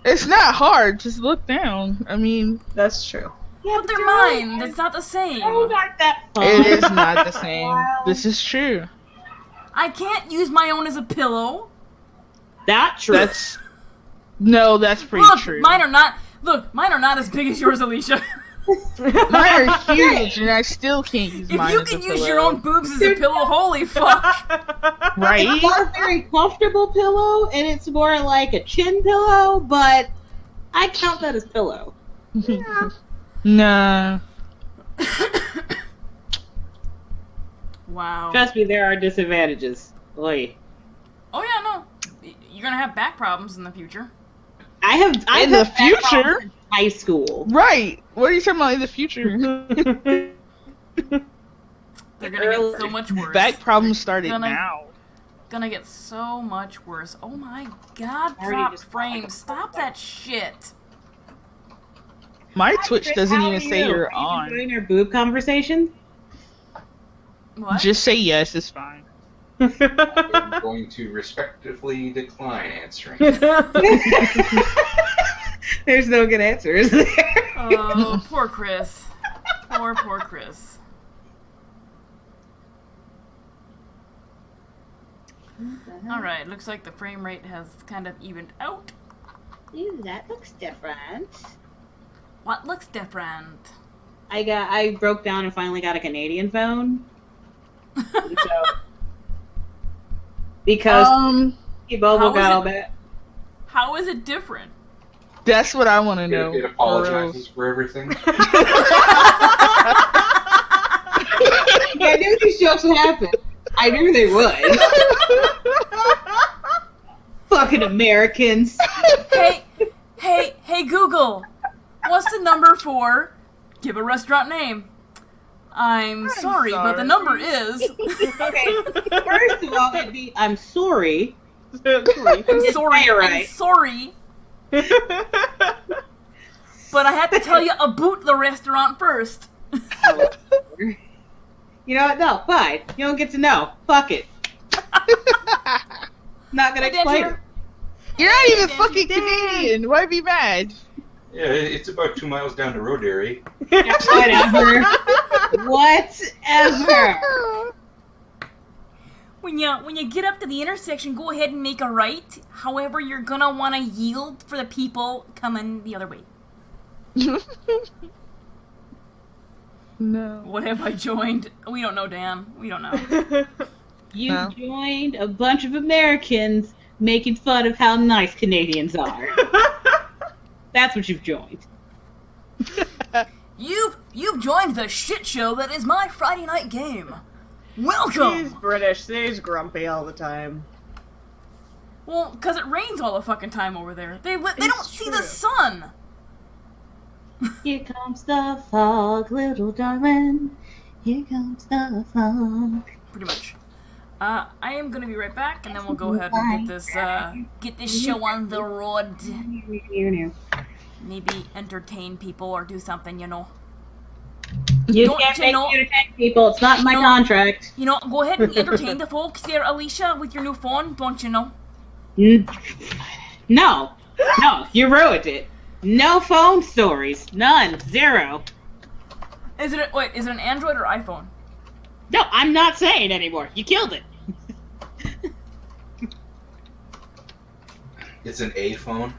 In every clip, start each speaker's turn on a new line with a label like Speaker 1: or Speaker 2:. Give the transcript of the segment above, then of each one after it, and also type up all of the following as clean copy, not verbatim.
Speaker 1: It's not hard. Just look down. I mean,
Speaker 2: That's true.
Speaker 3: Yeah, but they're mine. That's not the same.
Speaker 4: Oh, not that fun.
Speaker 1: it is not the same. This is true.
Speaker 3: I can't use my own as a pillow.
Speaker 4: Not true.
Speaker 1: That's pretty
Speaker 3: Look,
Speaker 1: true.
Speaker 3: mine are not. Look, mine are not as big as yours, Alicia.
Speaker 1: Mine are huge, and I still can't use
Speaker 3: If
Speaker 1: mine
Speaker 3: you
Speaker 1: as
Speaker 3: can
Speaker 1: a
Speaker 3: use
Speaker 1: pillow.
Speaker 3: your own boobs as a pillow, holy fuck.
Speaker 1: Right?
Speaker 4: It's not a very comfortable pillow, and it's more like a chin pillow, but I count that as pillow. Yeah.
Speaker 1: Nah.
Speaker 3: Wow.
Speaker 4: Trust me, there are disadvantages. Oy.
Speaker 3: Oh yeah, no. You're gonna have back problems in the future.
Speaker 4: I've
Speaker 1: In the
Speaker 4: had that
Speaker 1: future?
Speaker 4: problem in high school.
Speaker 1: Right. What are you talking about in the future?
Speaker 3: They're gonna get so much worse.
Speaker 1: Back problems started
Speaker 3: Gonna-
Speaker 1: now.
Speaker 3: Gonna get so much worse. Oh my god,
Speaker 4: Already
Speaker 3: drop
Speaker 4: just-
Speaker 3: frames. Stop that shit.
Speaker 1: My Twitch
Speaker 4: Chris,
Speaker 1: doesn't
Speaker 4: how
Speaker 1: even
Speaker 4: are
Speaker 1: say
Speaker 4: you?
Speaker 1: you're
Speaker 4: Are you
Speaker 1: on.
Speaker 4: enjoying our boob conversation?
Speaker 3: What?
Speaker 1: Just say yes, it's fine.
Speaker 5: I'm going to respectively decline answering.
Speaker 4: There's no good answer, is there?
Speaker 3: Oh, poor Chris. Poor Chris. Alright, looks like the frame rate has kind of evened out.
Speaker 4: Ooh, that looks different.
Speaker 3: What looks different?
Speaker 4: I broke down and finally got a Canadian phone. Because T-Mobile
Speaker 3: how is
Speaker 4: got all
Speaker 3: it-
Speaker 4: that.
Speaker 3: How is it different?
Speaker 1: That's what I want to know.
Speaker 5: It apologizes for everything.
Speaker 4: Yeah, I knew these jokes would happen. I knew they would. Fucking Americans.
Speaker 3: Hey Google, what's the number for? Give a restaurant name. I'm sorry, but the number is.
Speaker 4: Okay, first of all, it'd be I'm sorry.
Speaker 3: I'm sorry.
Speaker 4: Right.
Speaker 3: I'm sorry. But I had to tell you about the restaurant first.
Speaker 4: You know what? No, fine. You don't get to know. Fuck it. Not gonna
Speaker 3: Hey,
Speaker 4: explain it.
Speaker 3: Dancer.
Speaker 1: You're not even
Speaker 3: Dan,
Speaker 1: fucking
Speaker 3: Dan.
Speaker 1: Canadian. Why be mad?
Speaker 5: Yeah, it's about 2 miles down the road, Derry.
Speaker 4: Whatever. Whatever.
Speaker 3: When you get up to the intersection, go ahead and make a right. However, you're gonna want to yield for the people coming the other way.
Speaker 1: No.
Speaker 3: What have I joined? We don't know, Dan. We don't know.
Speaker 4: You
Speaker 1: No.
Speaker 4: joined a bunch of Americans making fun of how nice Canadians are. That's what you've joined.
Speaker 3: You've joined the shit show that is my Friday night game. Welcome.
Speaker 2: He's British. He's grumpy all the time.
Speaker 3: Well, because it rains all the fucking time over there. They don't see the
Speaker 2: true.
Speaker 3: sun.
Speaker 4: Here comes the fog, little darling. Here comes the fog.
Speaker 3: Pretty much. I am gonna be right back, and then we'll go ahead and get this show on the road. Maybe entertain people or do something, you know.
Speaker 4: You
Speaker 3: Don't
Speaker 4: can't
Speaker 3: you
Speaker 4: make
Speaker 3: know-
Speaker 4: me entertain people. It's not in my
Speaker 3: No.
Speaker 4: contract.
Speaker 3: You know, go ahead and entertain the folks there, Alicia, with your new phone, don't you know?
Speaker 4: No. No, you ruined it. No phone stories. None. Zero.
Speaker 3: Is it an Android or iPhone?
Speaker 4: No, I'm not saying anymore. You killed it.
Speaker 5: It's an A phone.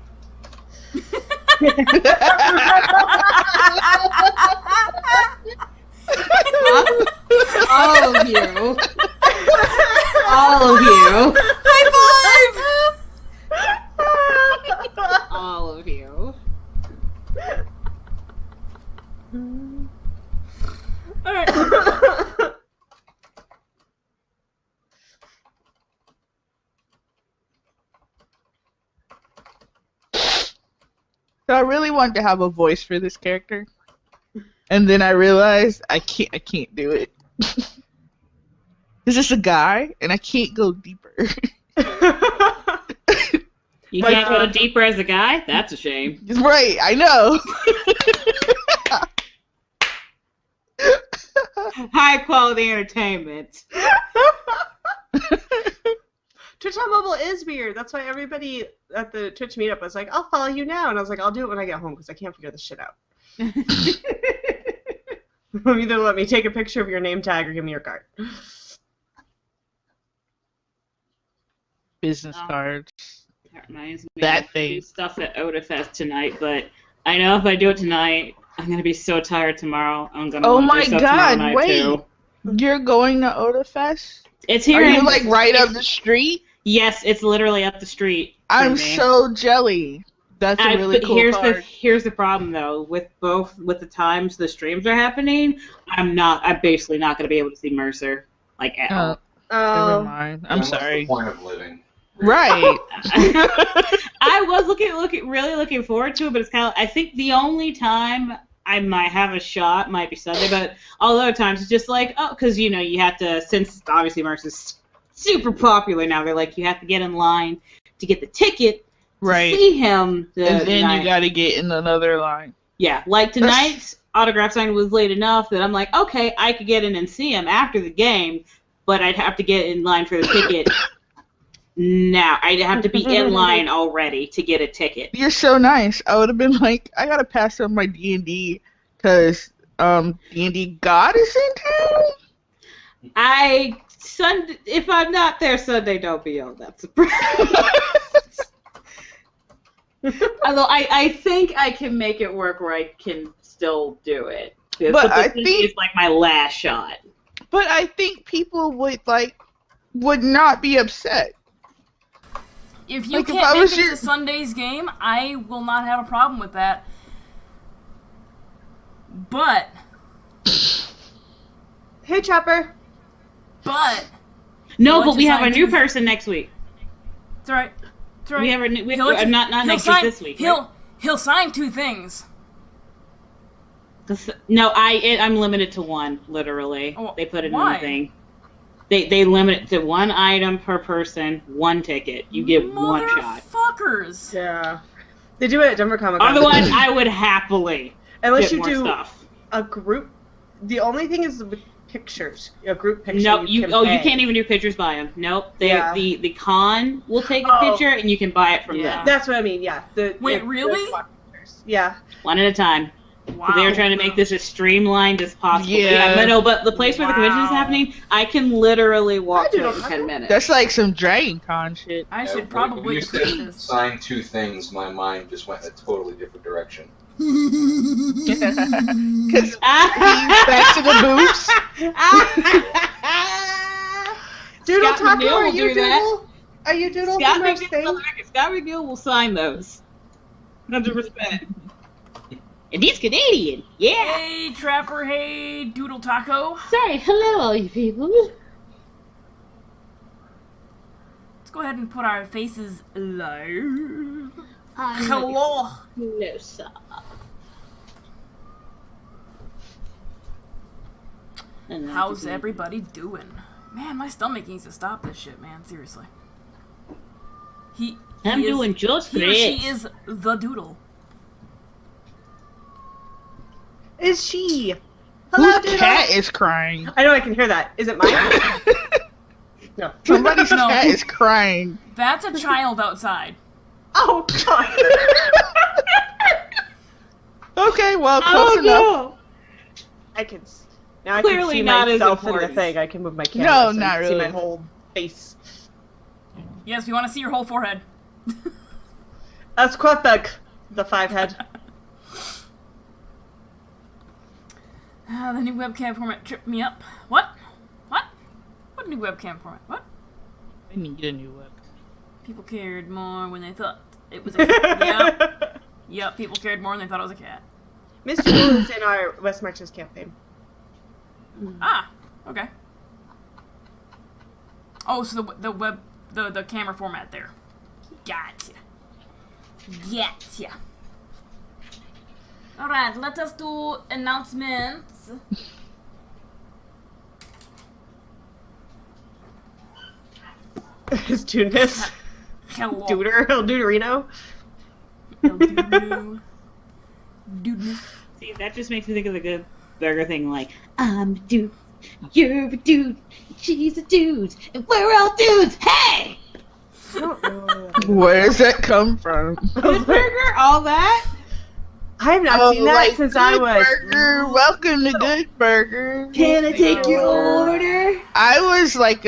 Speaker 4: All of you. All of you.
Speaker 3: High five!
Speaker 4: All of you.
Speaker 3: Alright.
Speaker 1: So I really wanted to have a voice for this character, and then I realized I can't do it. It's just a guy, and I can't go deeper.
Speaker 4: You can't go deeper as a guy? That's a shame.
Speaker 1: Right, I know.
Speaker 4: High quality entertainment.
Speaker 2: Twitch on mobile is weird. That's why everybody at the Twitch meetup was like, I'll follow you now. And I was like, I'll do it when I get home because I can't figure this shit out. Either let me take a picture of your name tag or give me your card.
Speaker 1: Business cards.
Speaker 6: That reminds me
Speaker 1: That
Speaker 6: of
Speaker 1: thing.
Speaker 6: stuff at Odafest tonight, but I know if I do it tonight, I'm gonna be so tired tomorrow. I'm gonna
Speaker 1: Oh
Speaker 6: want to
Speaker 1: my
Speaker 6: do stuff tomorrow
Speaker 1: god,
Speaker 6: night
Speaker 1: wait.
Speaker 6: too.
Speaker 1: You're going to Odafest?
Speaker 6: It's here.
Speaker 1: Are you
Speaker 6: in-
Speaker 1: like right up the street?
Speaker 6: Yes, it's literally up the street. from
Speaker 1: I'm
Speaker 6: me.
Speaker 1: so jelly. That's a really
Speaker 6: but
Speaker 1: cool card.
Speaker 6: here's the problem though. With the times the streams are happening, I'm basically not gonna be able to see Mercer like at all.
Speaker 1: Never mind. I'm
Speaker 5: What's the
Speaker 1: sorry.
Speaker 5: point of living?
Speaker 1: Right.
Speaker 6: I was really looking forward to it, but it's kind of. I think the only time I might have a shot might be Sunday, but all other times it's just like, oh, because you have to, since obviously Mercer's super popular now, they're like, you have to get in line to get the ticket to
Speaker 1: Right.
Speaker 6: see him.
Speaker 1: And then you gotta get in another line.
Speaker 6: Yeah, like tonight's autograph signing was late enough that I'm like, okay, I could get in and see him after the game, but I'd have to get in line for the ticket. Now I'd have to be in line already to get a ticket.
Speaker 1: You're so nice. I would have been like, I gotta pass on my D&D because D&D God is in town.
Speaker 6: If I'm not there Sunday, don't be all that surprised. Although I think I can make it work where I can still do it.
Speaker 1: But I
Speaker 6: this
Speaker 1: think-
Speaker 6: is like my last shot.
Speaker 1: But I think people would not be upset.
Speaker 3: If you
Speaker 1: Like, if
Speaker 3: can't
Speaker 1: I
Speaker 3: make
Speaker 1: was
Speaker 3: it
Speaker 1: your-
Speaker 3: to Sunday's game, I will not have a problem with that. But,
Speaker 2: Hey, Chopper.
Speaker 6: No,
Speaker 3: Well,
Speaker 6: but we
Speaker 3: just
Speaker 6: have a
Speaker 3: like
Speaker 6: new
Speaker 3: two-
Speaker 6: person next week.
Speaker 3: it's alright. It's alright.
Speaker 6: We have a new.
Speaker 3: He'll let you-
Speaker 6: not
Speaker 3: he'll
Speaker 6: next
Speaker 3: sign,
Speaker 6: week. This week. Right?
Speaker 3: He'll sign 2 things.
Speaker 6: No, I'm limited to one. Literally,
Speaker 3: Oh,
Speaker 6: they put it
Speaker 3: why?
Speaker 6: in the thing. They limit it to 1 item per person, 1 ticket. You get 1 shot.
Speaker 3: Motherfuckers.
Speaker 2: Yeah. They do it at Denver Comic Con.
Speaker 6: Otherwise, I would happily
Speaker 2: Unless
Speaker 6: get
Speaker 2: you
Speaker 6: more
Speaker 2: do
Speaker 6: stuff.
Speaker 2: a group. The only thing is with pictures. A group picture.
Speaker 6: No,
Speaker 2: you
Speaker 6: you
Speaker 2: pay.
Speaker 6: can't even do pictures by them. Nope.
Speaker 2: Yeah.
Speaker 6: The con will take a
Speaker 2: Oh.
Speaker 6: picture and you can buy it from
Speaker 3: Yeah.
Speaker 6: them.
Speaker 2: That's what I mean. Yeah.
Speaker 3: Wait,
Speaker 2: the
Speaker 3: really?
Speaker 2: pictures. Yeah.
Speaker 6: 1 at a time.
Speaker 3: Wow.
Speaker 6: They were trying to make this as streamlined as possible.
Speaker 1: Yeah.
Speaker 6: But no, but the place where the convention is
Speaker 3: Wow.
Speaker 6: happening, I can literally walk
Speaker 2: I do
Speaker 6: to it in
Speaker 2: not
Speaker 6: 10
Speaker 2: know.
Speaker 6: minutes.
Speaker 1: That's like some Dragon Con shit.
Speaker 3: I should
Speaker 5: When
Speaker 3: probably
Speaker 5: you
Speaker 3: tweet
Speaker 5: said
Speaker 3: this.
Speaker 5: sign 2 things, my mind just went a totally different direction.
Speaker 1: Because back to the boobs.
Speaker 2: Doodle
Speaker 6: Scott
Speaker 2: Taco,
Speaker 6: McNeil
Speaker 2: are
Speaker 6: will
Speaker 2: you
Speaker 6: do that.
Speaker 2: Doodle? Are you Doodle
Speaker 6: Scott
Speaker 2: from our
Speaker 6: McGill,
Speaker 2: thing?
Speaker 6: Scott McGill will sign those. 100%. And he's Canadian. Yeah.
Speaker 3: Hey, Trapper. Hey, Doodle Taco.
Speaker 6: Say hello, all you people.
Speaker 3: Let's go ahead and put our faces live.
Speaker 6: I'm
Speaker 3: Hello.
Speaker 6: No, sir.
Speaker 3: How's everybody doing? Man, my stomach needs to stop this shit, man. Seriously.
Speaker 6: I'm doing just
Speaker 3: He or
Speaker 6: great.
Speaker 3: she is the Doodle.
Speaker 2: Is she? Hello,
Speaker 1: Whose
Speaker 2: Doodle.
Speaker 1: cat is crying?
Speaker 2: I know I can hear that. Is it mine? No.
Speaker 1: Somebody's
Speaker 3: No.
Speaker 1: cat is crying.
Speaker 3: That's a child outside.
Speaker 2: Oh God.
Speaker 1: Okay, well, close enough.
Speaker 2: I can. Now I
Speaker 6: Clearly
Speaker 2: can see
Speaker 6: not as
Speaker 2: myself in the
Speaker 6: important.
Speaker 2: thing. I can move my camera.
Speaker 1: No,
Speaker 2: so I
Speaker 1: not
Speaker 2: can
Speaker 1: really.
Speaker 2: See my whole face.
Speaker 3: Yes, we want to see your whole forehead.
Speaker 2: That's quite big. The 5 head.
Speaker 3: The new webcam format tripped me up. What? What? What new webcam format? What?
Speaker 1: I need a new web.
Speaker 3: People cared more when they thought it was a cat. Yep. Yep, people cared more when they thought it was a cat.
Speaker 2: Miss Jewel is in our West Marches campaign.
Speaker 3: Ah, okay. Oh, so the camera format there. Gotcha. Gotcha. Alright, let us do announcements.
Speaker 2: His Tooness.
Speaker 3: Hello.
Speaker 2: Duder. Duderino.
Speaker 3: Dudeness.
Speaker 6: See, that just makes me think of the good burger thing, like, I'm a dude, you're a dude, she's a dude, and we're all dudes, hey!
Speaker 2: I don't know.
Speaker 1: Where does that come from?
Speaker 4: Good burger, all that.
Speaker 2: I have not seen that
Speaker 1: like
Speaker 2: since I
Speaker 1: Good
Speaker 2: was.
Speaker 1: Burger. Welcome to Good Burger.
Speaker 4: Can I take your order?
Speaker 1: I was like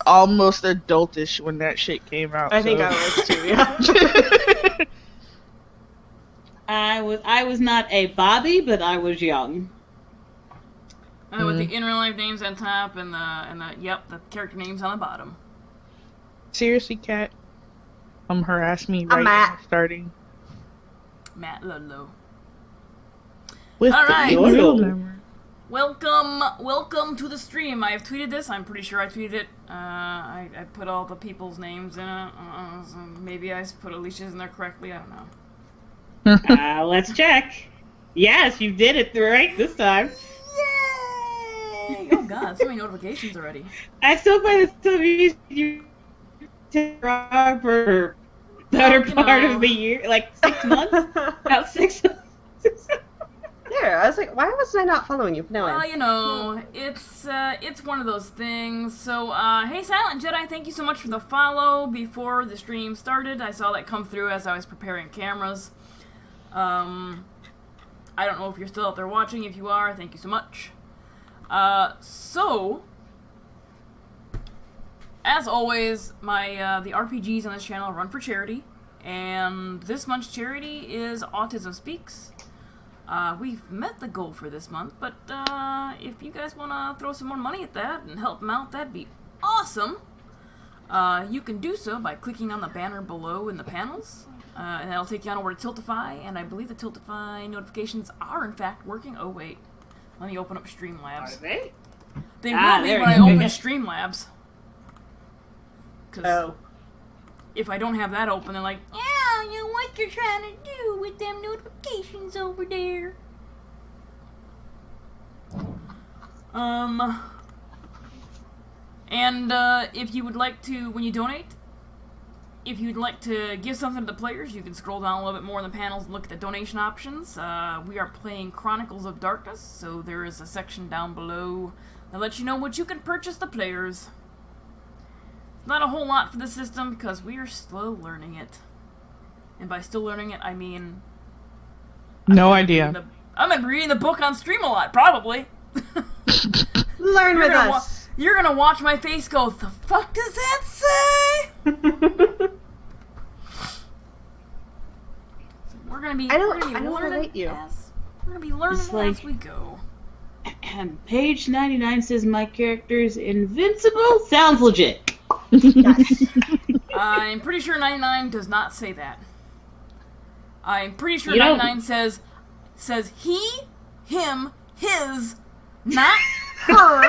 Speaker 1: almost adultish when that shit came out.
Speaker 2: I think
Speaker 1: so.
Speaker 2: I was too. Yeah.
Speaker 6: I was not a Bobby, but I was young.
Speaker 3: With the in real life names on top and the character names on the bottom.
Speaker 1: Seriously, Kat? Harass me
Speaker 2: I'm
Speaker 1: right
Speaker 2: Matt.
Speaker 1: now, starting.
Speaker 3: Matt Ludlow.
Speaker 1: With
Speaker 3: All
Speaker 1: the
Speaker 3: right.
Speaker 1: real number.
Speaker 3: Welcome to the stream. I have tweeted this. I'm pretty sure I tweeted it. I put all the people's names in it. So maybe I put Alicia's in there correctly. I don't know.
Speaker 6: Let's check. Yes, you did it right this time.
Speaker 3: Yay! Oh god, so many notifications already.
Speaker 6: I still find it so easy you for better part of the year, like 6 months. About 6 months.
Speaker 2: There, I was like, why wasn't I not following you? No, I am.
Speaker 3: It's one of those things. So, hey Silent Jedi, thank you so much for the follow before the stream started. I saw that come through as I was preparing cameras. I don't know if you're still out there watching. If you are, thank you so much. So, as always, the RPGs on this channel run for charity, and this month's charity is Autism Speaks. We've met the goal for this month, but if you guys want to throw some more money at that and help them out, that'd be awesome. You can do so by clicking on the banner below in the panels, and that'll take you on over to Tiltify, and I believe the Tiltify notifications are in fact working. Oh wait, let me open up Streamlabs.
Speaker 6: Are they?
Speaker 3: They will be
Speaker 6: there
Speaker 3: when I
Speaker 6: you go.
Speaker 3: open Streamlabs. Because if I don't have that open, they're like, yeah, you know what you're trying to do with them notifications over there. And if you would like to, when you donate, if you'd like to give something to the players, you can scroll down a little bit more in the panels and look at the donation options. We are playing Chronicles of Darkness, so there is a section down below that lets you know what you can purchase the players. Not a whole lot for the system because we are still learning it. And by still learning it, I mean...
Speaker 1: No idea.
Speaker 3: I'm gonna be reading the book on stream a lot, probably.
Speaker 2: Learn with us.
Speaker 3: You're gonna watch my face go, the fuck does that say? So we're gonna be
Speaker 2: I don't
Speaker 3: learning
Speaker 2: relate you.
Speaker 3: we're gonna be learning
Speaker 6: It's like-
Speaker 3: as we go.
Speaker 6: Page 99 says my character's invincible. Sounds legit.
Speaker 2: Yes.
Speaker 3: I'm pretty sure 99 does not say that. I'm pretty sure
Speaker 6: You don't-
Speaker 3: 99 says he, him, his, not her.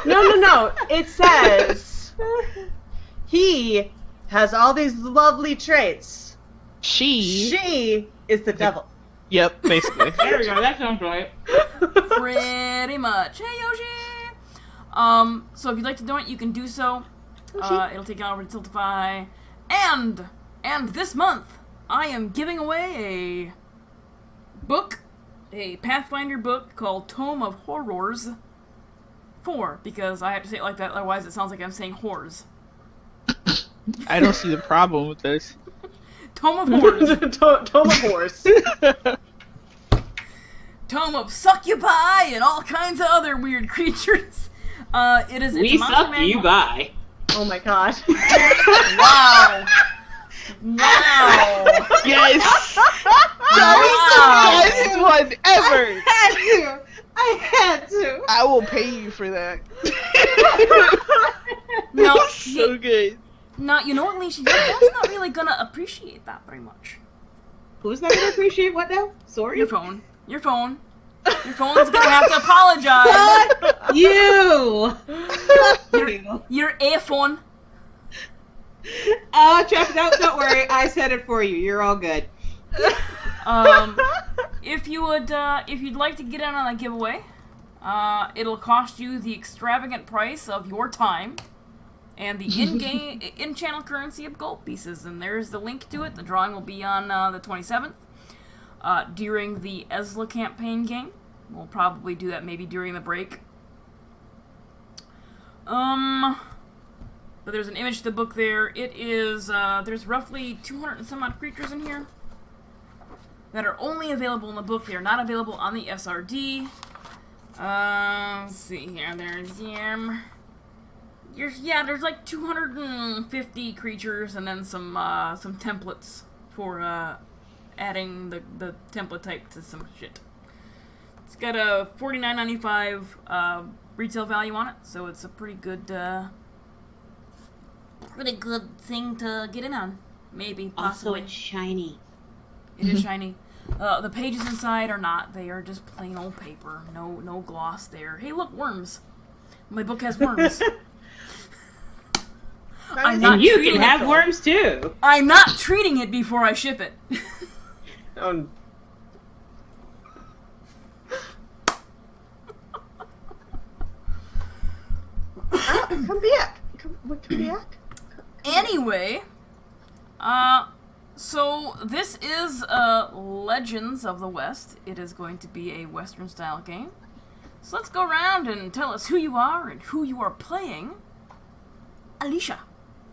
Speaker 2: No. It says he has all these lovely traits. She is the devil.
Speaker 1: Yep, basically.
Speaker 6: There we go. That sounds right.
Speaker 3: Pretty much. Hey, Yoshi! So if you'd like to donate, you can do so. It'll take you over to Tiltify. And this month, I am giving away a book, a Pathfinder book called Tome of Horrors 4, because I have to say it like that, otherwise it sounds like I'm saying whores.
Speaker 1: I don't see the problem with this.
Speaker 3: Tome of Horrors.
Speaker 2: Tome of horse.
Speaker 3: Tome of Succubi and all kinds of other weird creatures. It's
Speaker 6: We
Speaker 3: a monster
Speaker 6: suck
Speaker 3: manual.
Speaker 6: you by.
Speaker 2: Oh my god.
Speaker 3: Wow. Wow.
Speaker 1: Yes! That is the best one ever!
Speaker 4: I had to.
Speaker 1: I will pay you for that.
Speaker 3: No,
Speaker 1: So good.
Speaker 3: no, you know what, Alicia? Your phone's not really gonna appreciate that very much.
Speaker 4: Who's not gonna appreciate what now? Sorry.
Speaker 3: Your phone. Your phone's gonna have to apologize.
Speaker 4: Fuck you.
Speaker 3: Your iPhone.
Speaker 4: Jeff, don't worry. I said it for you. You're all good.
Speaker 3: If you'd like to get in on a giveaway, it'll cost you the extravagant price of your time and the in-channel currency of gold pieces. And there's the link to it. The drawing will be on the 27th during the Ezla campaign game. We'll probably do that maybe during the break. But there's an image to the book there. It is, there's roughly 200 and some odd creatures in here that are only available in the book. They are not available on the SRD. Let's see here. There's like 250 creatures and then some templates for adding the template type to some shit. It's got a $49.95 retail value on it, so it's a pretty good thing to get in on. Maybe, possibly.
Speaker 6: Also, it's shiny.
Speaker 3: It is shiny. The pages inside are not. They are just plain old paper. No gloss there. Hey, look, worms. My book has worms. I'm not
Speaker 6: And you
Speaker 3: treating
Speaker 6: can
Speaker 3: it,
Speaker 6: have
Speaker 3: though.
Speaker 6: worms too.
Speaker 3: I'm not treating it before I ship it.
Speaker 2: Come back. Come back.
Speaker 3: Anyway, so this is Legends of the West. It is going to be a Western style game. So let's go around and tell us who you are and who you are playing. Alicia.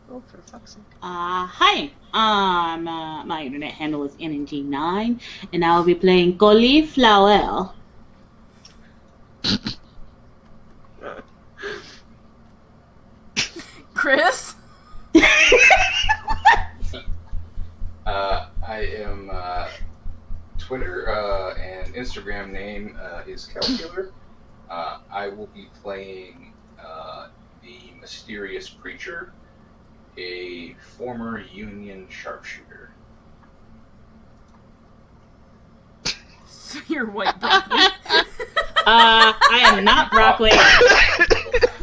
Speaker 2: Oh, for fuck's sake.
Speaker 6: Hi. My internet handle is NNG9, and I will be playing Cauliflower.
Speaker 3: Chris.
Speaker 5: I am Twitter and Instagram name is Calcular. I will be playing the mysterious preacher, a former Union sharpshooter.
Speaker 3: So you're white broccoli.
Speaker 6: I am not broccoli.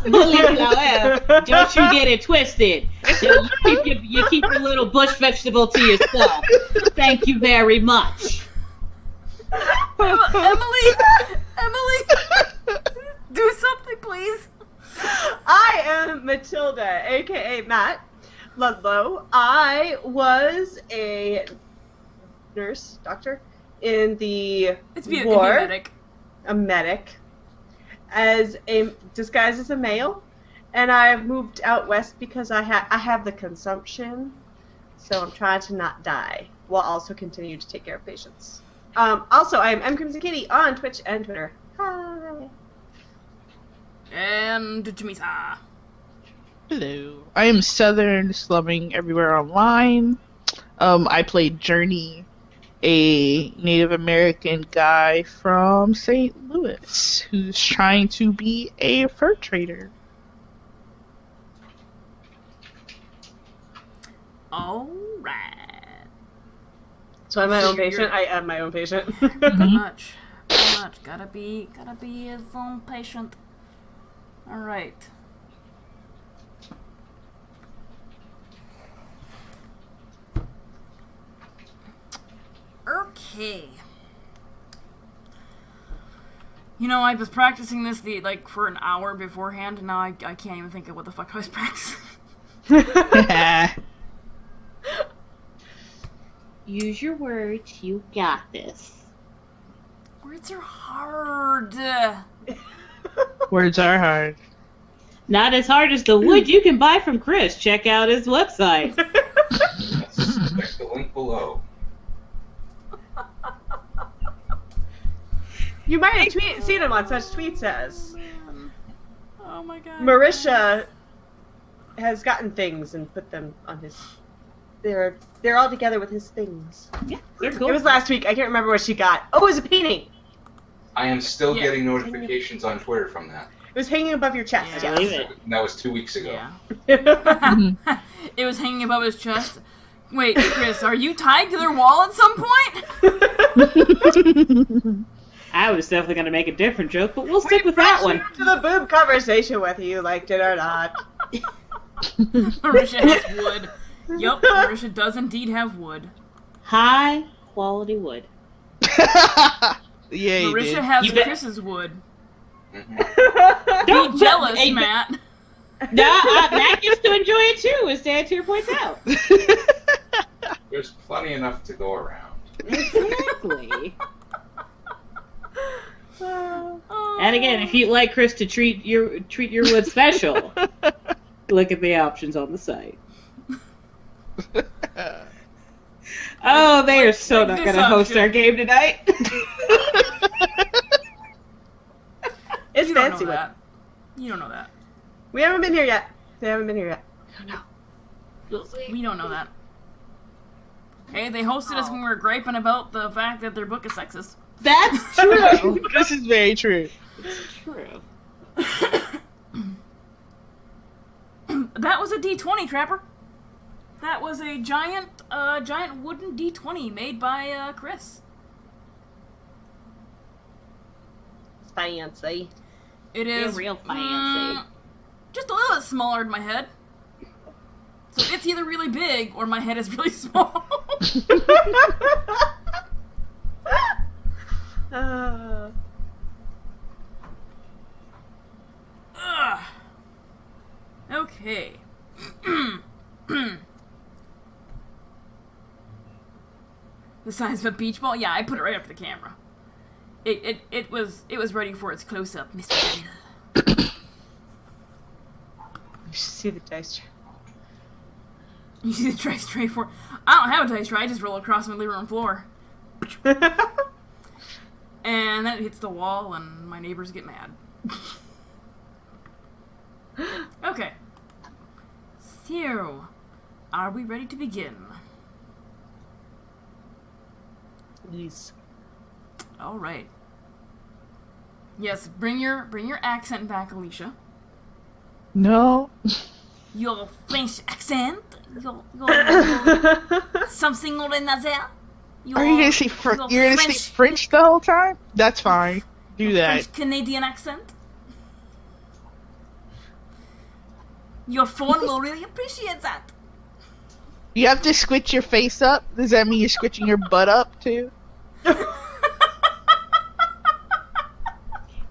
Speaker 6: Cauliflower. Don't you get it twisted. You keep your little bush vegetable to yourself. Thank you very much.
Speaker 3: Emily, do something, please.
Speaker 2: I am Matilda, aka Matt Ludlow. I was a nurse, doctor, in the war.
Speaker 3: Medic.
Speaker 2: A medic. Disguised as a male. And I moved out west because I have the consumption. So I'm trying to not die while also continue to take care of patients. Also, I am M. Crimson Kitty on Twitch and Twitter. Hi.
Speaker 3: And Jamisa.
Speaker 1: Hello. I am Southern Slumming Everywhere Online. I played Journey, a Native American guy from St. Louis who's trying to be a fur trader.
Speaker 3: Alright.
Speaker 2: So I'm my own patient. I am my own patient.
Speaker 3: Pretty much. Gotta be his own patient. Alright. Okay. You know, I was practicing this for an hour beforehand, and now I can't even think of what the fuck I was practicing.
Speaker 6: Use your words. You got this.
Speaker 3: Words are hard.
Speaker 1: Words are hard.
Speaker 6: Not as hard as the wood you can buy from Chris. Check out his website.
Speaker 5: Check the link below.
Speaker 2: You might have seen him on such tweets as
Speaker 3: Oh my god.
Speaker 2: Marisha has gotten things and put them on his. They're all together with his things.
Speaker 6: Yeah, they're cool.
Speaker 2: It was last week. I can't remember what she got. Oh, it was a painting.
Speaker 5: I am still
Speaker 3: Yeah.
Speaker 5: getting notifications on Twitter from that.
Speaker 2: It was hanging above your chest.
Speaker 3: Yeah.
Speaker 2: Yeah.
Speaker 6: Believe it.
Speaker 5: That was 2 weeks ago.
Speaker 3: Yeah. It was hanging above his chest. Wait, Chris, are you tied to their wall at some point?
Speaker 6: I was definitely going to make a different joke, but we'll stick with that one.
Speaker 2: To the boob conversation whether you liked it or not.
Speaker 3: Marisha has wood. Yup, Marisha does indeed have wood.
Speaker 6: High quality wood.
Speaker 1: Yeah, you
Speaker 3: Marisha
Speaker 1: did.
Speaker 3: has
Speaker 6: You bet-
Speaker 3: Chris's wood.
Speaker 5: Mhm.
Speaker 6: Don't
Speaker 3: Be jealous,
Speaker 6: hey,
Speaker 3: Matt.
Speaker 6: Matt gets to enjoy it too, as Dan Tier points out.
Speaker 5: There's plenty enough to go around.
Speaker 6: Exactly.
Speaker 3: Oh.
Speaker 6: And again, if you'd like Chris to treat your wood special, Look at the options on the site. Oh, they are so not going to host our game tonight.
Speaker 2: It's
Speaker 3: You don't
Speaker 2: fancy.
Speaker 3: know that. You don't know that.
Speaker 2: We haven't been here yet. They haven't been here yet. No.
Speaker 3: We don't know that. Hey, they hosted us when we were griping about the fact that their book is sexist.
Speaker 6: That's true.
Speaker 1: This is very true.
Speaker 6: It's true.
Speaker 3: That was a D20, Trapper. That was a giant wooden D20 made by Chris.
Speaker 2: It's fancy.
Speaker 3: It is
Speaker 6: real fancy.
Speaker 3: Just a little bit smaller than my head. So it's either really big or my head is really small. Ugh. Okay. The size of a beach ball? Yeah, I put it right up to the camera. It was ready for its close up, Mr. Bill.
Speaker 2: You should see the dice tray.
Speaker 3: You see the dice tray for? I don't have a dice tray. I just roll across my living room floor, and then it hits the wall, and my neighbors get mad. Okay. So, are we ready to begin?
Speaker 2: Yes.
Speaker 3: All right. Yes, bring your accent back, Alicia.
Speaker 1: No.
Speaker 3: Your French accent. Your something or another.
Speaker 1: Are you gonna say you're gonna say French the whole time? That's fine. Do that.
Speaker 3: French Canadian accent. Your phone will really appreciate that.
Speaker 1: You have to squitch your face up. Does that mean you're squitching your butt up too?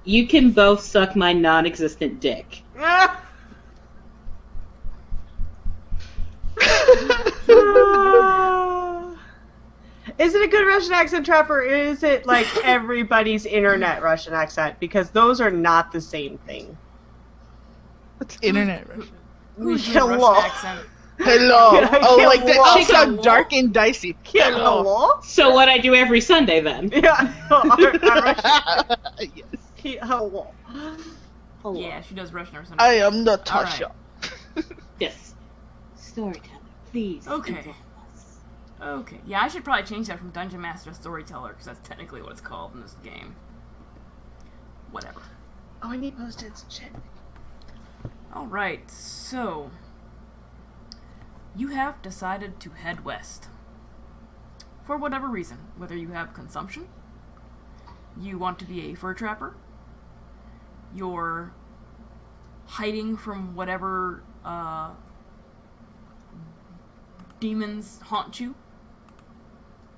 Speaker 6: You can both suck my non-existent dick.
Speaker 2: Is it a good Russian accent, Trapper, or is it like everybody's internet Russian accent? Because those are not the same thing.
Speaker 1: What's internet Russian?
Speaker 3: Who's doing
Speaker 2: Hello.
Speaker 3: Russian accent?
Speaker 1: Hello. Oh, like that
Speaker 2: Hello.
Speaker 1: chick out dark and dicey.
Speaker 2: Hello?
Speaker 6: So what I do every Sunday then?
Speaker 2: Yeah.
Speaker 1: Yes.
Speaker 2: Hello.
Speaker 6: Hello.
Speaker 3: Yeah, she does Russian or something.
Speaker 1: I am Natasha.
Speaker 6: Yes. Storyteller, please.
Speaker 3: Okay.
Speaker 6: inform us.
Speaker 3: Okay. Yeah, I should probably change that from Dungeon Master to Storyteller, because that's technically what it's called in this game. Whatever.
Speaker 2: Oh, I need post-its. Shit.
Speaker 3: Alright, so... you have decided to head west. For whatever reason. Whether you have consumption, you want to be a fur trapper, you're hiding from whatever demons haunt you,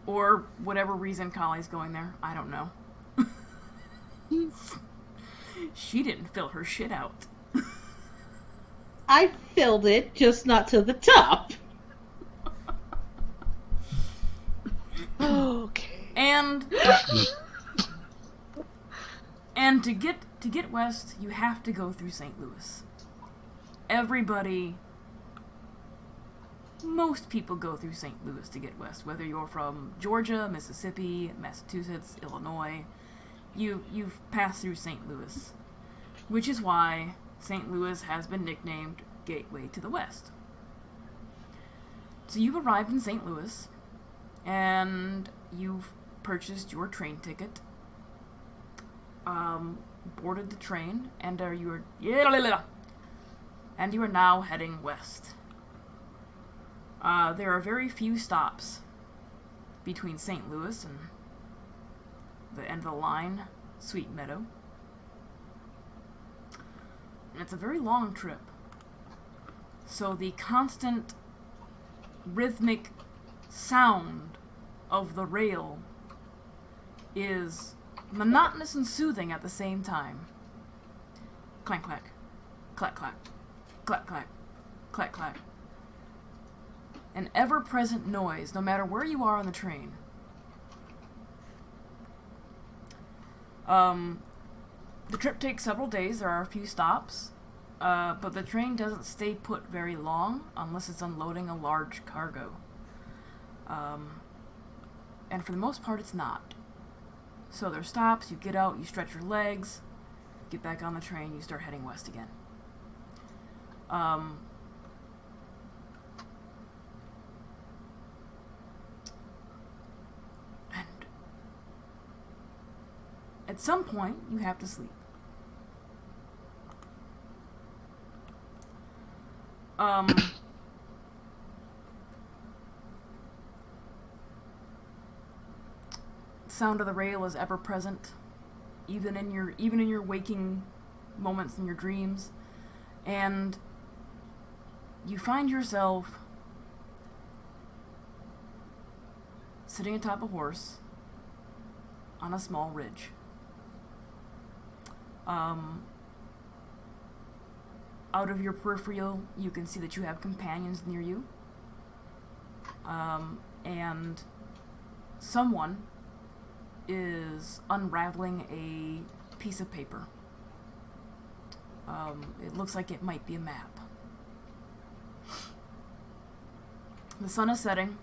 Speaker 3: or whatever reason Kali's going there. I don't know. She didn't fill her shit out.
Speaker 6: I filled it, just not to the top.
Speaker 1: Okay.
Speaker 3: And to get west, you have to go through St. Louis. Most people go through St. Louis to get west, whether you're from Georgia, Mississippi, Massachusetts, Illinois. You've passed through St. Louis, which is why St. Louis has been nicknamed Gateway to the West. So you've arrived in St. Louis, and you've purchased your train ticket, boarded the train, and you are now heading west. There are very few stops between St. Louis and the end of the line, Sweet Meadow. And it's a very long trip. So the constant rhythmic sound of the rail is monotonous and soothing at the same time. Clank, clack. Clack, clack. Clack, clack. Clack, clack. An ever-present noise, no matter where you are on the train. The trip takes several days. There are a few stops. but the train doesn't stay put very long unless it's unloading a large cargo. And for the most part, it's not. So there's stops, you get out, you stretch your legs, get back on the train, you start heading west again. And at some point, you have to sleep. Sound of the rail is ever present, even in your waking moments in your dreams, and you find yourself sitting atop a horse on a small ridge. Out of your peripheral, you can see that you have companions near you, and someone is unraveling a piece of paper. It looks like it might be a map. The sun is setting,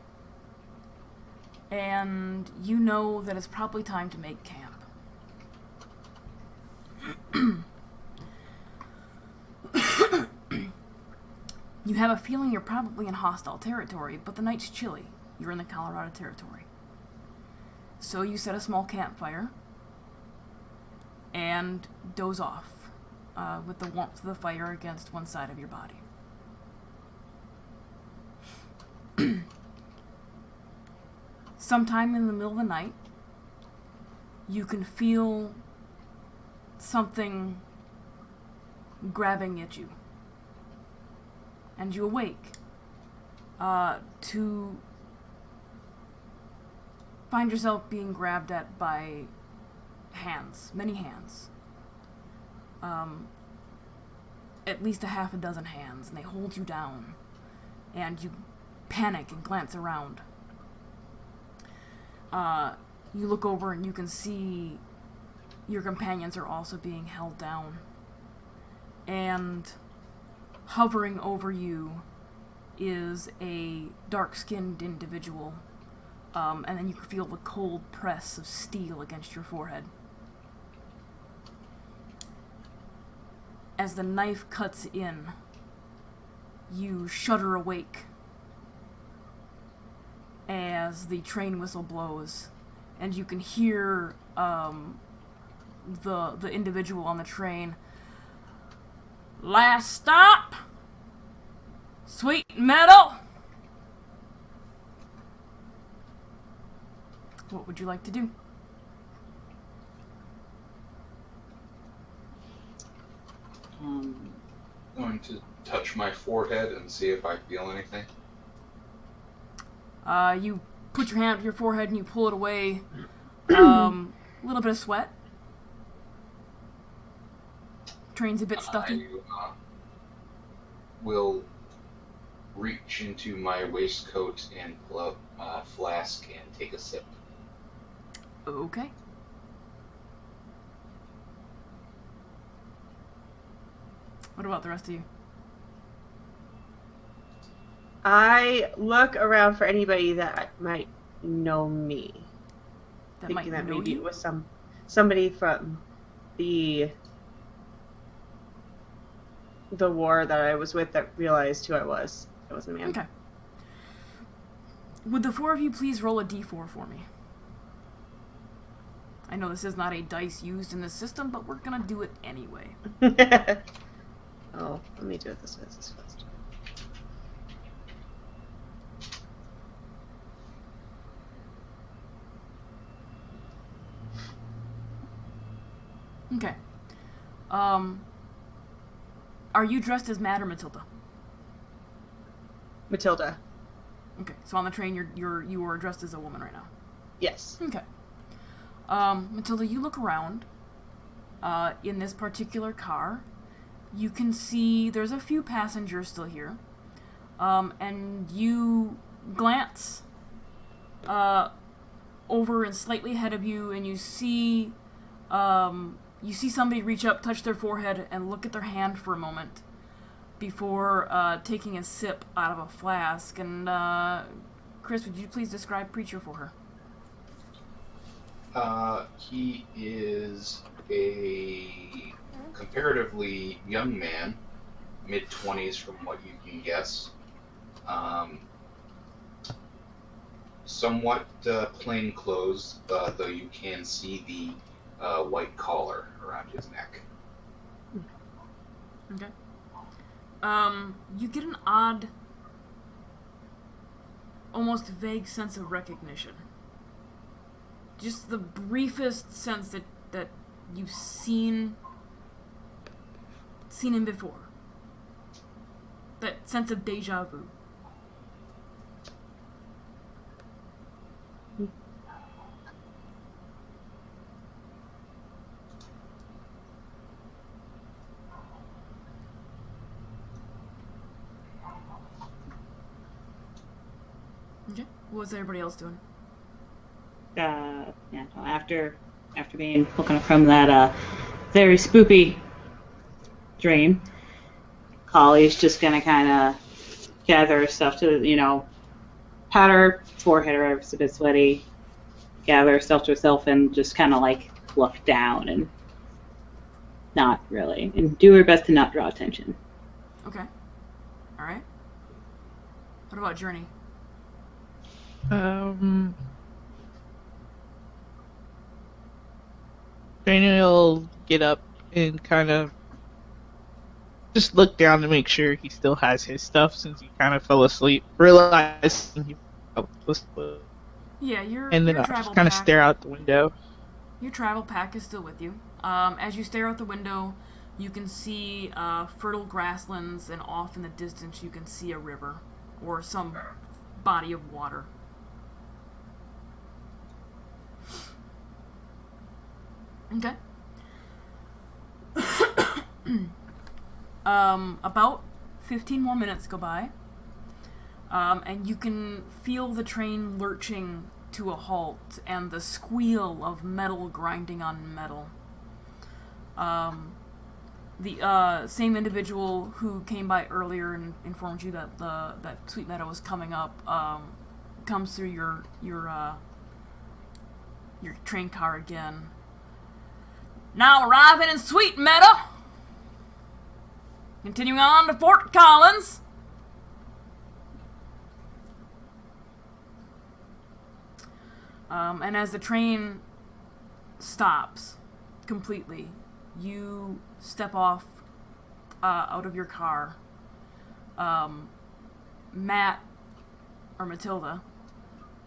Speaker 3: and you know that it's probably time to make camp. You have a feeling you're probably in hostile territory, but the night's chilly. You're in the Colorado territory. So you set a small campfire and doze off with the warmth of the fire against one side of your body. Sometime in the middle of the night, you can feel something grabbing at you. And you awake to find yourself being grabbed at by hands, many hands. At least a half a dozen hands, and they hold you down. And you panic and glance around. You look over and you can see your companions are also being held down. And hovering over you is a dark-skinned individual. And then you can feel the cold press of steel against your forehead. As the knife cuts in, you shudder awake as the train whistle blows, and you can hear the individual on the train. Last stop, Sweet Meadow. What would you like to do?
Speaker 5: Going to touch my forehead and see if I feel anything.
Speaker 3: You put your hand up to your forehead and you pull it away. A little bit of sweat. Train's a bit stuffy.
Speaker 5: I will reach into my waistcoat and pull out a flask and take a sip.
Speaker 3: Okay. What about the rest of you?
Speaker 2: I look around for anybody that might know me.
Speaker 3: That
Speaker 2: Thinking
Speaker 3: might
Speaker 2: that
Speaker 3: know
Speaker 2: maybe
Speaker 3: you?
Speaker 2: it was somebody from the war that I was with that realized who I was. I was a man.
Speaker 3: Okay. Would the four of you please roll a d4 for me? I know this is not a dice used in this system, but we're gonna do it anyway.
Speaker 2: Oh, let me do it this way. This is fast.
Speaker 3: Okay. Are you dressed as Matt or Matilda?
Speaker 2: Matilda.
Speaker 3: Okay, so on the train you are dressed as a woman right now.
Speaker 2: Yes.
Speaker 3: Okay. Matilda, you look around. In this particular car, you can see there's a few passengers still here. And you glance over and slightly ahead of you, and you see somebody reach up, touch their forehead, and look at their hand for a moment. before taking a sip out of a flask. And Chris, would you please describe Preacher for her?
Speaker 5: He is a comparatively young man, mid-20s from what you can guess. Somewhat plain clothes, though you can see the white collar around his neck.
Speaker 3: Okay. You get an odd, almost vague sense of recognition. Just the briefest sense that you've seen him before. That sense of deja vu. Okay. What was everybody else doing?
Speaker 6: Yeah, no, after being woken up from that very spoopy dream, Collie's just gonna kind of gather her stuff to, pat her forehead, or it's a bit sweaty, gather herself to herself, and just kind of like look down and not really, and do her best to not draw attention.
Speaker 3: Okay. All right. What about Journey?
Speaker 1: Daniel get up and kind of just look down to make sure he still has his stuff since he kind of fell asleep. Realizing he fell asleep.
Speaker 3: Yeah,
Speaker 1: And then
Speaker 3: your
Speaker 1: I
Speaker 3: travel
Speaker 1: just kind of
Speaker 3: pack.
Speaker 1: stare out the window.
Speaker 3: Your travel pack is still with you. As you stare out the window, you can see fertile grasslands, and off in the distance you can see a river or some body of water. Okay. About 15 more minutes go by, and you can feel the train lurching to a halt and the squeal of metal grinding on metal. The same individual who came by earlier and informed you that that Sweet Meadow was coming up comes through your train car again. Now arriving in Sweet Meadow. Continuing on to Fort Collins. And as the train stops completely, you step off out of your car. Matt, or Matilda,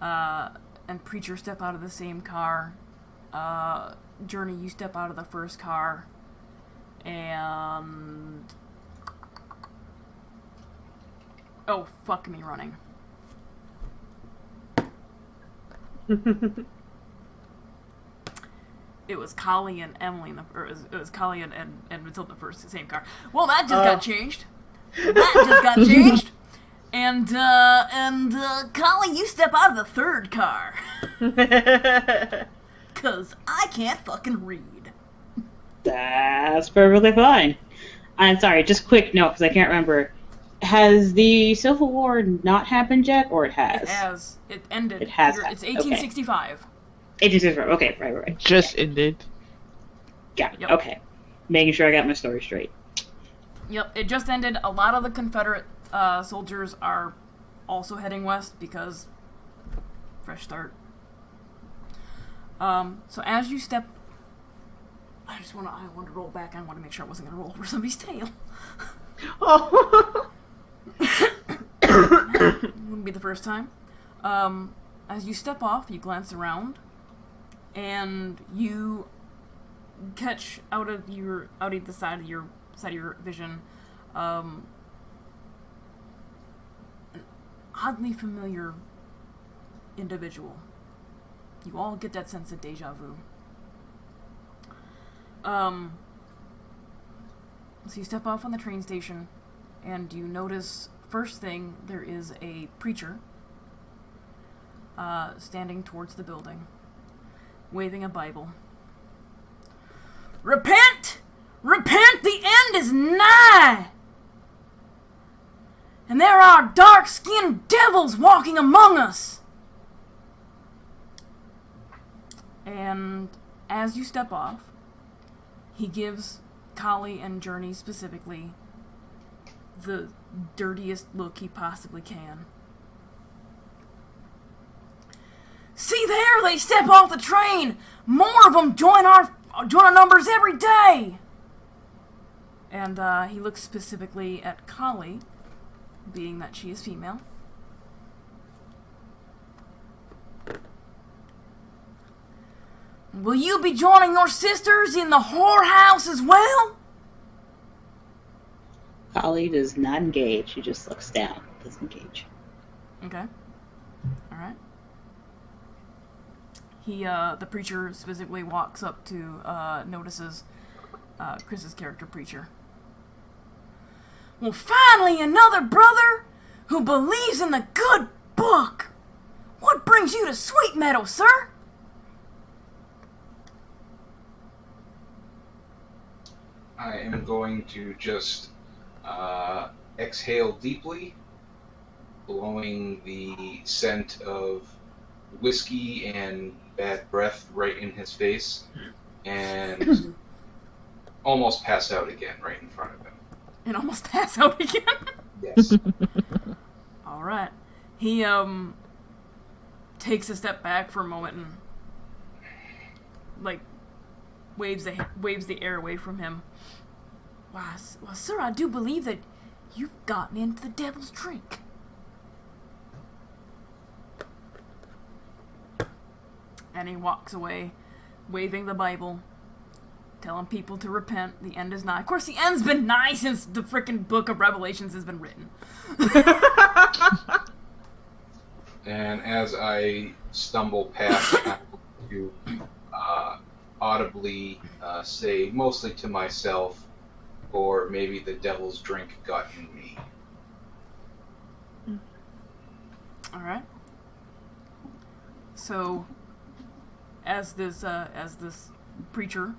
Speaker 3: and Preacher step out of the same car. Journey, you step out of the first car. And... oh, fuck me running. It was Collie and Emily it was Collie and Matilda first, the same car. Well, that just got changed. And Collie, you step out of the third car. 'Cause I can't fucking read.
Speaker 6: That's perfectly fine. I'm sorry, just quick note, because I can't remember. Has the Civil War not happened yet, or it has?
Speaker 3: It has. It ended.
Speaker 6: It has.
Speaker 3: It's 1865.
Speaker 6: Okay. 1865. Okay, right.
Speaker 1: Just ended.
Speaker 6: Yeah.
Speaker 3: Yep.
Speaker 6: Okay. Making sure I got my story straight.
Speaker 3: Yep, it just ended. A lot of the Confederate soldiers are also heading west because fresh start. So as you step, I want to roll back. I want to make sure I wasn't going to roll over somebody's tail.
Speaker 2: Oh.
Speaker 3: Wouldn't be the first time. As you step off, you glance around, and you catch out of the side of your vision, an oddly familiar individual. You all get that sense of deja vu. So you step off on the train station, and you notice, first thing, there is a preacher standing towards the building, waving a Bible. Repent! Repent! The end is nigh! And there are dark-skinned devils walking among us! And as you step off, he gives Kali and Journey specifically the dirtiest look he possibly can. See there, they step off the train! More of them join our numbers every day! And he looks specifically at Kali, being that she is female. Will you be joining your sisters in the whorehouse as well?
Speaker 6: Kali does not engage. She just looks down. Doesn't engage.
Speaker 3: Okay. Alright. The preacher specifically walks up to, notices, Chris's character, Preacher. Well, finally another brother who believes in the good book! What brings you to Sweet Meadow, sir?
Speaker 5: I am going to just exhale deeply, blowing the scent of whiskey and bad breath right in his face, and almost pass out again right in front of him.
Speaker 3: And almost pass out again?
Speaker 5: Yes.
Speaker 3: Alright. He, takes a step back for a moment and, like, waves the air away from him. Why, well, sir, I do believe that you've gotten into the devil's drink. And he walks away, waving the Bible, telling people to repent. The end is nigh. Of course, the end's been nigh since the frickin' book of Revelations has been written.
Speaker 5: And as I stumble past, I'm going to audibly say, mostly to myself, or maybe the devil's drink got in me.
Speaker 3: Alright. So, as this preacher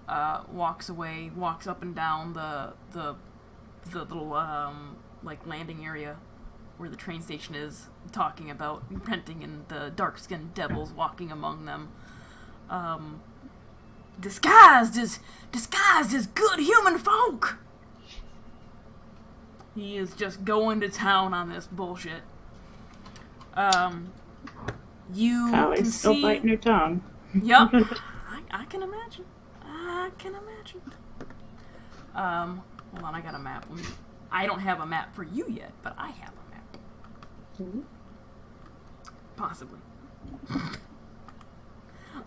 Speaker 3: walks away, walks up and down the little like landing area where the train station is, talking about repenting and the dark-skinned devils walking among them, disguised as good human folk. He is just going to town on this bullshit. You
Speaker 6: Kali's
Speaker 3: can
Speaker 6: still
Speaker 3: see.
Speaker 6: biting her tongue.
Speaker 3: Yup. I can imagine. I can imagine. Hold on, I got a map. I don't have a map for you yet, but I have a map.
Speaker 2: Mm-hmm.
Speaker 3: Possibly.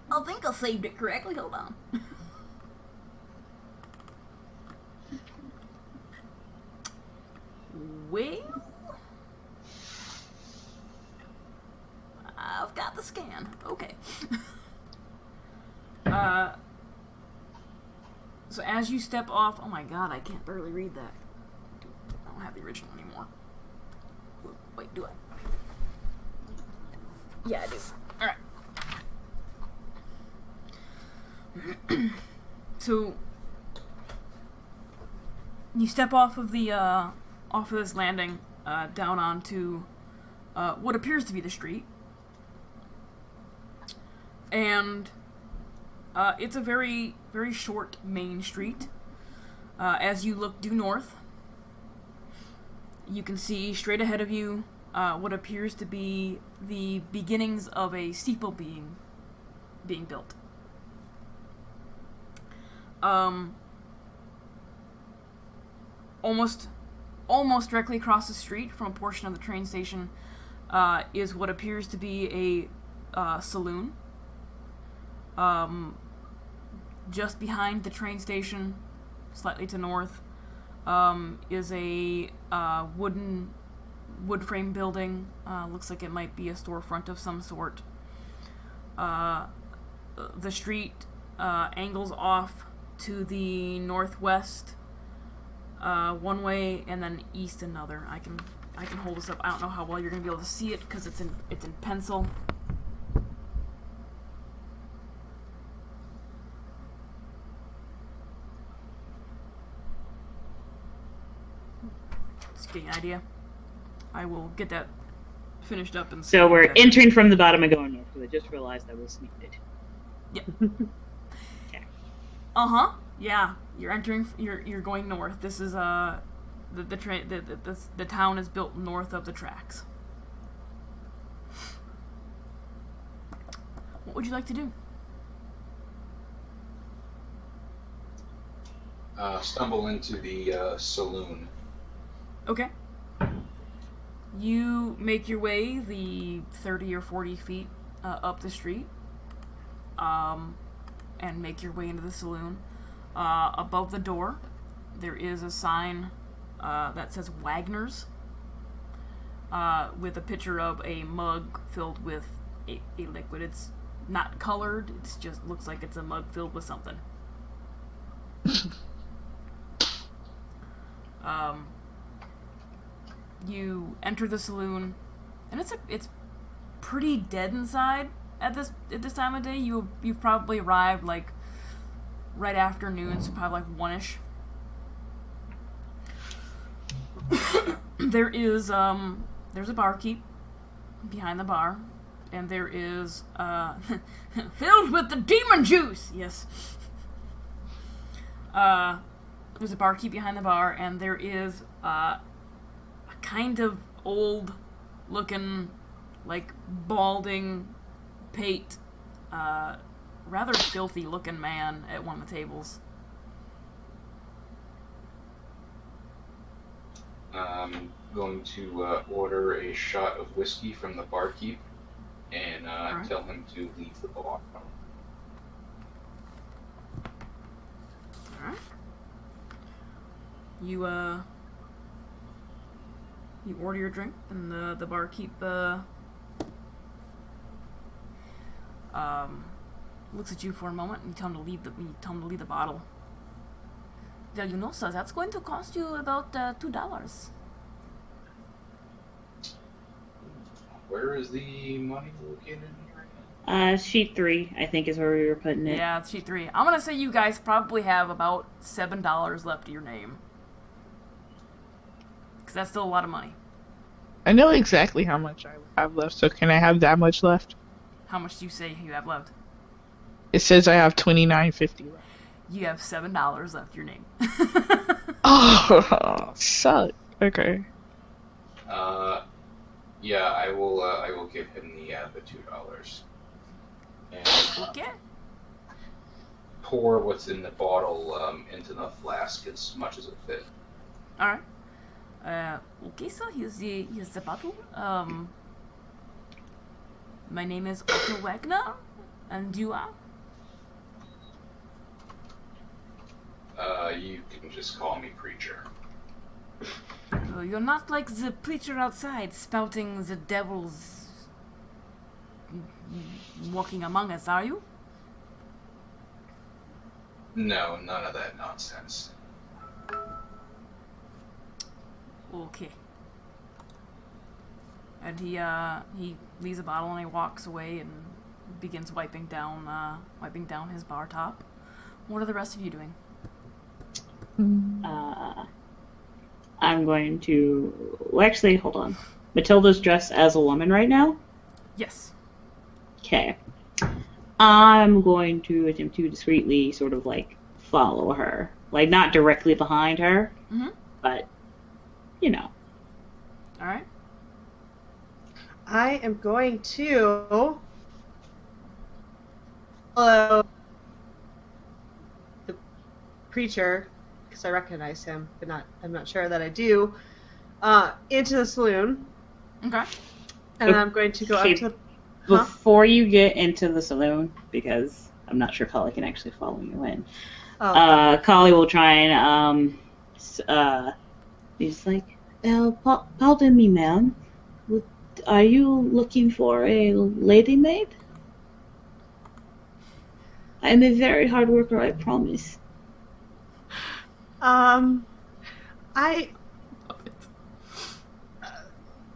Speaker 3: I think I saved it correctly. Hold on. Well, I've got the scan. Okay. So as you step off, oh my god, I can't barely read that. I don't have the original anymore. Wait, do I? Yeah, I do. Alright. So you step off of this landing, down onto what appears to be the street. And it's a very, very short main street. As you look due north, you can see straight ahead of you what appears to be the beginnings of a steeple being built. Almost directly across the street from a portion of the train station is what appears to be a saloon. Just behind the train station, slightly to north, is a wood frame building. Looks like it might be a storefront of some sort. The street angles off to the northwest one way, and then east another. I can hold this up. I don't know how well you're gonna be able to see it because it's in pencil. Just getting an idea. I will get that finished up and.
Speaker 6: So we're entering from the bottom and going north. Because I just realized I was muted.
Speaker 3: Yeah, you're entering. You're going north. This is the town is built north of the tracks. What would you like to do?
Speaker 5: Stumble into the saloon.
Speaker 3: Okay. You make your way the 30 or 40 feet up the street, and make your way into the saloon. Above the door, there is a sign that says Wagner's, with a picture of a mug filled with a liquid. It's not colored, it just looks like it's a mug filled with something. You enter the saloon, and it's pretty dead inside at this time of day. You've probably arrived like right after noon, so probably like 1-ish. There's a barkeep behind the bar, and there is filled with the demon juice. Yes. There's a barkeep behind the bar, and there is a kind of old-looking, like balding, pate, rather filthy-looking man at one of the tables.
Speaker 5: I'm going to order a shot of whiskey from the barkeep and
Speaker 3: Alright.
Speaker 5: tell him to leave the bar.
Speaker 3: Alright. You order your drink, and the barkeep looks at you for a moment, and you tell him to leave the bottle. Well, you know, sir, that's going to cost you about $2.
Speaker 5: Where is the money located here?
Speaker 6: Sheet 3, I think, is where we were putting it.
Speaker 3: Yeah, it's sheet 3. I'm gonna say you guys probably have about $7 left to your name. Because that's still a lot of money.
Speaker 1: I know exactly how much I have left, so can I have that much left?
Speaker 3: How much do you say you have left?
Speaker 1: It says I have $29.50 left.
Speaker 3: You have $7 left to your name.
Speaker 1: Oh, suck. Okay.
Speaker 5: Yeah, I will give him the $2. And
Speaker 3: Okay.
Speaker 5: pour what's in the bottle into the flask as much as it fit.
Speaker 3: Alright. Okay, so here's the bottle. My name is Otto Wagner, and you are?
Speaker 5: You can just call me Preacher.
Speaker 3: Oh, you're not like the preacher outside spouting the devil's walking among us, are you?
Speaker 5: No, none of that nonsense.
Speaker 3: Okay. And he leaves the bottle and he walks away and begins wiping down his bar top. What are the rest of you doing?
Speaker 6: I'm going to... Well, actually, hold on. Matilda's dressed as a woman right now?
Speaker 3: Yes.
Speaker 6: Okay. I'm going to attempt to discreetly sort of, like, follow her. Like, not directly behind her, but, you know.
Speaker 3: Alright.
Speaker 2: I am going to follow the preacher, because I recognize him, but I'm not sure that I do, into the saloon.
Speaker 3: Okay.
Speaker 2: And I'm going to go up to...
Speaker 6: Before you get into the saloon, because I'm not sure Collie can actually follow you in, Collie will try and, he's like, pardon me, ma'am. Are you looking for a lady maid? I'm a very hard worker, I promise.
Speaker 2: I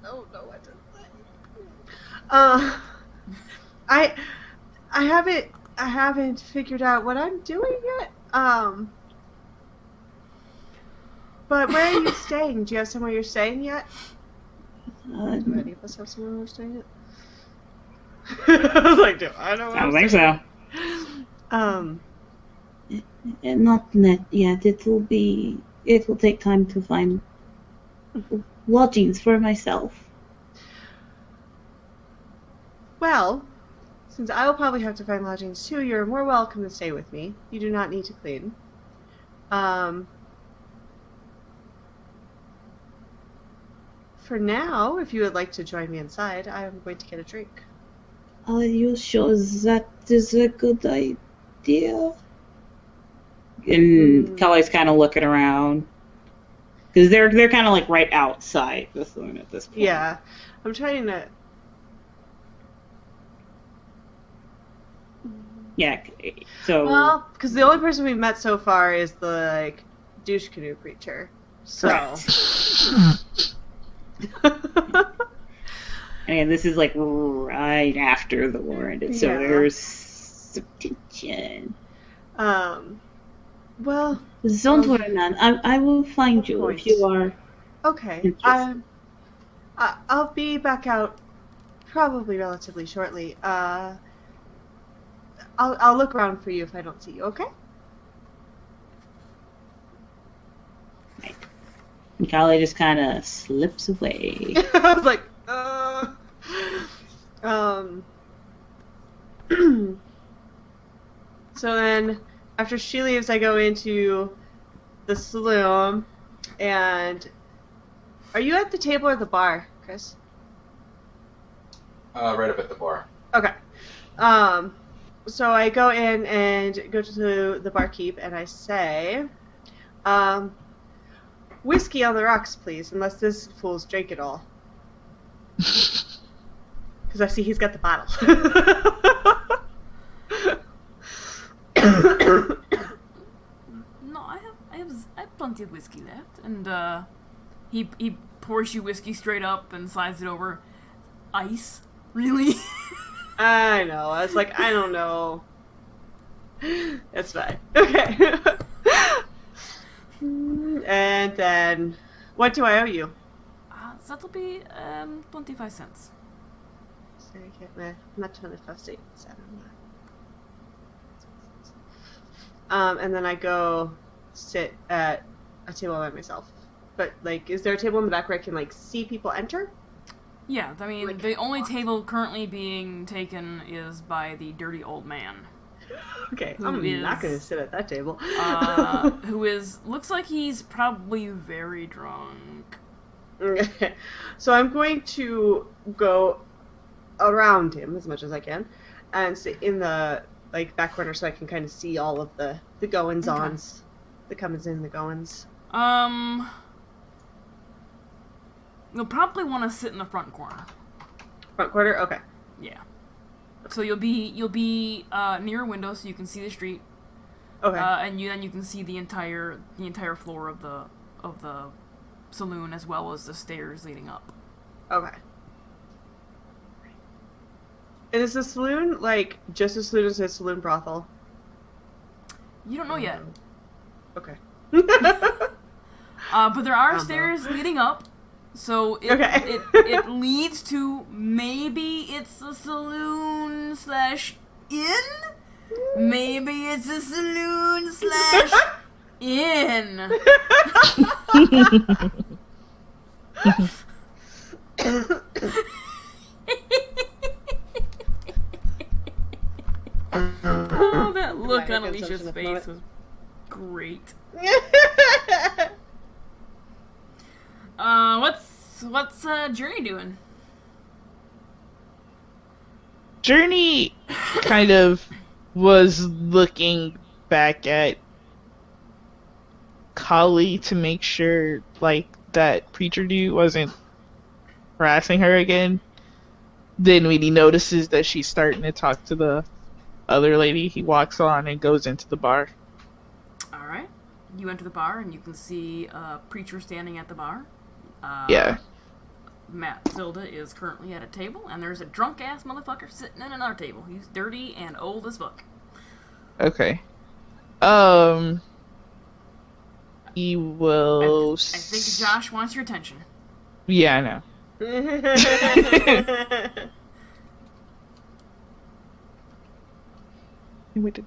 Speaker 2: don't know what to say. I haven't figured out what I'm doing yet. But where are you staying? Do you have somewhere you're staying yet? Do
Speaker 6: Uh,
Speaker 2: any of us have somewhere we're staying yet? I was like, do I know where
Speaker 6: I
Speaker 2: I'm
Speaker 6: don't think
Speaker 2: staying?
Speaker 6: so. Not yet. It will take time to find lodgings for myself.
Speaker 2: Well, since I will probably have to find lodgings too, you're more welcome to stay with me. You do not need to clean. For now, if you would like to join me inside, I am going to get a drink.
Speaker 6: Are you sure that is a good idea? And Kelly's kind of looking around. Because they're kind of like right outside the saloon at this point.
Speaker 2: Yeah, I'm trying to.
Speaker 6: Yeah, so...
Speaker 2: Well, because the only person we've met so far is the, like, douche canoe creature. So.
Speaker 6: And this is like right after the war ended, so
Speaker 2: Yeah.
Speaker 6: there's some tension.
Speaker 2: Well,
Speaker 6: Don't worry, man. I will find you if you are.
Speaker 2: okay.
Speaker 6: Interesting.
Speaker 2: I'll be back out probably relatively shortly. I'll look around for you if I don't see you, okay?
Speaker 6: And Callie just kind of slips away.
Speaker 2: I was like, So then, after she leaves, I go into the saloon, and are you at the table or the bar, Chris?
Speaker 5: Right up at the bar.
Speaker 2: Okay. So I go in and go to the barkeep, and I say, whiskey on the rocks, please, unless this fool's drank it all. Because I see he's got the bottle.
Speaker 3: No, I have plenty of whiskey left, and he pours you whiskey straight up and slides it over. Ice, really?
Speaker 2: I know. I was like, I don't know. That's fine. Okay. And then, what do I owe you?
Speaker 3: That'll be 25 cents.
Speaker 2: Sorry, I can't. Not 25 cents. And then I go sit at a table by myself. But like, is there a table in the back where I can like see people enter?
Speaker 3: Yeah, I mean,
Speaker 2: Like,
Speaker 3: the only table currently being taken is by the dirty old man.
Speaker 2: Okay,
Speaker 3: Who
Speaker 2: I'm
Speaker 3: is-
Speaker 2: not gonna sit at that table.
Speaker 3: Looks like he's probably very drunk.
Speaker 2: Okay. So I'm going to go around him as much as I can and sit in the like back corner so I can kind of see all of the goings-ons, the comings and the goings.
Speaker 3: You'll probably want to sit in the front corner.
Speaker 2: Front corner? Okay.
Speaker 3: Yeah. So you'll be near a window so you can see the street.
Speaker 2: Okay.
Speaker 3: And then you can see the entire floor of the saloon as well as the stairs leading up.
Speaker 2: Okay. And is the saloon like just a saloon as a saloon brothel?
Speaker 3: You don't know yet.
Speaker 2: Okay.
Speaker 3: But there are
Speaker 2: don't know.
Speaker 3: stairs leading up, so
Speaker 2: Okay.
Speaker 3: it leads to maybe it's a saloon / inn. Maybe it's a saloon / inn. Oh, that look
Speaker 2: Yeah,
Speaker 3: on
Speaker 2: I get
Speaker 3: Alicia's
Speaker 2: such an
Speaker 3: face
Speaker 2: moment.
Speaker 3: was great. What's Journey doing?
Speaker 1: Journey kind of was looking back at Kali to make sure, like, that preacher dude wasn't harassing her again. Then when he notices that she's starting to talk to the other lady, he walks on and goes into the bar.
Speaker 3: Alright. You enter the bar and you can see a preacher standing at the bar.
Speaker 1: Yeah.
Speaker 3: Matilda is currently at a table, and there's a drunk-ass motherfucker sitting at another table. He's dirty and old as fuck.
Speaker 1: Okay. he
Speaker 3: I
Speaker 1: will.
Speaker 3: think Josh wants your attention.
Speaker 1: Yeah, I know. Wait,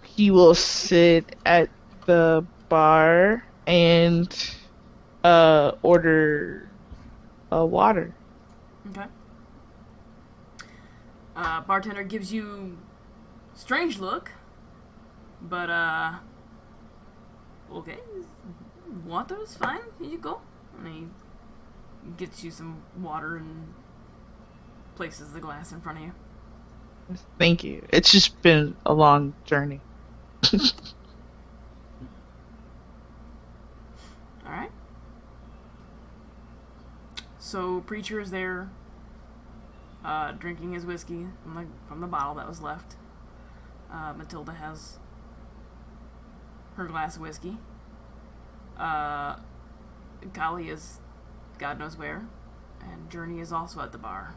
Speaker 1: he will sit at the bar and order water.
Speaker 3: Okay. Bartender gives you strange look, but okay, water's fine. Here you go. And he gets you some water and places the glass in front of you.
Speaker 1: Thank you. It's just been a long journey.
Speaker 3: All right. So Preacher is there, drinking his whiskey from the bottle that was left. Matilda has her glass of whiskey. Golly is God knows where, and Journey is also at the bar.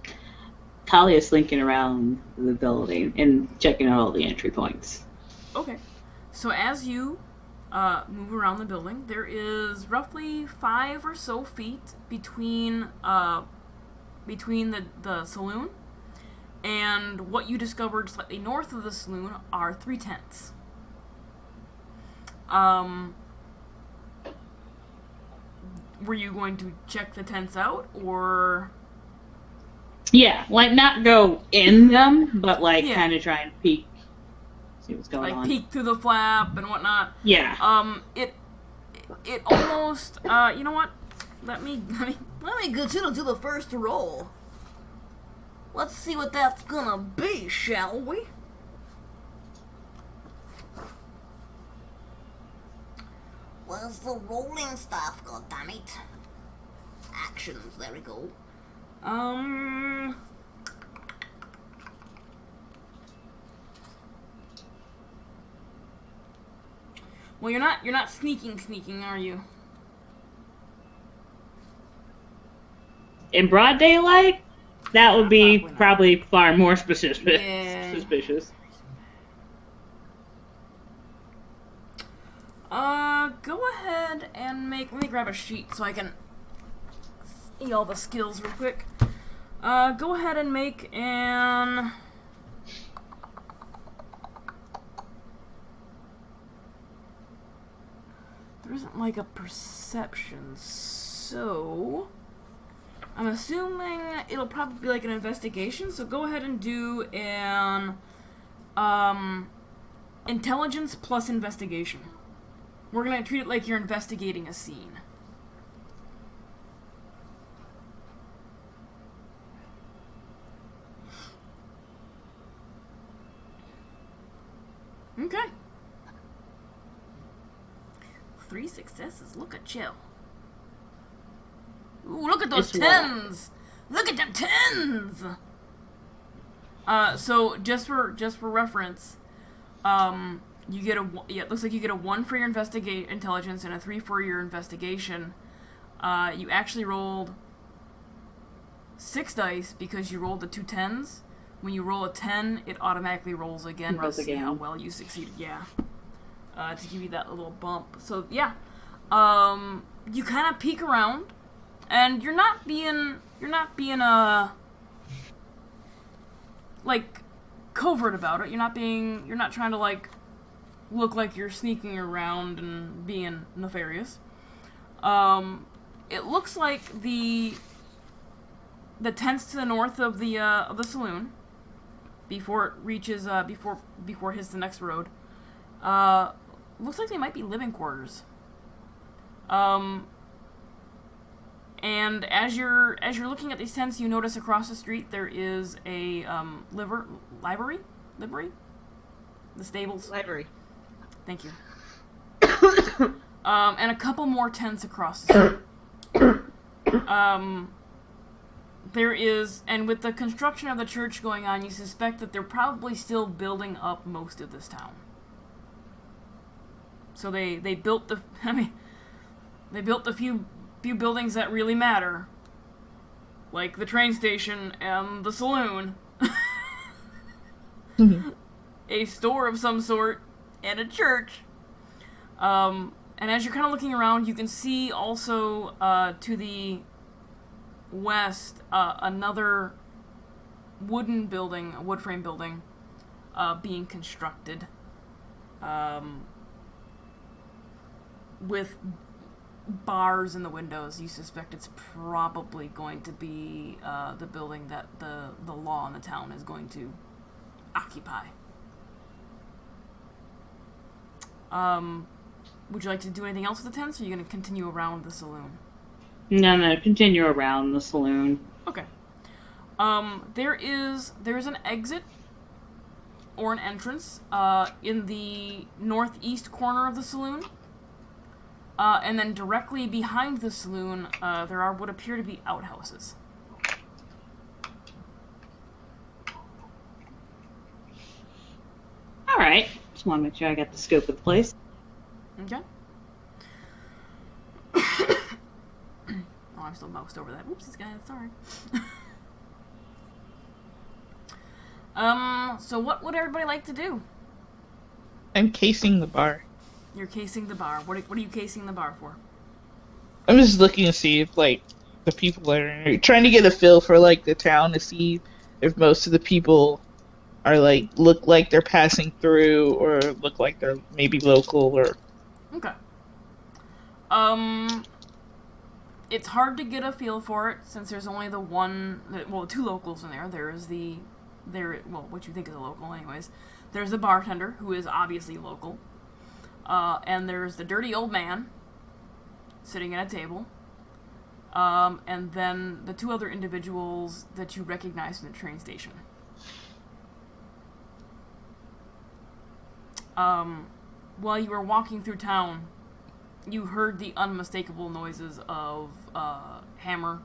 Speaker 6: Talia is slinking around the building and checking out all the entry points.
Speaker 3: Okay. So as you move around the building, there is roughly 5 or so feet between the saloon and what you discovered slightly north of the saloon are 3 tents. Were you going to check the tents out, or?
Speaker 6: Yeah, like not go in them, but like
Speaker 3: Yeah.
Speaker 6: kind of try and peek, see what's going
Speaker 3: Like
Speaker 6: on.
Speaker 3: peek through the flap and whatnot.
Speaker 6: Yeah.
Speaker 3: It almost. You know what? Let me get you to do the first roll. Let's see what that's gonna be, shall we? Where's the rolling stuff? Goddammit! Actions. There we go. Well, you're not sneaking, are you?
Speaker 6: In broad daylight, that would be
Speaker 3: Probably not.
Speaker 6: probably far more suspicious.
Speaker 3: Yeah.
Speaker 6: Suspicious.
Speaker 3: Go ahead and let me grab a sheet so I can see all the skills real quick. Go ahead and make an... There isn't like a perception, so... I'm assuming it'll probably be like an investigation, so go ahead and do an... intelligence plus investigation. We're gonna treat it like you're investigating a scene. Okay. 3 successes. Look at you. Ooh, look at those
Speaker 6: It's
Speaker 3: tens. Look at them tens. So just for reference, you get it looks like you get a 1 for your intelligence and a 3 for your investigation. You actually rolled 6 dice because you rolled the 2 tens. When you roll a 10, it automatically rolls again to see how well you succeeded. Yeah. To give you that little bump. So yeah, you kind of peek around, and you're not being like covert about it. You're not trying to like look like you're sneaking around and being nefarious. It looks like the tents to the north of the saloon, before it reaches before it hits the next road, looks like they might be living quarters. And as you're looking at these tents, you notice across the street there is a library, the stables.
Speaker 2: Library.
Speaker 3: Thank you. And a couple more tents across the street. There is, and with the construction of the church going on, you suspect that they're probably still building up most of this town. So they built they built the few buildings that really matter, like the train station and the saloon. a store of some sort, and a church. And as you're kind of looking around, you can see also to the west another wooden building, a wood frame building, being constructed with bars in the windows. You suspect it's probably going to be the building that the law in the town is going to occupy. Would you like to do anything else with the tents, or are you going to continue around the saloon?
Speaker 6: No, continue around the saloon.
Speaker 3: Okay. There's an exit or an entrance in the northeast corner of the saloon. And then directly behind the saloon, there are what appear to be outhouses.
Speaker 6: Alright. Just want to make sure I got the scope of the place.
Speaker 3: Okay. Oh, I'm still moused over that. Whoopsies, guys. Sorry. So what would everybody like to do?
Speaker 1: I'm casing the bar.
Speaker 3: You're casing the bar. What are you casing the bar for?
Speaker 1: I'm just looking to see if, like, the people that are in here, trying to get a feel for, like, the town to see if most of the people are, like, look like they're passing through or look like they're maybe local or...
Speaker 3: Okay. It's hard to get a feel for it since there's only the two locals in there. What you think is a local anyways. There's the bartender, who is obviously local. And there's the dirty old man sitting at a table. And then the two other individuals that you recognize from the train station. While you were walking through town, you heard the unmistakable noises of hammer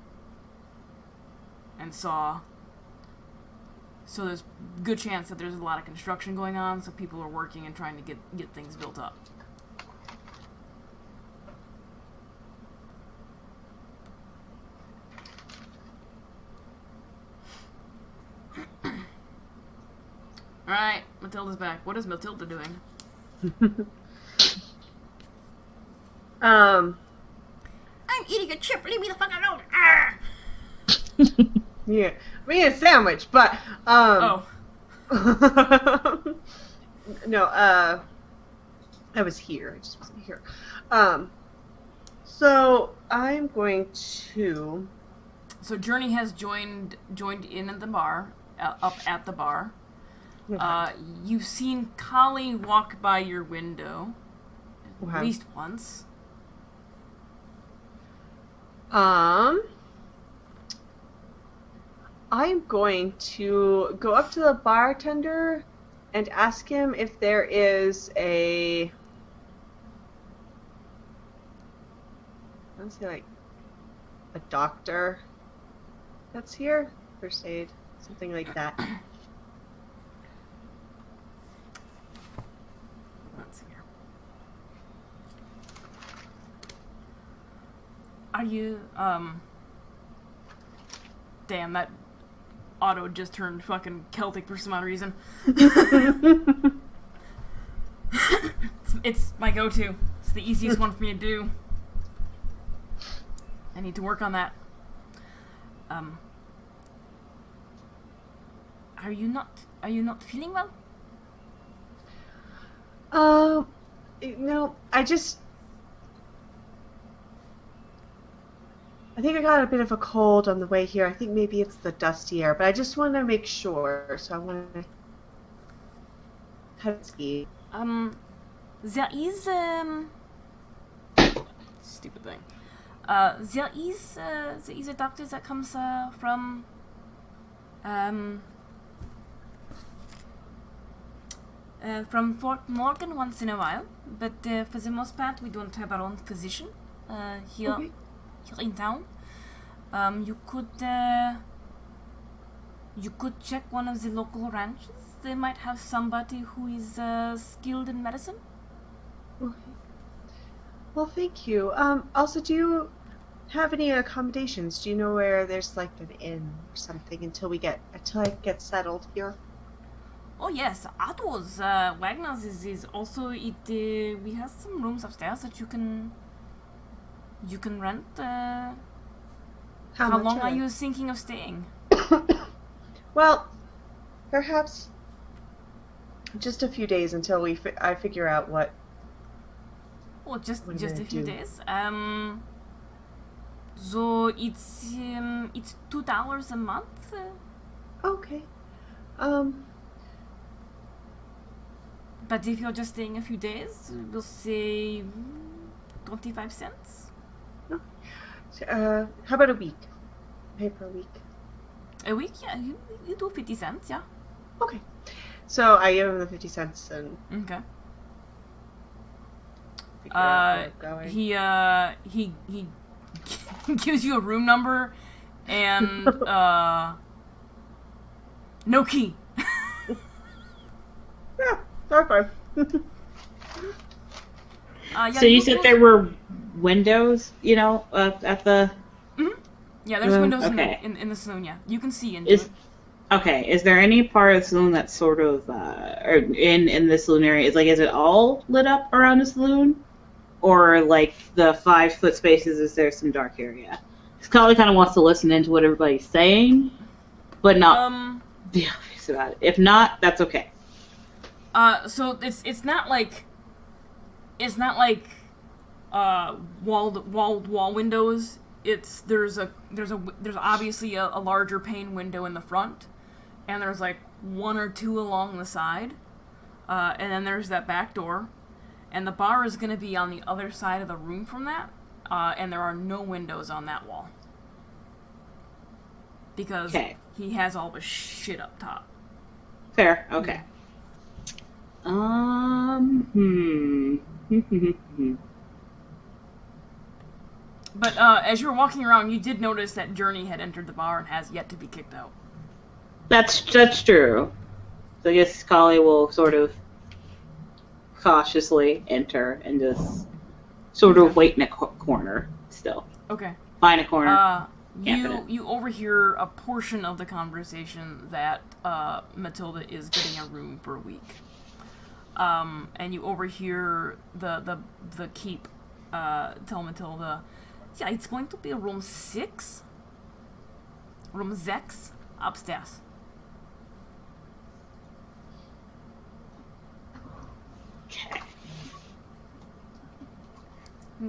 Speaker 3: and saw. So there's a good chance that there's a lot of construction going on, so people are working and trying to get things built up. Alright, Matilda's back. What is Matilda doing?
Speaker 2: I'm
Speaker 3: eating a chip, leave me the fuck alone!
Speaker 2: Yeah, me a sandwich, but
Speaker 3: Oh.
Speaker 2: No, I was here. I just wasn't here. So I'm going to.
Speaker 3: So Journey has joined in at the bar, up at the bar.
Speaker 2: Okay.
Speaker 3: You've seen Kali walk by your window at
Speaker 2: Okay.
Speaker 3: least once.
Speaker 2: I'm going to go up to the bartender and ask him if there is a. I want to say, like, a doctor that's here. First aid, something like that.
Speaker 3: Let's see here. Are you, damn, that auto just turned fucking Celtic for some odd reason. It's my go-to. It's the easiest one for me to do. I need to work on that. Are you not feeling well?
Speaker 2: No, I think I got a bit of a cold on the way here. I think maybe it's the dusty air, but I just want to make sure, so I want to see.
Speaker 3: There is, stupid thing. There is a doctor that comes, from Fort Morgan once in a while, but, for the most part, we don't have our own physician, here.
Speaker 2: Okay.
Speaker 3: Here in town. You could check one of the local ranches. They might have somebody who is skilled in medicine.
Speaker 2: Okay. Well, thank you. Also, do you have any accommodations? Do you know where there's like an inn or something until I get settled here?
Speaker 3: Oh yes, Otto's Wagner's is also it. We have some rooms upstairs that you can rent. How
Speaker 2: much
Speaker 3: long are
Speaker 2: they?
Speaker 3: you thinking of staying?
Speaker 2: Well, perhaps just a few days until I figure out what.
Speaker 3: Oh, just
Speaker 2: What are
Speaker 3: a
Speaker 2: you
Speaker 3: few
Speaker 2: gonna do?
Speaker 3: days. So it's $2 a month.
Speaker 2: Okay.
Speaker 3: But if you're just staying a few days, we'll say 25 cents.
Speaker 2: How about a week? Pay per week.
Speaker 3: A week, yeah, you do 50 cents, yeah.
Speaker 2: Okay. So I give him the 50 cents and
Speaker 3: Okay.
Speaker 2: figure out where I'm going.
Speaker 3: He gives you a room number and no key.
Speaker 2: Yeah, that's fine.
Speaker 3: Yeah,
Speaker 6: So you said there were windows, at the.
Speaker 3: Yeah, there's windows
Speaker 6: okay.
Speaker 3: in the saloon. Yeah, you can see into
Speaker 6: Is
Speaker 3: it.
Speaker 6: okay. Is there any part of the saloon that's sort of, or in the saloon area? Is it all lit up around the saloon, or like the 5-foot spaces? Is there some dark area? Scully kind of wants to listen into what everybody's saying, but not be obvious about it. If not, that's okay.
Speaker 3: So it's not like wall windows. There's obviously a larger pane window in the front, and there's like one or two along the side, and then there's that back door, and the bar is going to be on the other side of the room from that, and there are no windows on that wall because he has all the shit up top.
Speaker 6: Fair. Okay.
Speaker 3: But as you were walking around, you did notice that Journey had entered the bar and has yet to be kicked out.
Speaker 6: That's true. So I guess Scully will sort of cautiously enter and just sort of wait in a corner still.
Speaker 3: Okay.
Speaker 6: Find a corner.
Speaker 3: You overhear a portion of the conversation that Matilda is getting a room for a week. And you overhear the keep tell Matilda, yeah, it's going to be room 6, room 6 upstairs.
Speaker 6: Okay.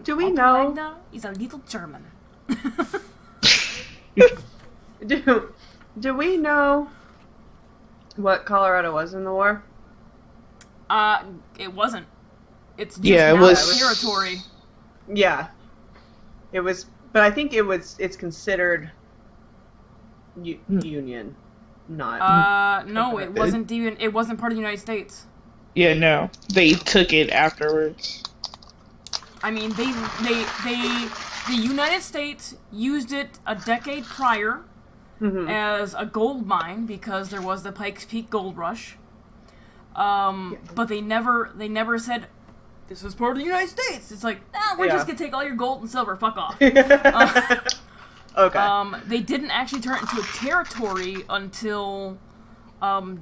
Speaker 2: Do we
Speaker 3: Otto
Speaker 2: know?
Speaker 3: Wagner is a little German.
Speaker 2: Do we know what Colorado was in the war?
Speaker 3: It wasn't. It's just
Speaker 1: Yeah, it
Speaker 3: now
Speaker 1: was-
Speaker 3: territory.
Speaker 2: Yeah. It was, but I think it's considered Union, not.
Speaker 3: No, it wasn't even. It wasn't part of the United States.
Speaker 1: Yeah, no. They took it afterwards.
Speaker 3: I mean, the United States used it a decade prior as a gold mine because there was the Pikes Peak gold rush. But they never said this was part of the United States. It's like, we're just gonna take all your gold and silver. Fuck off.
Speaker 2: Okay.
Speaker 3: They didn't actually turn it into a territory until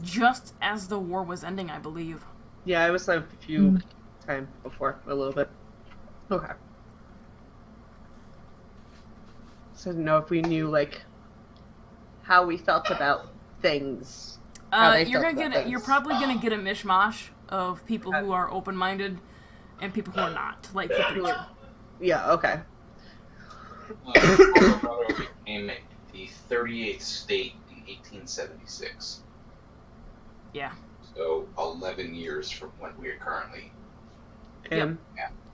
Speaker 3: just as the war was ending, I believe.
Speaker 2: Yeah, it was like a few time before, a little bit. Okay. So I didn't know if we knew like how we felt about things. How they
Speaker 3: You're
Speaker 2: felt
Speaker 3: gonna
Speaker 2: about
Speaker 3: get.
Speaker 2: things.
Speaker 3: You're probably gonna get a mishmash of people who are open-minded and people who are not, like the preacher.
Speaker 2: Yeah. Okay.
Speaker 5: Colorado became the 38th state in 1876.
Speaker 3: Yeah.
Speaker 5: So 11 years from when we are currently.
Speaker 2: And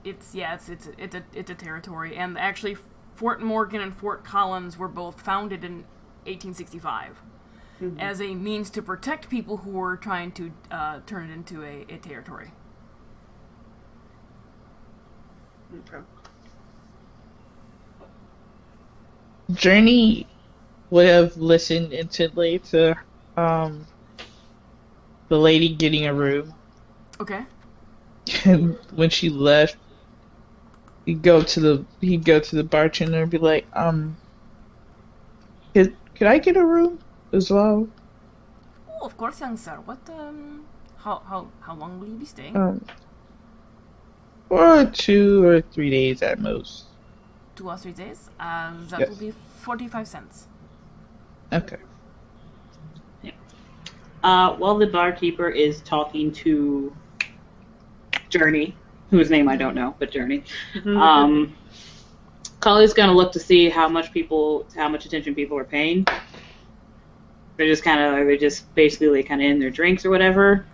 Speaker 3: It's a territory, and actually Fort Morgan and Fort Collins were both founded in 1865 as a means to protect people who were trying to turn it into a territory.
Speaker 2: Okay.
Speaker 1: Journey would have listened intently to the lady getting a room.
Speaker 3: Okay.
Speaker 1: And when she left, he'd go to the bartender and be like, could I get a room as well?
Speaker 3: Oh, of course, young sir. What, how long will you be staying?
Speaker 1: For 2 or 3 days at most.
Speaker 3: 2 or 3 days? That
Speaker 1: Yes.
Speaker 3: will be 45 cents.
Speaker 1: Okay.
Speaker 6: While the barkeeper is talking to Journey, whose name I don't know, but Journey, Kali's gonna look to see how much attention people are paying. They're just basically kind of in their drinks or whatever.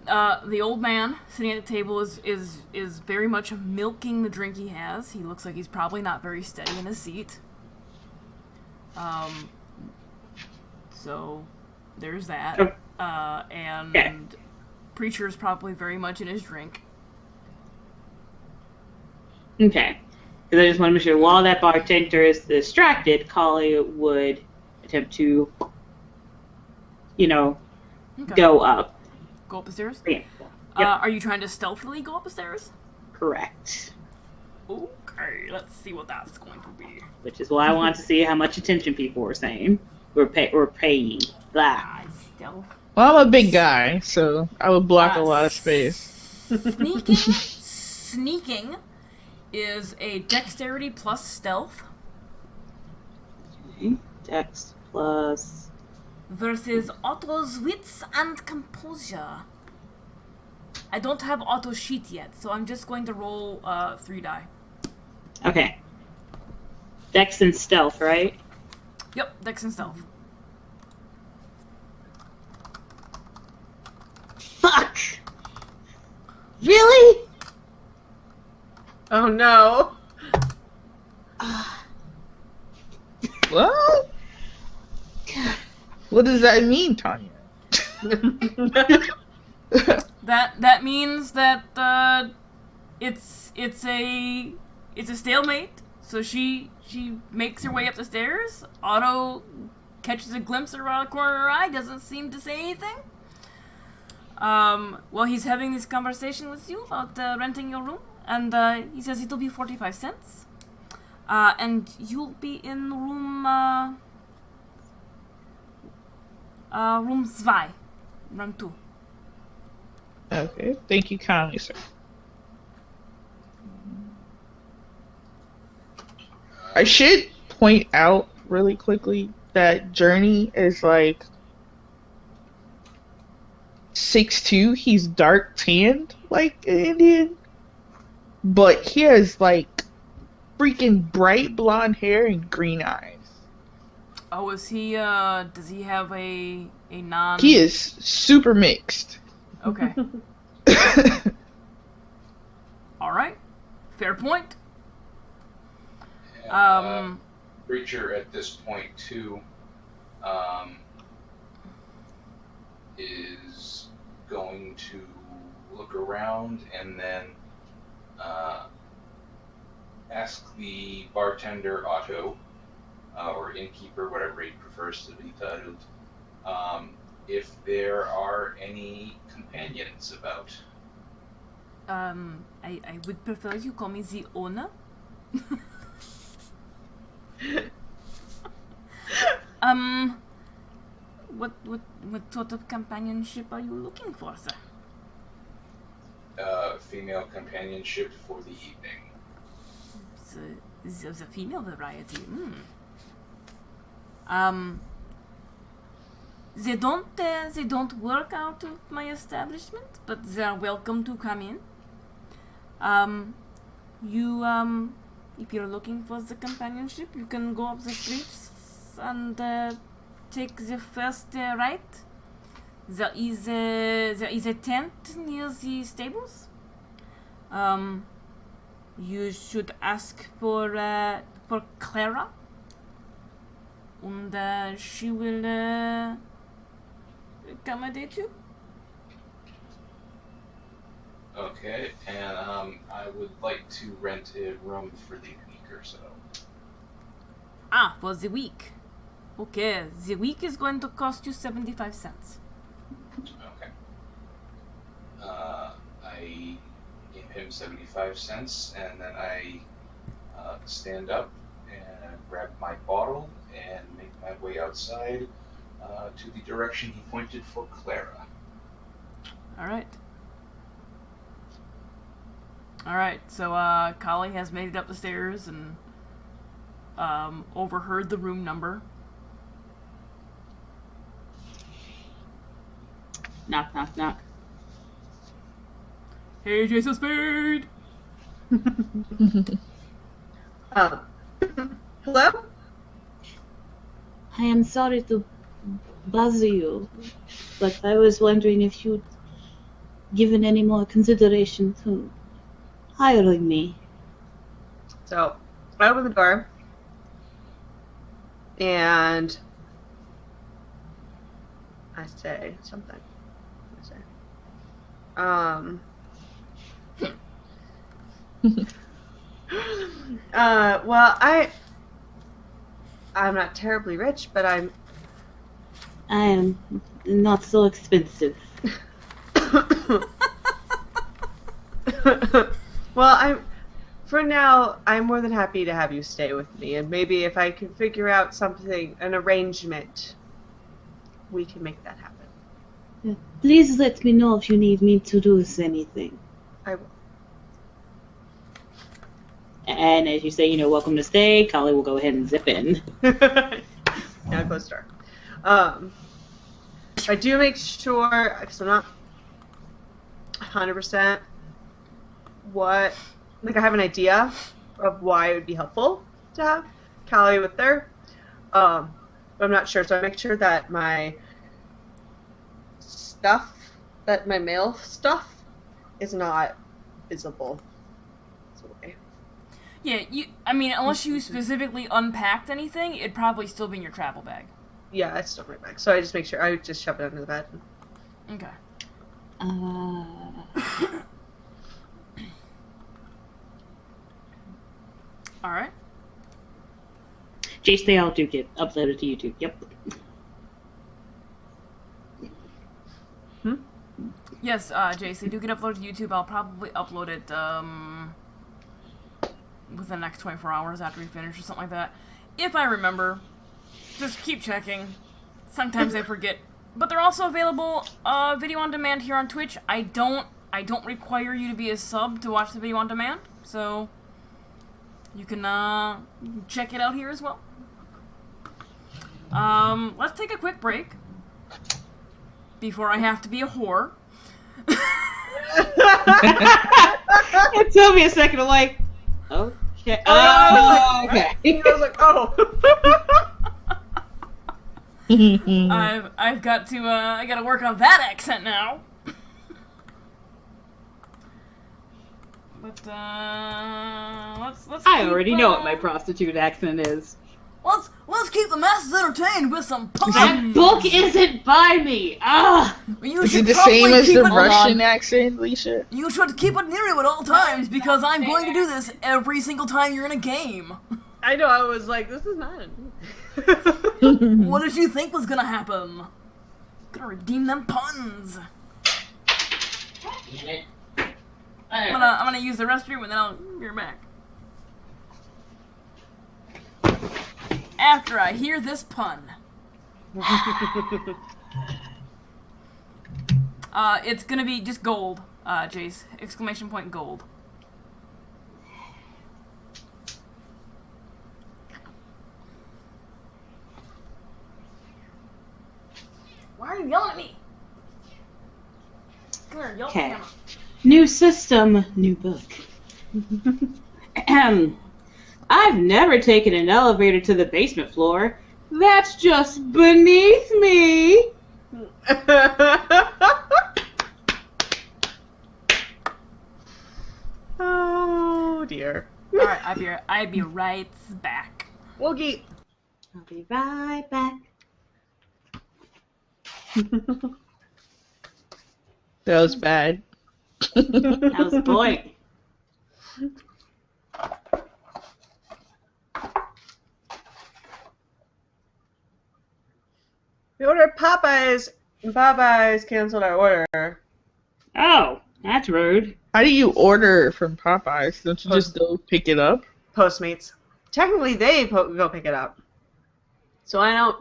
Speaker 3: The old man sitting at the table is very much milking the drink he has. He looks like he's probably not very steady in his seat. So there's that. And Preacher's probably very much in his drink.
Speaker 6: Okay. Because I just want to make sure while that bartender is distracted, Kali would attempt to, go up.
Speaker 3: Go up the stairs?
Speaker 6: Yeah.
Speaker 3: Are you trying to stealthily go up the stairs?
Speaker 6: Correct.
Speaker 3: Okay, let's see what that's going to be.
Speaker 6: Which is why I wanted to see how much attention people were saying. We're paying. Blah.
Speaker 3: Stealth.
Speaker 1: Well, I'm a big guy, so I would block a lot of space.
Speaker 3: Sneaking is a dexterity plus stealth.
Speaker 6: Okay. Dex plus...
Speaker 3: Versus Otto's wits and composure. I don't have Otto sheet yet, so I'm just going to roll 3 die.
Speaker 6: Okay. Dex and stealth, right?
Speaker 3: Yep, dex and stealth.
Speaker 6: Fuck! Really?
Speaker 2: Oh no.
Speaker 1: Well, what does that mean, Tanya?
Speaker 3: That means that it's a stalemate. So she makes her way up the stairs. Otto catches a glimpse around the corner of her eye, doesn't seem to say anything. Well, he's having this conversation with you about renting your room, and he says it'll be 45 cents. And you'll be in room 2. Room 2.
Speaker 1: Okay, thank you kindly, sir. I should point out really quickly that Journey is like 6'2". He's dark tanned like an Indian, but he has like freaking bright blonde hair and green eyes.
Speaker 3: Oh, is he? Does he have a non?
Speaker 1: He is super mixed.
Speaker 3: Okay. All right. Fair point.
Speaker 5: And, Preacher at this point too is going to look around and then ask the bartender Otto or innkeeper, whatever he prefers to be titled, if there are any companions about.
Speaker 3: I would prefer you call me the owner. What sort of companionship are you looking for, sir?
Speaker 5: Female companionship for the evening.
Speaker 3: The female variety. They don't work out of my establishment, but they are welcome to come in. If you're looking for the companionship, you can go up the streets and take the first right. There is a tent near the stables. You should ask for Clara, and she will accommodate you.
Speaker 5: Okay, and I would like to rent a room for the week or so.
Speaker 3: For the week. Okay, the week is going to cost you 75 cents.
Speaker 5: Okay. I give him 75 cents, and then I stand up and grab my bottle and make my way outside to the direction he pointed for Clara.
Speaker 3: Alright. Alright, so Kali has made it up the stairs and overheard the room number.
Speaker 6: Knock, knock, knock.
Speaker 3: Hey, Jason Spade!
Speaker 2: Hello?
Speaker 4: I am sorry to bother you, but I was wondering if you'd given any more consideration to hiring me.
Speaker 2: So, I open the door, and I say something. Well, I'm not terribly rich, but
Speaker 4: I am not so expensive.
Speaker 2: Well, for now, I'm more than happy to have you stay with me, and maybe if I can figure out something, an arrangement, we can make that happen.
Speaker 4: Please let me know if you need me to do anything.
Speaker 2: I will.
Speaker 6: And as you say, welcome to stay, Kali will go ahead and zip in.
Speaker 2: Now close the door. I do make sure, because I'm not 100% I have an idea of why it would be helpful to have Kali with there. But I'm not sure, so I make sure that my mail stuff is not visible. It's okay.
Speaker 3: Yeah, unless you specifically unpacked anything, it'd probably still be in your travel bag.
Speaker 2: Yeah, it's still in my bag. So I just make sure, I just shove it under the bed.
Speaker 3: Okay. Alright.
Speaker 6: Jace, they all do get uploaded to YouTube. Yep.
Speaker 3: Yes, Jace, they do get uploaded to YouTube. I'll probably upload it, within the next 24 hours after we finish or something like that. If I remember. Just keep checking. Sometimes I forget. But they're also available, video on demand here on Twitch. I don't require you to be a sub to watch the video on demand, so you can, check it out here as well. Let's take a quick break before I have to be a whore.
Speaker 6: It took me a second to okay. Okay.
Speaker 2: I was like, oh.
Speaker 3: I've got to, I gotta work on that accent now. But, let's
Speaker 6: I
Speaker 3: keep,
Speaker 6: already know what my prostitute accent is.
Speaker 3: Let's keep the masses entertained with some puns.
Speaker 6: That book isn't by me. Ah.
Speaker 1: Is it the same as the Russian accent, Alicia?
Speaker 3: You should keep it near you at all times because I'm going to do this every single time you're in a game.
Speaker 2: I know, I was like, this is not.
Speaker 3: What did you think was gonna happen? Gonna redeem them puns. I'm gonna use the restroom and then I'll be right back. After I hear this pun. It's gonna be just gold, Jace. Exclamation point gold. Why are you yelling at me? Come here, yell at the camera.
Speaker 6: New system, new book. I've never taken an elevator to the basement floor. That's just beneath me.
Speaker 2: Oh dear.
Speaker 3: Alright, I'll be right back.
Speaker 2: Woogie.
Speaker 6: I'll be right back.
Speaker 1: That was bad.
Speaker 6: That was the point.
Speaker 2: We ordered Popeyes, and Popeyes canceled our order.
Speaker 6: Oh, that's rude.
Speaker 1: How do you order from Popeyes? Don't you just go pick it up?
Speaker 2: Postmates. Technically, they go pick it up. So I don't.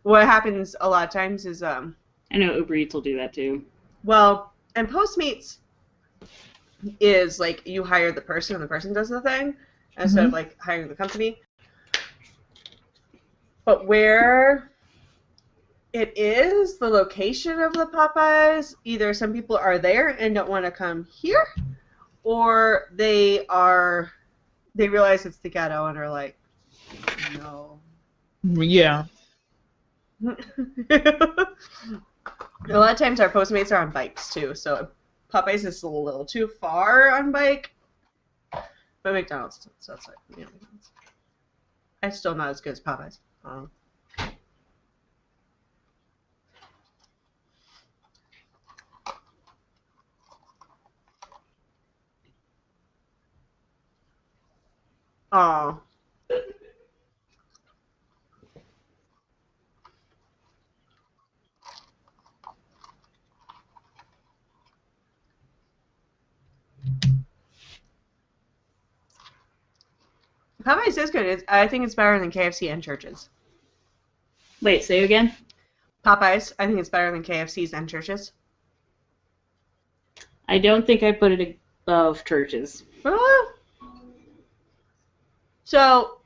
Speaker 2: what happens a lot of times is
Speaker 6: I know Uber Eats will do that too.
Speaker 2: well, and Postmates is like you hire the person and the person does the thing instead of like hiring the company. But where it is the location of the Popeyes, either some people are there and don't want to come here, or they realize it's the ghetto and are like, no.
Speaker 1: Yeah.
Speaker 2: A lot of times our Postmates are on bikes too, so Popeyes is a little too far on bike. But McDonald's, so it's like, yeah, it's still not as good as Popeyes. Oh. Popeyes is good. I think it's better than KFC and Church's.
Speaker 6: Wait, say again?
Speaker 2: Popeyes, I think it's better than KFC's and Church's.
Speaker 6: I don't think I put it above Church's.
Speaker 2: So,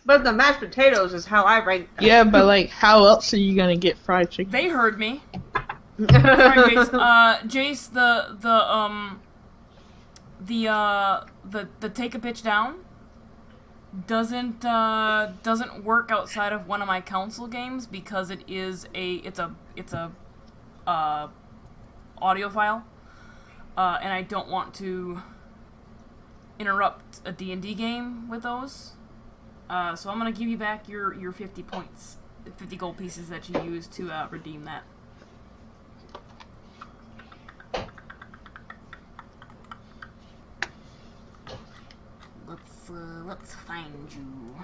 Speaker 2: but the mashed potatoes is how I rank them.
Speaker 1: Yeah, but like, how else are you gonna get fried chicken?
Speaker 3: They heard me. Sorry, Jace. The take a pitch down doesn't work outside of one of my console games because it's a audio file, and I don't want to interrupt a D&D game with those. So I'm gonna give you back your 50 points, 50 gold pieces that you used to redeem that. Let's find you.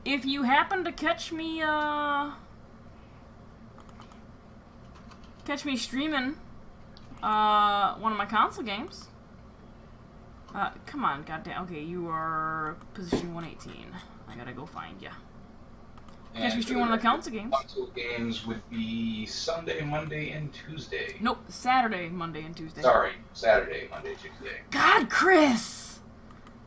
Speaker 3: If you happen to catch me streaming one of my console games, come on, goddamn. Okay, you are position 118. I gotta go find ya. Catch me stream one of the console games.
Speaker 5: Console games would be Sunday, Monday, and Tuesday.
Speaker 3: Nope, Saturday, Monday, and Tuesday.
Speaker 5: Sorry, Saturday, Monday, Tuesday.
Speaker 3: God, Chris!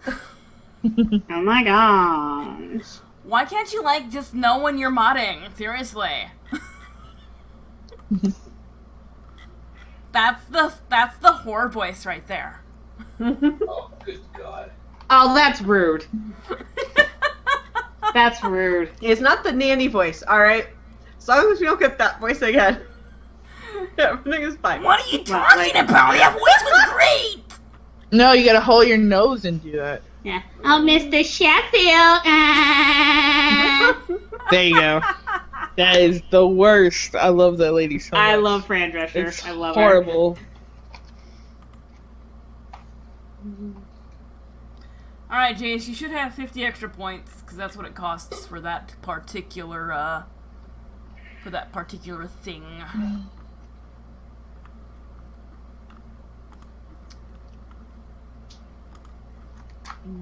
Speaker 6: Oh my gosh.
Speaker 3: Why can't you, like, just know when you're modding? Seriously. That's the horror voice right there.
Speaker 5: Oh, good God.
Speaker 6: Oh, that's rude. That's rude.
Speaker 2: It's not the nanny voice, alright? As long as we don't get that voice again, everything is fine.
Speaker 3: What are you talking about? That voice was great!
Speaker 1: No, you gotta hold your nose and do that.
Speaker 6: Yeah. Oh, Mr. Sheffield.
Speaker 1: There you go. That is the worst. I love that lady so much.
Speaker 6: I love Fran Drescher.
Speaker 1: It's
Speaker 6: I love
Speaker 1: horrible.
Speaker 3: Alright, Jace, you should have 50 extra points, because that's what it costs for that particular, thing.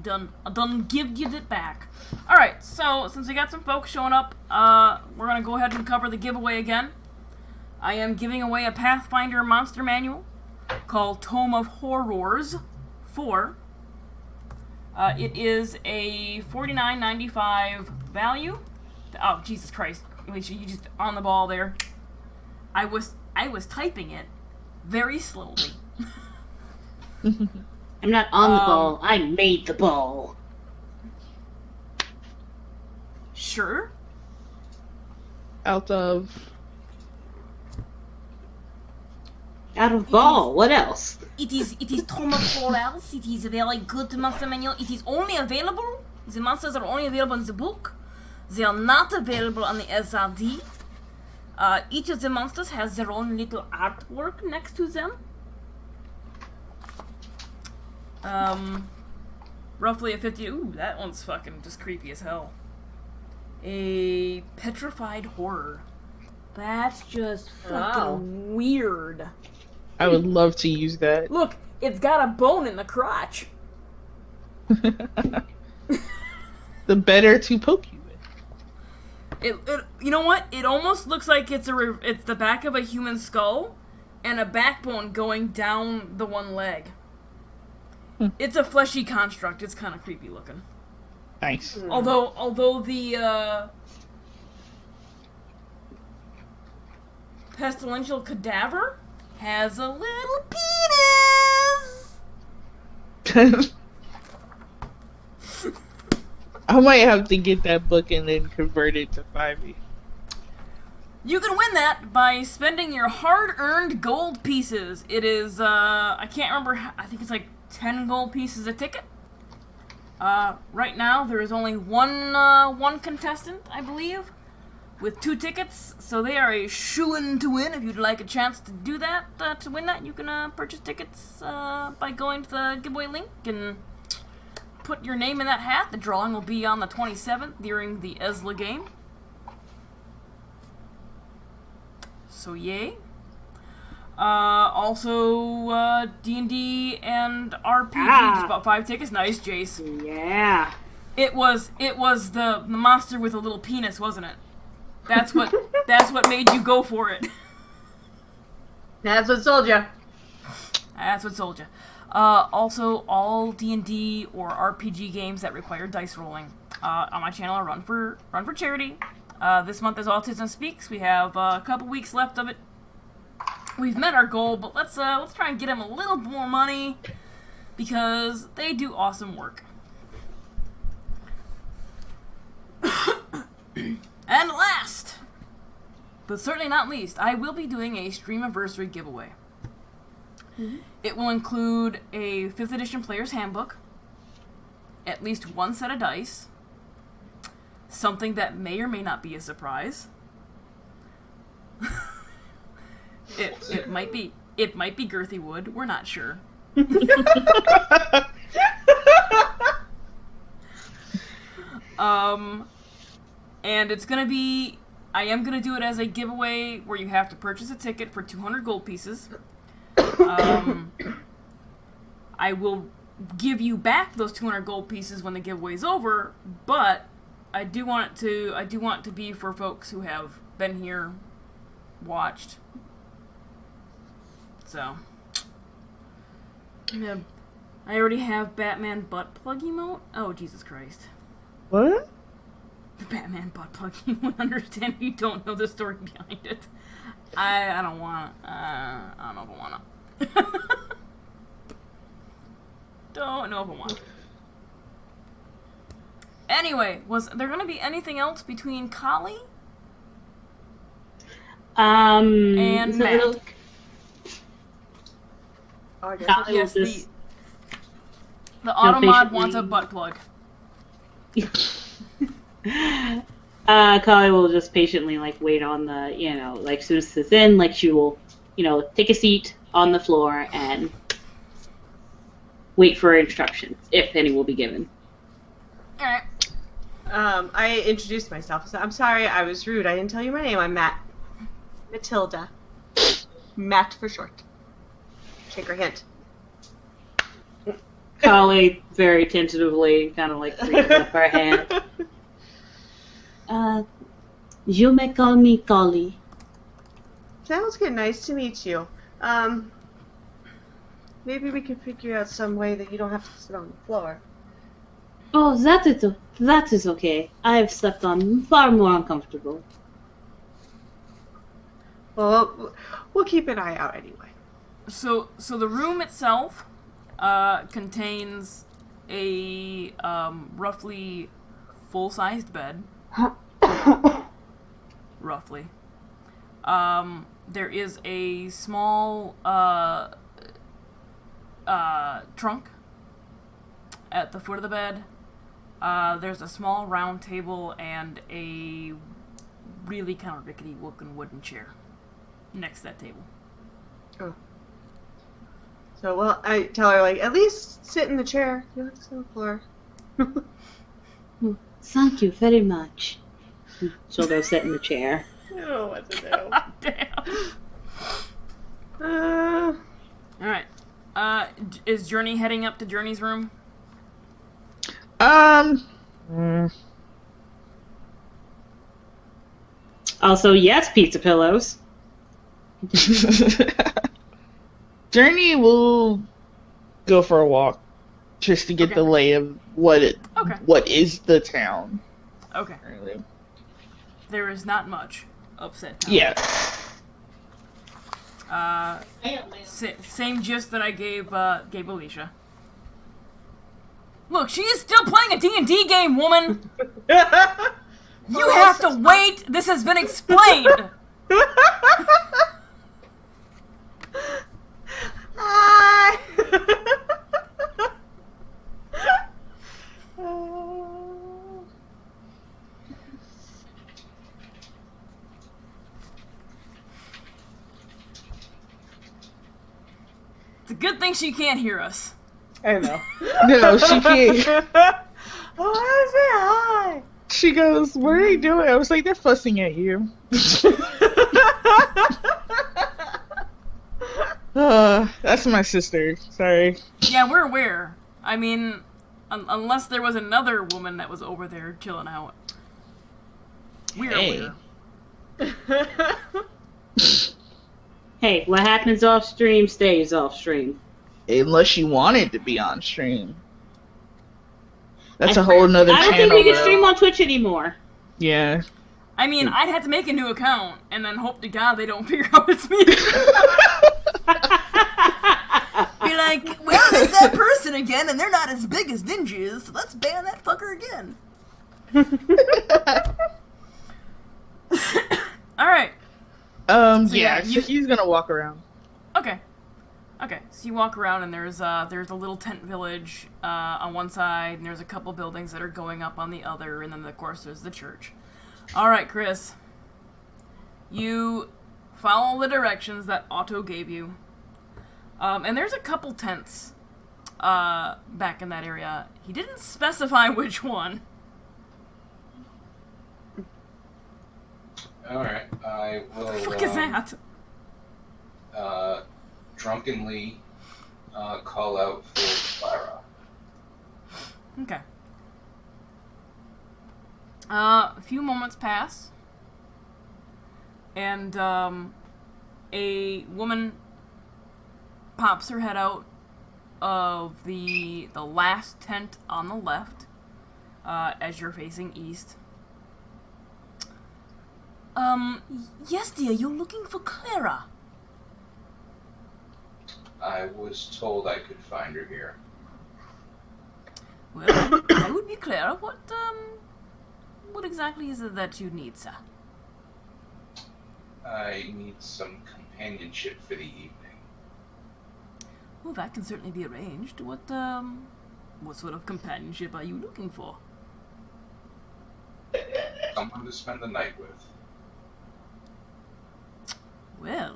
Speaker 3: Done give you it back. Alright, so, since we got some folks showing up, we're gonna go ahead and cover the giveaway again. I am giving away a Pathfinder monster manual called Tome of Horrors 4. It is a $49.95 value. Oh, Jesus Christ. Alicia, you just on the ball there. I was typing it very slowly.
Speaker 6: I'm not on the ball. I made the ball.
Speaker 3: Sure.
Speaker 1: Out of
Speaker 6: ball. What else?
Speaker 3: It is Tome of Horrors. It is a very good monster manual. It is only available. The monsters are only available in the book. They are not available on the SRD. Each of the monsters has their own little artwork next to them. Roughly a 50. Ooh, that one's fucking just creepy as hell. A petrified horror. That's just fucking weird.
Speaker 1: I would love to use that.
Speaker 3: Look, It's got a bone in the crotch.
Speaker 1: The better to poke you with.
Speaker 3: It you know what? It almost looks like it's the back of a human skull and a backbone going down the one leg. It's a fleshy construct. It's kind of creepy looking.
Speaker 1: Nice.
Speaker 3: Although the pestilential cadaver has a little penis.
Speaker 1: I might have to get that book and then convert it to 5e.
Speaker 3: You can win that by spending your hard-earned gold pieces. It is, I can't remember, I think it's like 10 gold pieces a ticket. Right now, there is only one contestant, I believe, with 2 tickets, so they are a shoo-in to win. If you'd like a chance to do that, to win that, you can purchase tickets by going to the giveaway link and put your name in that hat. The drawing will be on the 27th during the ESLA game. So yay. Also, D&D and RPG, just about 5 tickets. Nice, Jace.
Speaker 6: Yeah.
Speaker 3: It was the monster with a little penis, wasn't it? That's what made you go for it.
Speaker 2: That's what sold you.
Speaker 3: That's what sold you. Also, all D&D or RPG games that require dice rolling on my channel are run for charity. This month is Autism Speaks. We have a couple weeks left of it. We've met our goal, but let's try and get them a little more money because they do awesome work. And last, but certainly not least, I will be doing a Streamiversary giveaway. It will include a 5th edition player's handbook, at least 1 set of dice, something that may or may not be a surprise. It might be girthy wood. We're not sure. And it's gonna be. I am gonna do it as a giveaway where you have to purchase a ticket for 200 gold pieces. I will give you back those 200 gold pieces when the giveaway is over, but I do want it to be for folks who have been here, watched. So, yeah, I already have Batman butt plug emote. Oh, Jesus Christ!
Speaker 1: What?
Speaker 3: The Batman butt plug. You won't understand if you don't know the story behind it. I don't want. I don't know if I wanna. Don't know if I want. Anyway, was there going to be anything else between Kali and Matt?
Speaker 2: Oh,
Speaker 3: Yes, the Automod wants a butt plug.
Speaker 6: Kali will just patiently wait on the, as soon as it's in, she will, take a seat on the floor and wait for instructions, if any will be given.
Speaker 3: Alright.
Speaker 2: I introduced myself. I'm sorry, I was rude. I didn't tell you my name. I'm Matt. Matilda. Matt for short. Take her hint.
Speaker 6: Kali very tentatively kind of reaches up her hand.
Speaker 4: You may call me Kali.
Speaker 2: Sounds good. Nice to meet you. Maybe we can figure out some way that you don't have to sit on the floor.
Speaker 4: Oh, that is okay. I have slept on far more uncomfortable.
Speaker 2: Well, we'll keep an eye out anyway.
Speaker 3: So the room itself contains a roughly full-sized bed. Roughly. There is a small trunk at the foot of the bed. There's a small round table and a really kind of rickety looking wooden chair next to that table.
Speaker 2: Oh. So, well, I tell her, at least sit in the chair. You don't have to sit on the floor.
Speaker 4: Thank you very much.
Speaker 6: She'll go sit in the chair.
Speaker 2: I don't know what to do.
Speaker 3: Damn.
Speaker 2: Uh,
Speaker 3: Alright. Is Journey heading up to Journey's room?
Speaker 6: Also, yes, pizza pillows.
Speaker 1: Journey will go for a walk just to get the lay of what is the town.
Speaker 3: Okay.
Speaker 1: Really.
Speaker 3: There is not much upset town.
Speaker 1: Yeah.
Speaker 3: Same gist that I gave Alicia. Look, she is still playing a D&D game, woman! You have to wait! This has been explained!
Speaker 2: Hi!
Speaker 3: It's a good thing she can't hear us.
Speaker 2: I know.
Speaker 1: No, she can't.
Speaker 2: I want to say hi.
Speaker 1: She goes, "What are they doing?" I was like, "They're fussing at you." That's my sister. Sorry.
Speaker 3: Yeah, we're aware. I mean, unless there was another woman that was over there chilling out. We're aware.
Speaker 6: Hey, what happens off stream stays off stream.
Speaker 1: Unless she wanted to be on stream. That's a whole nother channel.
Speaker 6: I don't think you can stream on Twitch anymore.
Speaker 1: Yeah.
Speaker 3: I mean, I'd have to make a new account and then hope to God they don't figure out it's me. Be like, well, there's that person again, and they're not as big as ninjas, so let's ban that fucker again. Alright.
Speaker 1: Yeah, he's gonna walk around.
Speaker 3: Okay. Okay, so you walk around and there's a little tent village on one side, and there's a couple buildings that are going up on the other, and then of course there's the church. Alright, Chris. You follow the directions that Otto gave you. And there's a couple tents back in that area. He didn't specify which one.
Speaker 5: Alright, I will...
Speaker 3: What the fuck is that?
Speaker 5: Drunkenly call out for Clara.
Speaker 3: Okay. A few moments pass, and a woman pops her head out of the last tent on the left as you're facing east. Yes, dear, you're looking for Clara.
Speaker 5: I was told I could find her here.
Speaker 3: Well, I would be Clara. What exactly is it that you need, sir?
Speaker 5: I need some companionship for the evening.
Speaker 3: Well, that can certainly be arranged. What sort of companionship are you looking for?
Speaker 5: Someone to spend the night with.
Speaker 3: Well,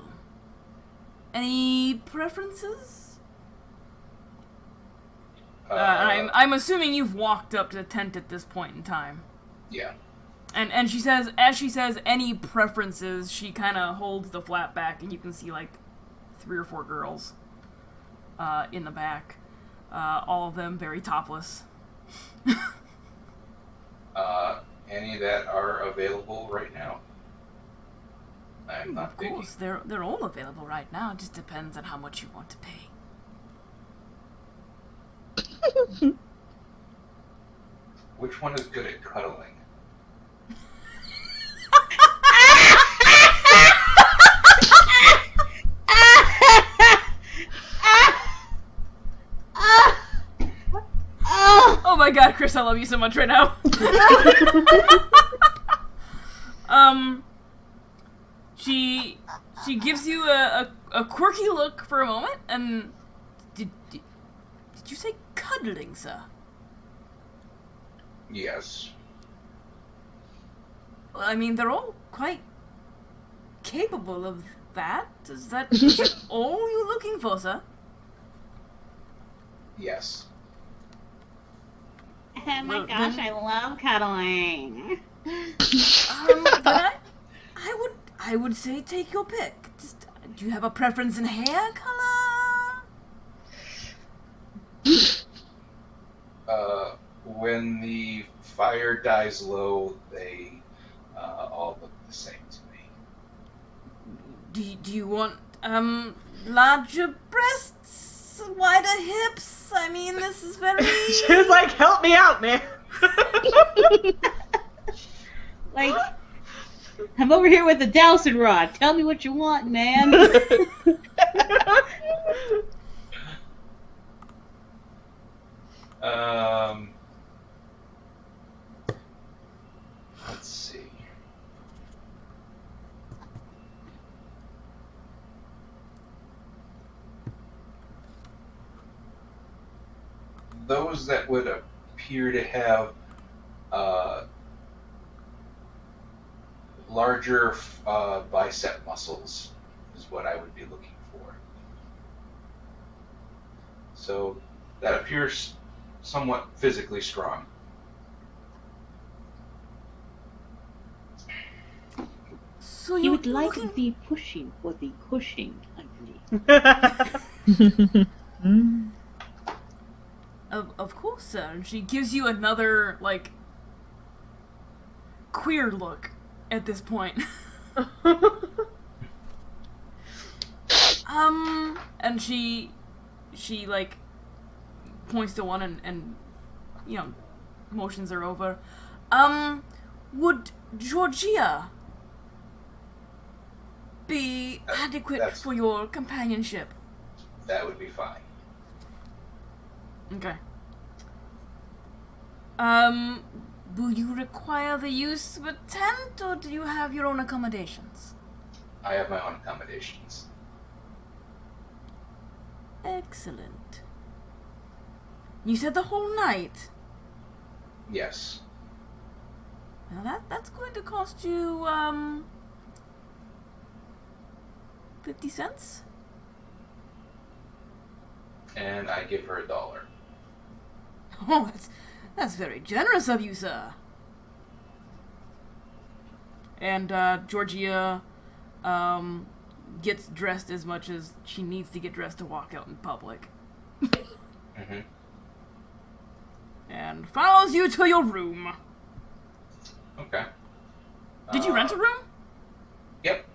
Speaker 3: any preferences? I'm assuming you've walked up to the tent at this point in time.
Speaker 5: Yeah.
Speaker 3: And as she says, any preferences, she kind of holds the flap back, and you can see like 3 or 4 girls in the back, all of them very topless.
Speaker 5: Any that are available right now? I'm not
Speaker 3: Of course, they're all available right now. It just depends on how much you want to pay.
Speaker 5: Which one is good at cuddling?
Speaker 3: Oh my god, Chris, I love you so much right now. She gives you a quirky look for a moment, and did you say cuddling, sir?
Speaker 5: Yes.
Speaker 3: Well, I mean, they're all quite capable of that. Is that all you're looking for, sir?
Speaker 5: Yes.
Speaker 6: Oh my gosh, I love cuddling.
Speaker 3: Then I would say take your pick. Just, do you have a preference in hair color?
Speaker 5: fire dies low, they all look the same to me.
Speaker 3: Do you want larger breasts, wider hips? I mean, this is very.
Speaker 2: She was like, "Help me out, man."
Speaker 6: Like, I'm over here with the dowsing rod. Tell me what you want, man.
Speaker 5: Let's see. Those that would appear to have larger bicep muscles is what I would be looking for. So that appears somewhat physically strong.
Speaker 3: So
Speaker 4: You
Speaker 3: you're
Speaker 4: would like
Speaker 3: looking...
Speaker 4: the pushing or the pushing, I believe.
Speaker 3: Of course, sir. And she gives you another, like, queer look at this point. And she like, points to one and you know, motions her over. Would Georgia be adequate for your companionship?
Speaker 5: That would be fine.
Speaker 3: Okay. Will you require the use of a tent, or do you have your own accommodations?
Speaker 5: I have my own accommodations.
Speaker 3: Excellent. You said the whole night?
Speaker 5: Yes.
Speaker 3: Now that's going to cost you, 50 cents?
Speaker 5: And I give her $1.
Speaker 3: Oh, that's very generous of you, sir. And, Georgia, gets dressed as much as she needs to get dressed to walk out in public.
Speaker 5: Mm-hmm.
Speaker 3: And follows you to your room.
Speaker 5: Okay.
Speaker 3: Did you rent a room?
Speaker 5: Yep.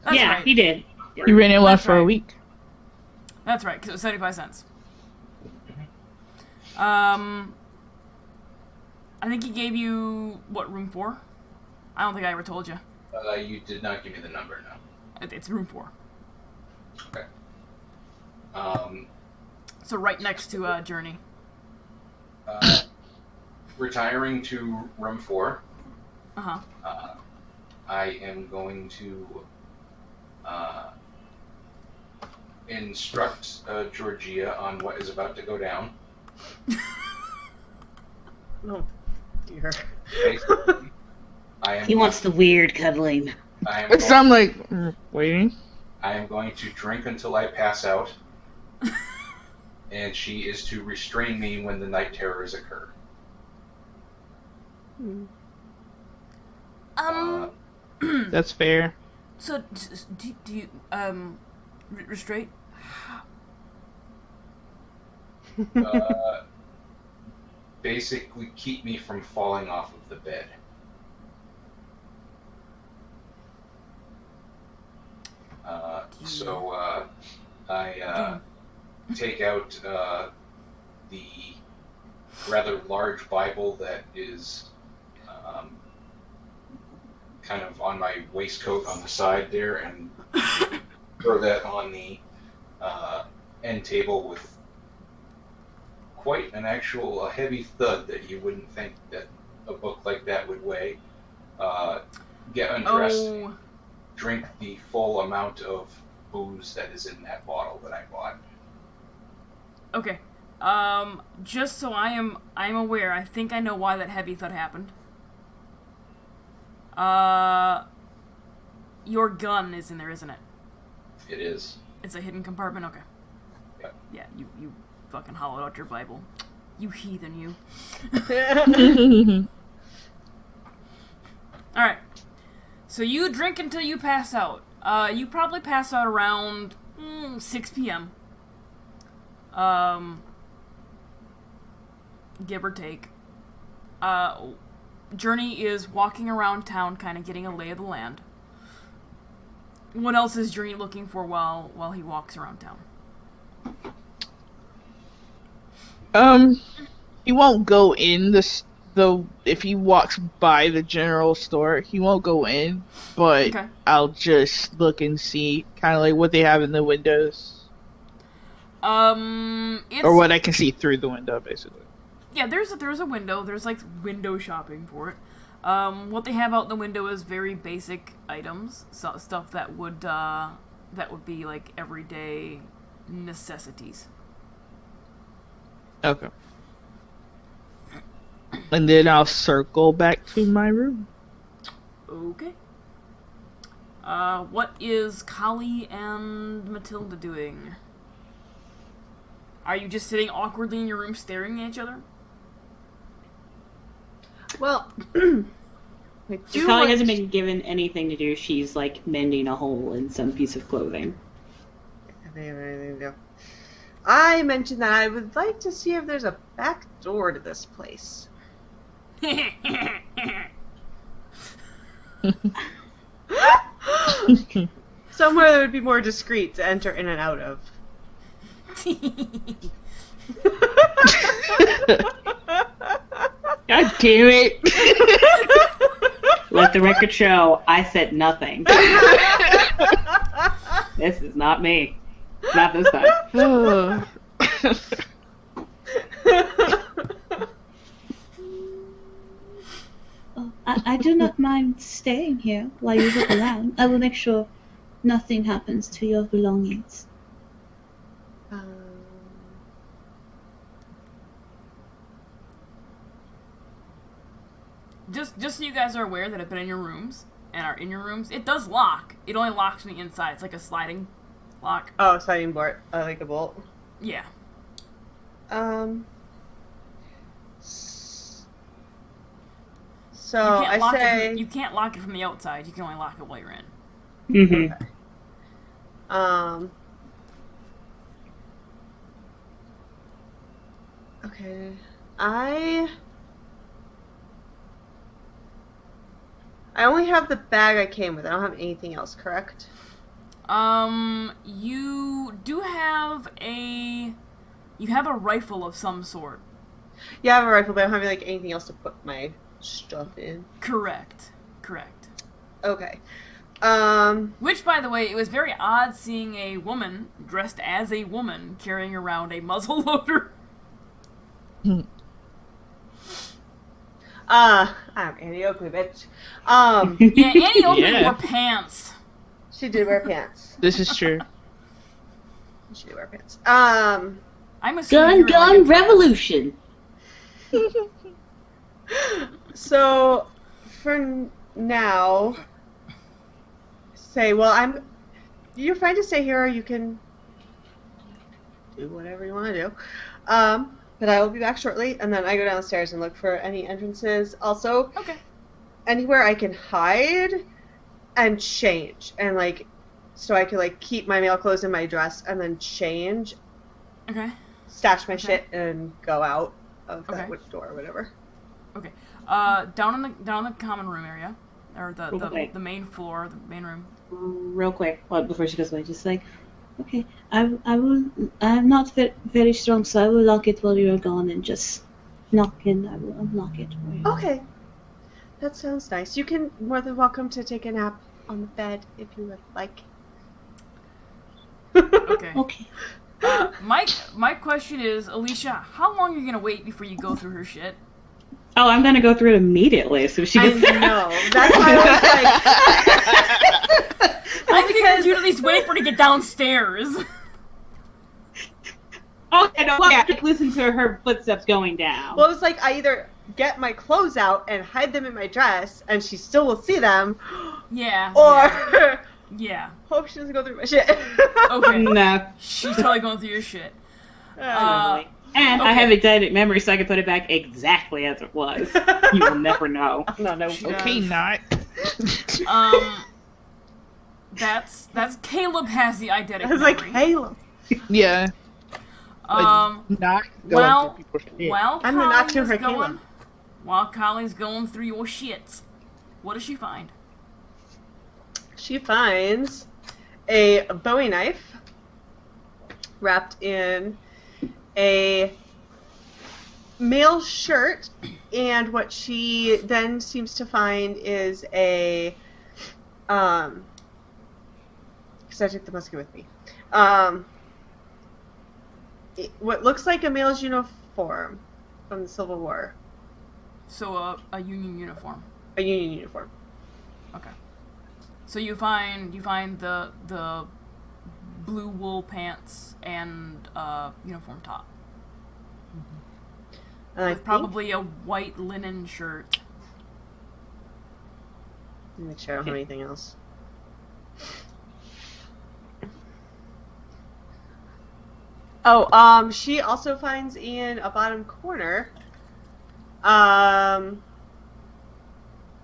Speaker 3: That's
Speaker 6: yeah,
Speaker 3: right.
Speaker 6: he did.
Speaker 1: You rented one
Speaker 3: That's
Speaker 1: for a
Speaker 3: right.
Speaker 1: week.
Speaker 3: That's right, because it was 75 cents. I think he gave you, what, room 4? I don't think I ever told you.
Speaker 5: You did not give me the number, no.
Speaker 3: It's room 4.
Speaker 5: Okay.
Speaker 3: So right next to, Journey.
Speaker 5: Retiring to room 4.
Speaker 3: Uh-huh.
Speaker 5: I am going to instruct Georgia on what is about to go down.
Speaker 2: Oh, dear.
Speaker 5: Basically,
Speaker 6: He wants the weird cuddling.
Speaker 1: So I'm like, waiting.
Speaker 5: I am going to drink until I pass out, and she is to restrain me when the night terrors occur.
Speaker 1: That's fair.
Speaker 3: So, do you, restraint?
Speaker 5: Basically keep me from falling off of the bed. So I take out the rather large Bible that is kind of on my waistcoat on the side there, and throw that on the end table with quite an actual heavy thud that you wouldn't think that a book like that would weigh. Get undressed,
Speaker 3: Oh,
Speaker 5: drink the full amount of booze that is in that bottle that I bought.
Speaker 3: okay. Just so I'm aware, I think I know why that heavy thud happened. Your gun is in there, isn't it?
Speaker 5: It is.
Speaker 3: It's a hidden compartment? Okay.
Speaker 5: Yep.
Speaker 3: Yeah, you fucking hollowed out your Bible. You heathen, you. Alright. So you drink until you pass out. You probably pass out around 6 p.m. Give or take. Journey is walking around town, kind of getting a lay of the land. What else is Journey looking for while he walks around town?
Speaker 1: He won't go in if he walks by the general store, he won't go in, but
Speaker 3: Okay.
Speaker 1: I'll just look and see kind of like what they have in the windows. Or what I can see through the window, basically.
Speaker 3: Yeah, there's a window. There's like window shopping for it. What they have out the window is very basic items, so stuff that would be like everyday necessities.
Speaker 1: Okay. And then I'll circle back to my room.
Speaker 3: Okay. What is Kali and Matilda doing? Are you just sitting awkwardly in your room staring at each other?
Speaker 2: Well,
Speaker 6: If Kali hasn't been given anything to do, she's like mending a hole in some piece of clothing.
Speaker 2: I mentioned that I would like to see if there's a back door to this place. Somewhere that would be more discreet to enter in and out of.
Speaker 6: God damn it! Let the record show, I said nothing. This is not me. Not this time.
Speaker 4: Oh, I do not mind staying here while you look around. I will make sure nothing happens to your belongings.
Speaker 3: Just so you guys are aware that I've been in your rooms and are in your rooms, it does lock. It only locks me inside. It's like a sliding lock.
Speaker 2: Oh, sliding board, like a bolt.
Speaker 3: Yeah.
Speaker 2: So I say
Speaker 3: you can't lock it from the outside. You can only lock it while you're in.
Speaker 6: Mm-hmm.
Speaker 2: Okay. I only have the bag I came with. I don't have anything else, correct?
Speaker 3: You do have a rifle of some sort.
Speaker 2: Yeah, I have a rifle, but I don't have like anything else to put my stuff in.
Speaker 3: Correct.
Speaker 2: Okay.
Speaker 3: Which, by the way, it was very odd seeing a woman dressed as a woman carrying around a muzzle loader.
Speaker 2: I'm Annie Oakley, bitch.
Speaker 3: Yeah, Annie Oakley wore pants.
Speaker 2: She did wear pants.
Speaker 1: This is true.
Speaker 2: She did wear pants.
Speaker 3: I'm assuming
Speaker 6: Gun revolution.
Speaker 2: So, for now, you're fine to stay here, or you can do whatever you want to do. But I will be back shortly, and then I go downstairs and look for any entrances. Also,
Speaker 3: Okay.
Speaker 2: Anywhere I can hide and change, and so I can keep my male clothes in my dress, and then change,
Speaker 3: Okay.
Speaker 2: stash my shit, and go out of that door or whatever.
Speaker 3: Okay. Down in the common room area, or the main floor, the main room.
Speaker 6: Real quick, before she goes away, just
Speaker 4: Okay, I will. I'm not very strong, so I will lock it while you're gone and just knock and I will unlock it for you.
Speaker 2: Okay. That sounds nice. You can more than welcome to take a nap on the bed if you would like.
Speaker 3: Okay.
Speaker 4: Okay.
Speaker 3: My question is, Alicia, how long are you gonna wait before you go through her shit?
Speaker 6: Oh, I'm gonna go through it immediately, so she
Speaker 2: I
Speaker 6: gets.
Speaker 2: know. That's why I was
Speaker 3: I figured you'd at least wait for her to get downstairs.
Speaker 6: Okay, no, yeah, listen to her footsteps going down.
Speaker 2: Well, it was I either get my clothes out and hide them in my dress, and she still will see them,
Speaker 3: Yeah.
Speaker 2: or
Speaker 3: Yeah.
Speaker 2: hope she doesn't go through my shit.
Speaker 3: Okay.
Speaker 6: No.
Speaker 3: She's totally going through your shit.
Speaker 6: And I
Speaker 3: okay.
Speaker 6: have eidetic memory, so I can put it back exactly as it was. You will never know.
Speaker 2: No.
Speaker 1: Okay, not.
Speaker 3: That's Caleb has the eidetic
Speaker 2: I was
Speaker 3: memory.
Speaker 2: Halo.
Speaker 1: Yeah.
Speaker 3: Um,
Speaker 1: Not going
Speaker 3: well,
Speaker 1: through people's shit.
Speaker 3: while
Speaker 2: I'm the
Speaker 3: Colin
Speaker 2: not to
Speaker 3: is
Speaker 2: her
Speaker 3: going,
Speaker 2: Caleb.
Speaker 3: while Kylie's going through your shit, what does she find?
Speaker 2: She finds a Bowie knife wrapped in a male shirt, and what she then seems to find is a because I took the musket with me. What looks like a male's uniform from the Civil War.
Speaker 3: So a Union uniform.
Speaker 2: A Union uniform.
Speaker 3: Okay. So you find the blue wool pants and uniform top.
Speaker 2: And
Speaker 3: With probably a white linen shirt.
Speaker 2: Let me make sure I don't have anything else. Oh, she also finds in a bottom corner,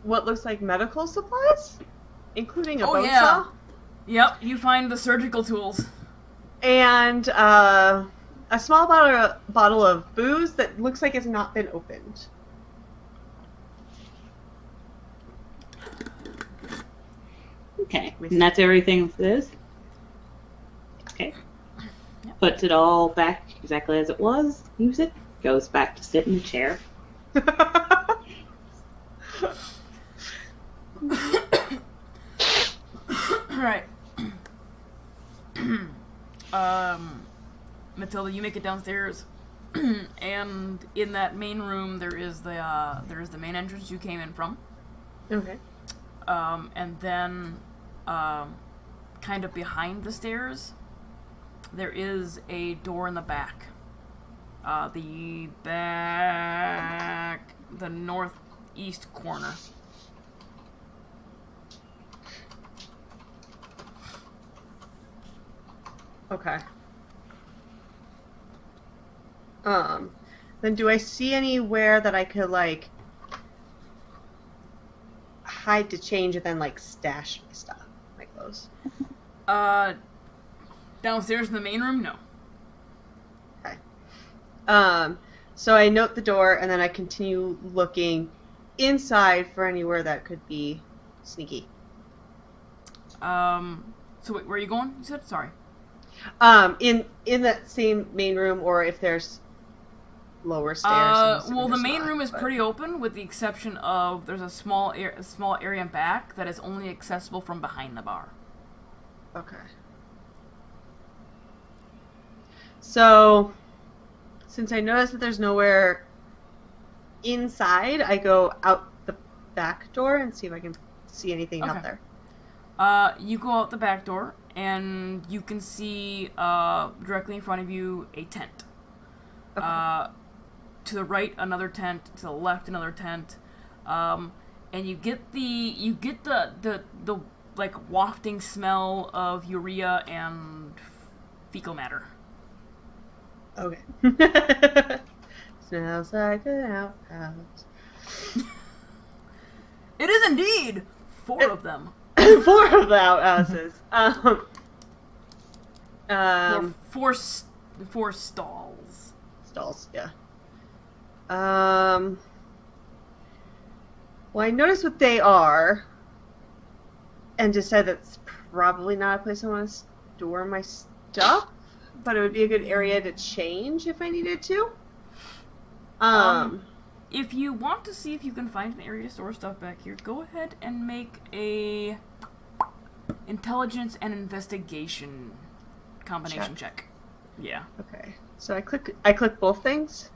Speaker 2: what looks like medical supplies, including a bone saw.
Speaker 3: Yep, you find the surgical tools.
Speaker 2: And a small bottle of booze that looks like it's not been opened.
Speaker 6: Okay, and that's everything for this? Okay.
Speaker 3: Yep.
Speaker 6: Puts it all back exactly as it was, use it, goes back to sit in the chair.
Speaker 3: Right. Matilda, you make it downstairs, and in that main room there is the main entrance you came in from.
Speaker 2: Okay.
Speaker 3: And then, kind of behind the stairs, there is a door in the back. The northeast corner.
Speaker 2: Okay. Then do I see anywhere that I could, like, hide to change and then, like, stash my stuff, my clothes?
Speaker 3: Downstairs in the main room? No.
Speaker 2: Okay. So I note the door, and then I continue looking inside for anywhere that could be sneaky.
Speaker 3: So wait, where are you going? You said? Sorry.
Speaker 2: In that same main room, or if there's lower stairs.
Speaker 3: Well, the main room is pretty open, with the exception of there's a small area in back that is only accessible from behind the bar.
Speaker 2: Okay. So, since I noticed that there's nowhere inside, I go out the back door and see if I can see anything out there.
Speaker 3: You go out the back door, and you can see directly in front of you a tent.
Speaker 2: Okay.
Speaker 3: To the right, another tent. To the left, another tent. And you get the like wafting smell of urea and fecal matter.
Speaker 2: Okay. Smells like an outhouse.
Speaker 3: It is indeed 4 of them.
Speaker 2: 4 of the outhouses.
Speaker 3: Four stalls.
Speaker 2: Stalls, yeah. Well, I noticed what they are, and decide that's probably not a place I want to store my stuff, but it would be a good area to change if I needed to.
Speaker 3: If you want to see if you can find an area to store stuff back here, go ahead and make a intelligence and investigation combination check. Yeah.
Speaker 2: Okay. So I click both things?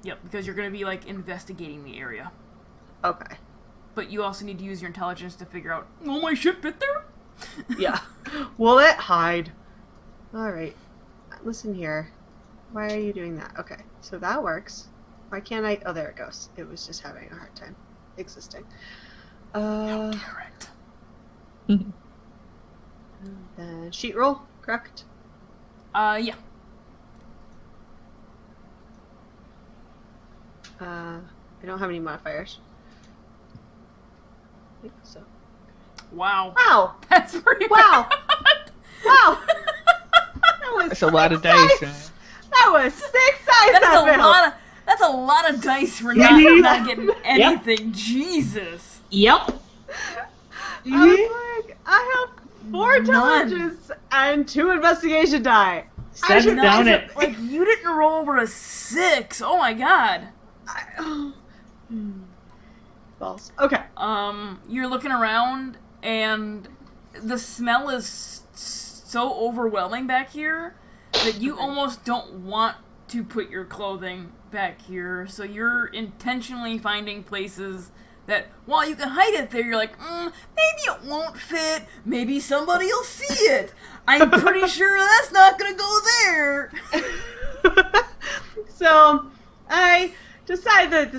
Speaker 3: Yep, because you're going to be, like, investigating the area.
Speaker 2: Okay.
Speaker 3: But you also need to use your intelligence to figure out, will my ship fit there?
Speaker 2: Yeah. Will it hide? Alright. Listen here. Why are you doing that? Okay. So that works. Why can't I... Oh, there it goes. It was just having a hard time existing.
Speaker 3: Carrot.
Speaker 2: Then sheet roll, correct?
Speaker 3: Yeah.
Speaker 2: I don't have any modifiers. I think so.
Speaker 3: Wow.
Speaker 2: Wow!
Speaker 3: That's pretty
Speaker 2: Wow!
Speaker 3: bad.
Speaker 2: Wow! That was
Speaker 1: That's a lot of
Speaker 2: 6
Speaker 1: dice, man.
Speaker 2: That was 6 dice.
Speaker 3: That is a lot of... That's a lot of dice for not getting anything.
Speaker 6: Yep.
Speaker 3: Jesus.
Speaker 6: Yep.
Speaker 2: I was like, I have 4 intelligence and 2 investigation die.
Speaker 6: Set
Speaker 2: should
Speaker 6: down
Speaker 2: know
Speaker 6: it.
Speaker 3: Like, you didn't roll over a 6. Oh my god.
Speaker 2: Balls. Okay.
Speaker 3: You're looking around, and the smell is so overwhelming back here that you almost don't want to put your clothing back here. So you're intentionally finding places that, while you can hide it there, you're like, maybe it won't fit. Maybe somebody will see it. I'm pretty sure that's not gonna go there.
Speaker 2: So I decide that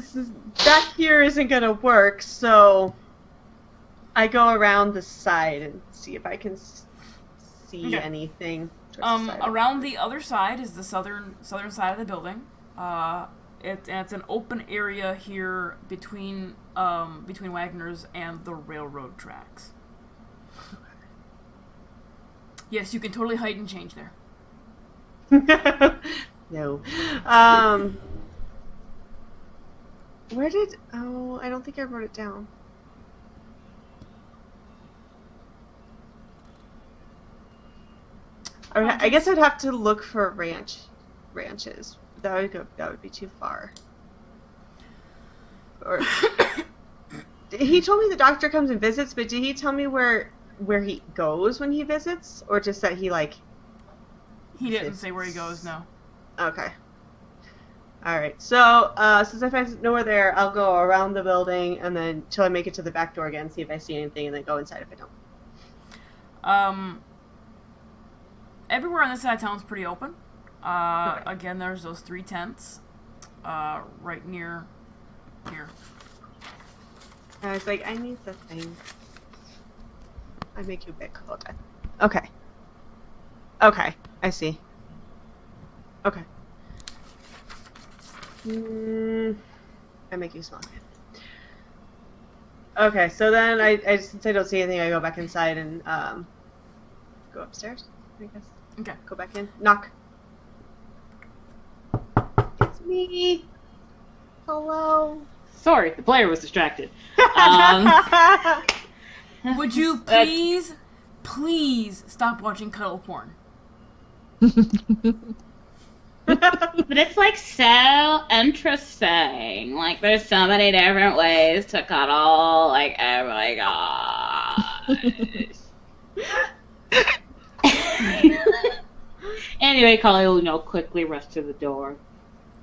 Speaker 2: back here isn't gonna work. So I go around the side and see if I can see anything.
Speaker 3: Around the other side is the southern side of the building. It's an open area here between Wagner's and the railroad tracks. Yes, you can totally hide and change there.
Speaker 2: No. Where did... Oh, I don't think I wrote it down. I guess I'd have to look for ranches. That would be too far. Or he told me the doctor comes and visits, but did he tell me where he goes when he visits, or just that he like?
Speaker 3: He didn't say where he goes. No.
Speaker 2: Okay. All right. So since I find nowhere there, I'll go around the building and then till I make it to the back door again, see if I see anything, and then go inside if I don't.
Speaker 3: Everywhere on this side of town is pretty open.
Speaker 2: Okay.
Speaker 3: Again, there's those 3 tents right near here.
Speaker 2: I was like, I need the thing. I make you big. Hold on. Okay. Okay. I see. Okay. I make you small. Okay, so then I since I don't see anything, I go back inside and go upstairs, I guess.
Speaker 3: Okay.
Speaker 2: Go back in. Knock. It's me. Hello.
Speaker 6: Sorry, the player was distracted.
Speaker 3: Would you please stop watching cuddle porn?
Speaker 6: But it's like so interesting. Like there's so many different ways to cuddle. Like oh my gosh. Anyway, Carly will quickly rush to the door.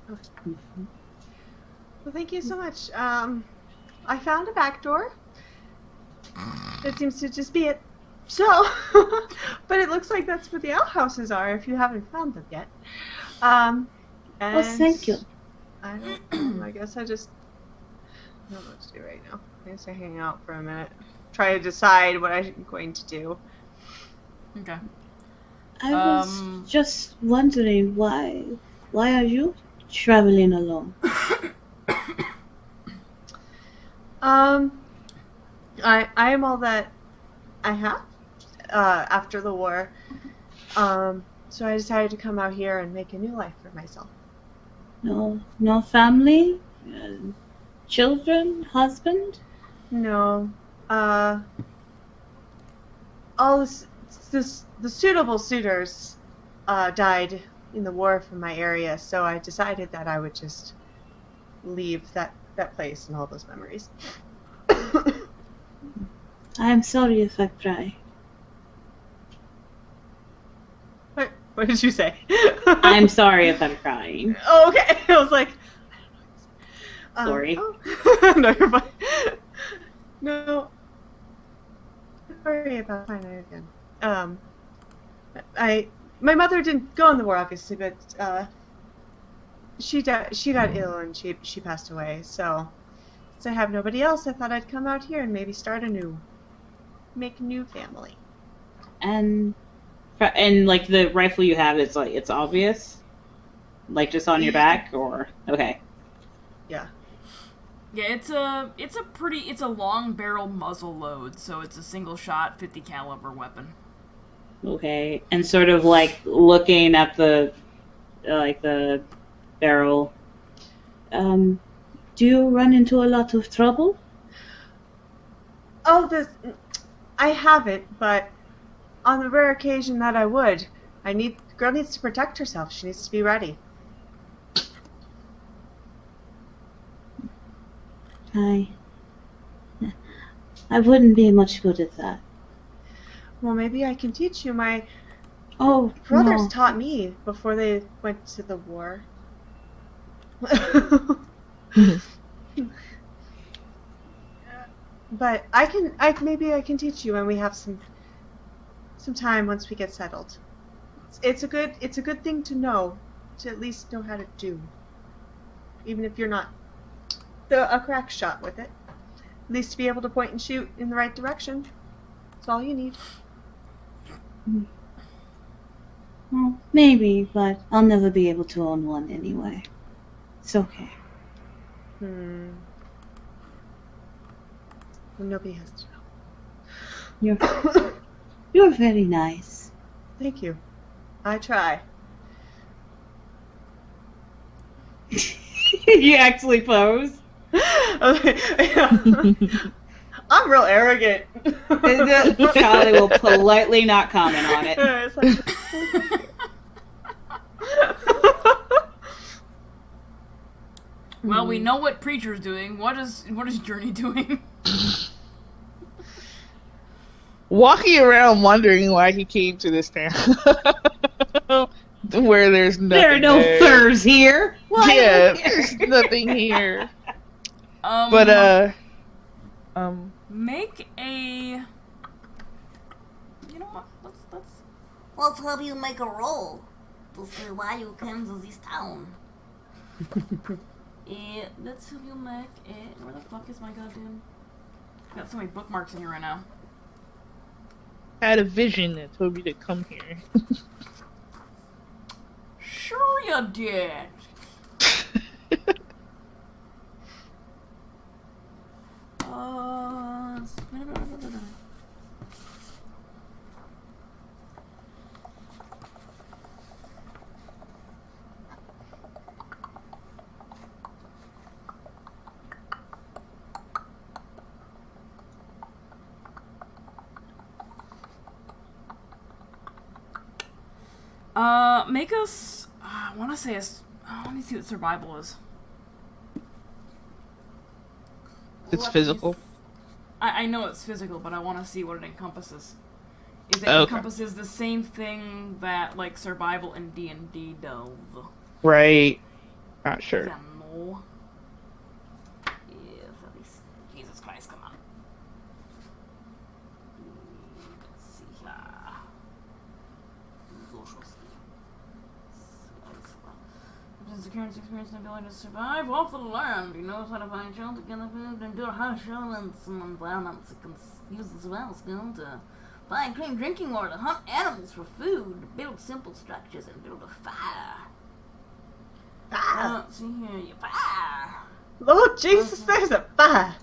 Speaker 2: Well, thank you so much. I found a back door. That seems to just be it. So, but it looks like that's where the outhouses are if you haven't found them yet. And
Speaker 4: Oh, thank you.
Speaker 2: I don't know. I guess I don't know what to do right now. I guess I hang out for a minute. Try to decide what I'm going to do.
Speaker 3: Okay.
Speaker 4: I was just wondering why are you traveling alone?
Speaker 2: I am all that I have after the war. So I decided to come out here and make a new life for myself.
Speaker 4: No family, children, husband.
Speaker 2: No, all the suitable suitors died in the war from my area, so I decided that I would just leave that place and all those memories.
Speaker 4: I am sorry if I cry.
Speaker 2: What did you say?
Speaker 6: I'm sorry if I'm crying.
Speaker 2: Oh, okay. I was like,
Speaker 6: Sorry.
Speaker 2: No, you're fine. No. Sorry about finding it again. My mother didn't go in the war, obviously, but she got ill and she passed away. So since I have nobody else, I thought I'd come out here and maybe make a new family.
Speaker 6: And like the rifle you have, it's like it's obvious, like just on your back, or okay.
Speaker 2: Yeah.
Speaker 3: Yeah, it's a long barrel muzzle load, so it's a single shot 50 caliber weapon.
Speaker 6: Okay, and sort of like looking at the barrel.
Speaker 4: Do you run into a lot of trouble?
Speaker 2: Oh, I haven't, but on the rare occasion that I would, the girl needs to protect herself. She needs to be ready.
Speaker 4: I wouldn't be much good at that.
Speaker 2: Well, maybe I can teach you. My
Speaker 4: Oh,
Speaker 2: brothers
Speaker 4: no.
Speaker 2: taught me before they went to the war. But maybe I can teach you when we have some time once we get settled. It's a good thing to know, to at least know how to do. Even if you're not a crack shot with it. At least to be able to point and shoot in the right direction. That's all you need.
Speaker 4: Well, maybe, but I'll never be able to own one anyway. It's okay.
Speaker 2: Well, nobody has to know.
Speaker 4: You're very nice.
Speaker 2: Thank you. I try.
Speaker 6: You actually pose.
Speaker 2: I'm real arrogant.
Speaker 6: Charlie will politely not comment on it.
Speaker 2: It's like,
Speaker 3: Well, we know what Preacher's doing. What is Journey doing?
Speaker 1: Walking around wondering why he came to this town. Where there's nothing
Speaker 6: There are no
Speaker 1: there.
Speaker 6: furs here. Why
Speaker 1: Yeah,
Speaker 6: are we here?
Speaker 1: there's nothing here. But,
Speaker 3: make a. You know what?
Speaker 7: Let's have you make a roll to see why you came to this town.
Speaker 3: Let's have you make a. Where the fuck is my goddamn? I got so many bookmarks in here right now.
Speaker 1: had a vision that told me to come here.
Speaker 3: Sure you did. Make us. I want to say let me see what survival is.
Speaker 1: It's physical.
Speaker 3: I know it's physical, but I want to see what it encompasses. If it
Speaker 1: Okay.
Speaker 3: encompasses the same thing that like survival in D&D does.
Speaker 1: Right. Not sure.
Speaker 3: Yeah, no. Yes, at least. Jesus Christ, come on. Let's see here. Social skills. The current experience and ability to survive off the land. He knows how to find shelter, get the food, and endure harsh elements and environments. He can use the survival skill to find clean drinking water, to hunt animals for food, to build simple structures, and build a fire. Let's see here. You fire.
Speaker 2: Lord Jesus, there's a fire.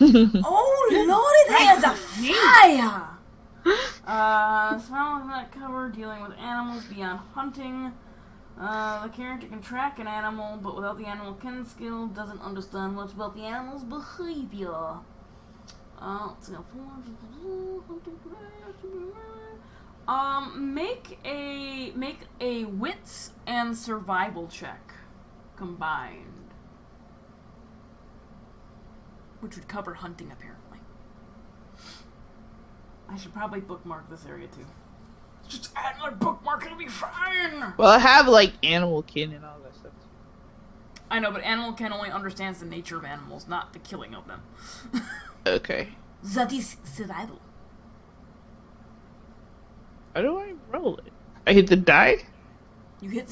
Speaker 3: Oh Lord, it has a fire! Smell of that cover, dealing with animals beyond hunting. The character can track an animal, but without the animal ken skill, doesn't understand much about the animal's behavior. Let's see. Make a wits and survival check combined, which would cover hunting apparently. I should probably bookmark this area too. Just add another bookmark, it'll be fine!
Speaker 1: Well, I have, like, animal kin and all that stuff.
Speaker 3: I know, but animal ken only understands the nature of animals, not the killing of them.
Speaker 1: Okay.
Speaker 3: That is survival.
Speaker 1: How do I roll it? I hit the die?
Speaker 3: You hit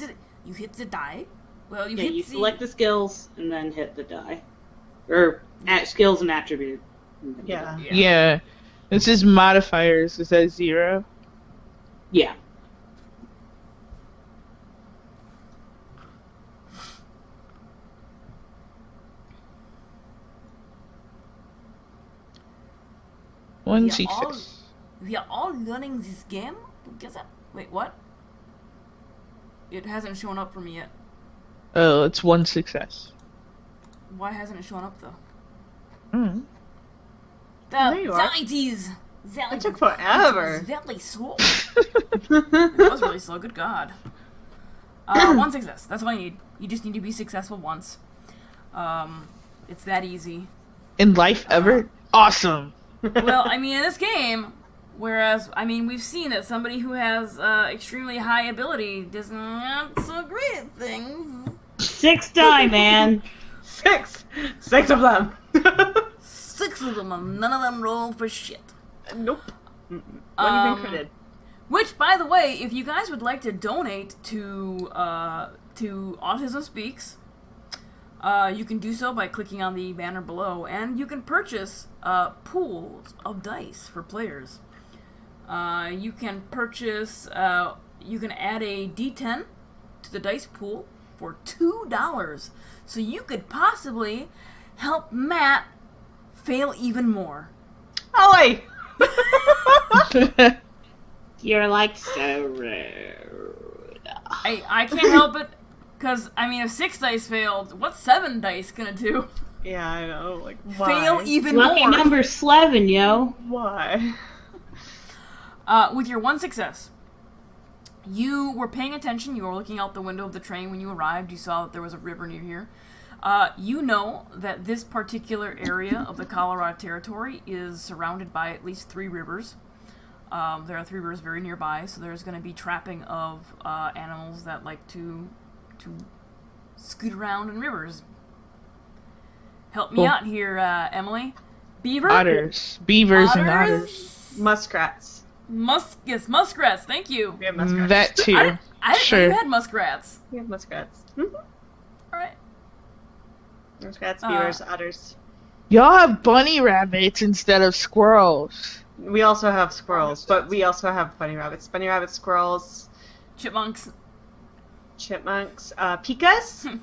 Speaker 3: the die. Well, you
Speaker 6: Yeah,
Speaker 3: hit
Speaker 6: you
Speaker 3: the...
Speaker 6: select the skills and then hit the die. Or skills and attribute. And then hit
Speaker 2: Yeah.
Speaker 6: it.
Speaker 1: Yeah. This is modifiers. Is that 0?
Speaker 6: Yeah.
Speaker 1: One
Speaker 3: We are
Speaker 1: success.
Speaker 3: We are all learning this game together. Wait, what? It hasn't shown up for me yet.
Speaker 1: Oh, it's one success.
Speaker 3: Why hasn't it shown up though?
Speaker 1: Mm.
Speaker 2: There you are.
Speaker 3: It
Speaker 2: took forever.
Speaker 3: Very slow. It was really slow. Good God. 1 success. That's all you need. You just need to be successful once. It's that easy.
Speaker 1: In life ever? Awesome.
Speaker 3: Well, I mean, in this game, whereas, I mean, we've seen that somebody who has extremely high ability does not so great at things.
Speaker 6: 6 die, man.
Speaker 2: 6 of them.
Speaker 3: 6 of them, and none of them rolled for shit.
Speaker 2: Nope. What have you been critted?
Speaker 3: Which, by the way, if you guys would like to donate to Autism Speaks, you can do so by clicking on the banner below, and you can purchase pools of dice for players. You can purchase, you can add a D10 to the dice pool for $2, so you could possibly help Matt fail even more.
Speaker 2: Ollie!
Speaker 6: You're like so rude.
Speaker 3: I can't help it, because, I mean, if 6 dice failed, what's 7 dice gonna do?
Speaker 2: Yeah, I know. Like, why?
Speaker 3: Fail even
Speaker 6: Lucky
Speaker 3: more.
Speaker 6: number 11, yo.
Speaker 2: Why?
Speaker 3: With your 1 success, you were paying attention, you were looking out the window of the train when you arrived, you saw that there was a river near here. You know that this particular area of the Colorado Territory is surrounded by at least 3 rivers. There are 3 rivers very nearby, so there's going to be trapping of animals that like to scoot around in rivers. Help me out here, Emily. Beaver?
Speaker 1: Otters. Beavers and otters.
Speaker 2: Muskrats.
Speaker 3: Yes, muskrats, thank you.
Speaker 2: We have muskrats.
Speaker 1: That too.
Speaker 3: I didn't
Speaker 1: Sure.
Speaker 3: know you had muskrats.
Speaker 2: We have muskrats.
Speaker 3: Alright.
Speaker 2: Muskrats, beavers, otters.
Speaker 1: Y'all have bunny rabbits instead of squirrels.
Speaker 2: We also have squirrels, but we also have bunny rabbits. Bunny rabbits, squirrels,
Speaker 3: Chipmunks.
Speaker 2: chipmunks, pikas.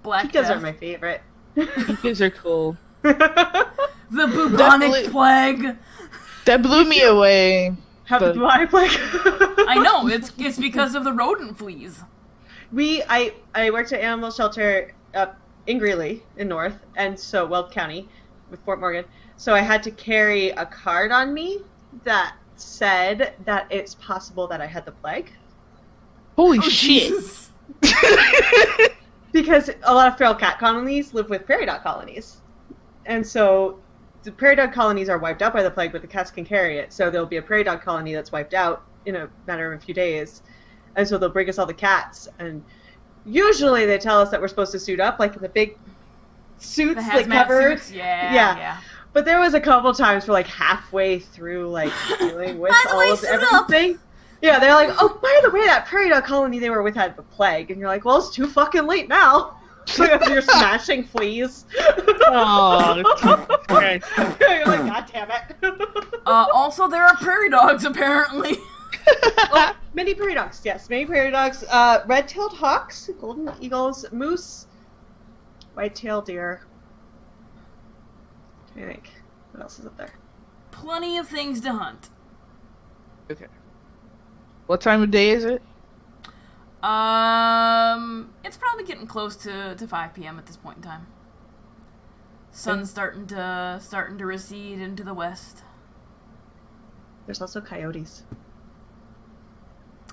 Speaker 3: Black
Speaker 2: Pikas
Speaker 3: Death.
Speaker 2: are my favorite.
Speaker 1: Pikas are cool.
Speaker 3: The bubonic
Speaker 1: Definitely-
Speaker 3: plague.
Speaker 1: That blew me away.
Speaker 2: Have the
Speaker 1: But-
Speaker 2: bubonic plague.
Speaker 3: I know, it's because of the rodent fleas.
Speaker 2: I worked at animal shelter up in Greeley in North, and so Weld County with Fort Morgan. So I had to carry a card on me that said that it's possible that I had the plague.
Speaker 1: Holy
Speaker 3: Oh,
Speaker 1: shit.
Speaker 3: Jesus.
Speaker 2: Because a lot of feral cat colonies live with prairie dog colonies. And so the prairie dog colonies are wiped out by the plague, but the cats can carry it. So there'll be a prairie dog colony that's wiped out in a matter of a few days. And so they'll bring us all the cats. And usually they tell us that we're supposed to suit up, like the big suits
Speaker 3: The
Speaker 2: that
Speaker 3: hazmat
Speaker 2: cover.
Speaker 3: suits? Yeah.
Speaker 2: But there was a couple times where, like, halfway through, like, dealing with
Speaker 3: By the way,
Speaker 2: all of
Speaker 3: suit up.
Speaker 2: everything. Yeah, they're like, oh, by the way, that prairie dog colony they were with had the plague. And you're like, well, it's too fucking late now. So you're smashing fleas.
Speaker 1: Oh, okay.
Speaker 2: You're like, God damn it.
Speaker 3: Also, there are prairie dogs, apparently.
Speaker 2: Oh, many prairie dogs, yes. Many prairie dogs. Red-tailed hawks, golden eagles, moose, white-tailed deer. I think. What else is up there?
Speaker 3: Plenty of things to hunt.
Speaker 1: Okay. What time of day is it?
Speaker 3: It's probably getting close to 5 p.m. at this point in time. Sun's starting to recede into the west.
Speaker 2: There's also coyotes.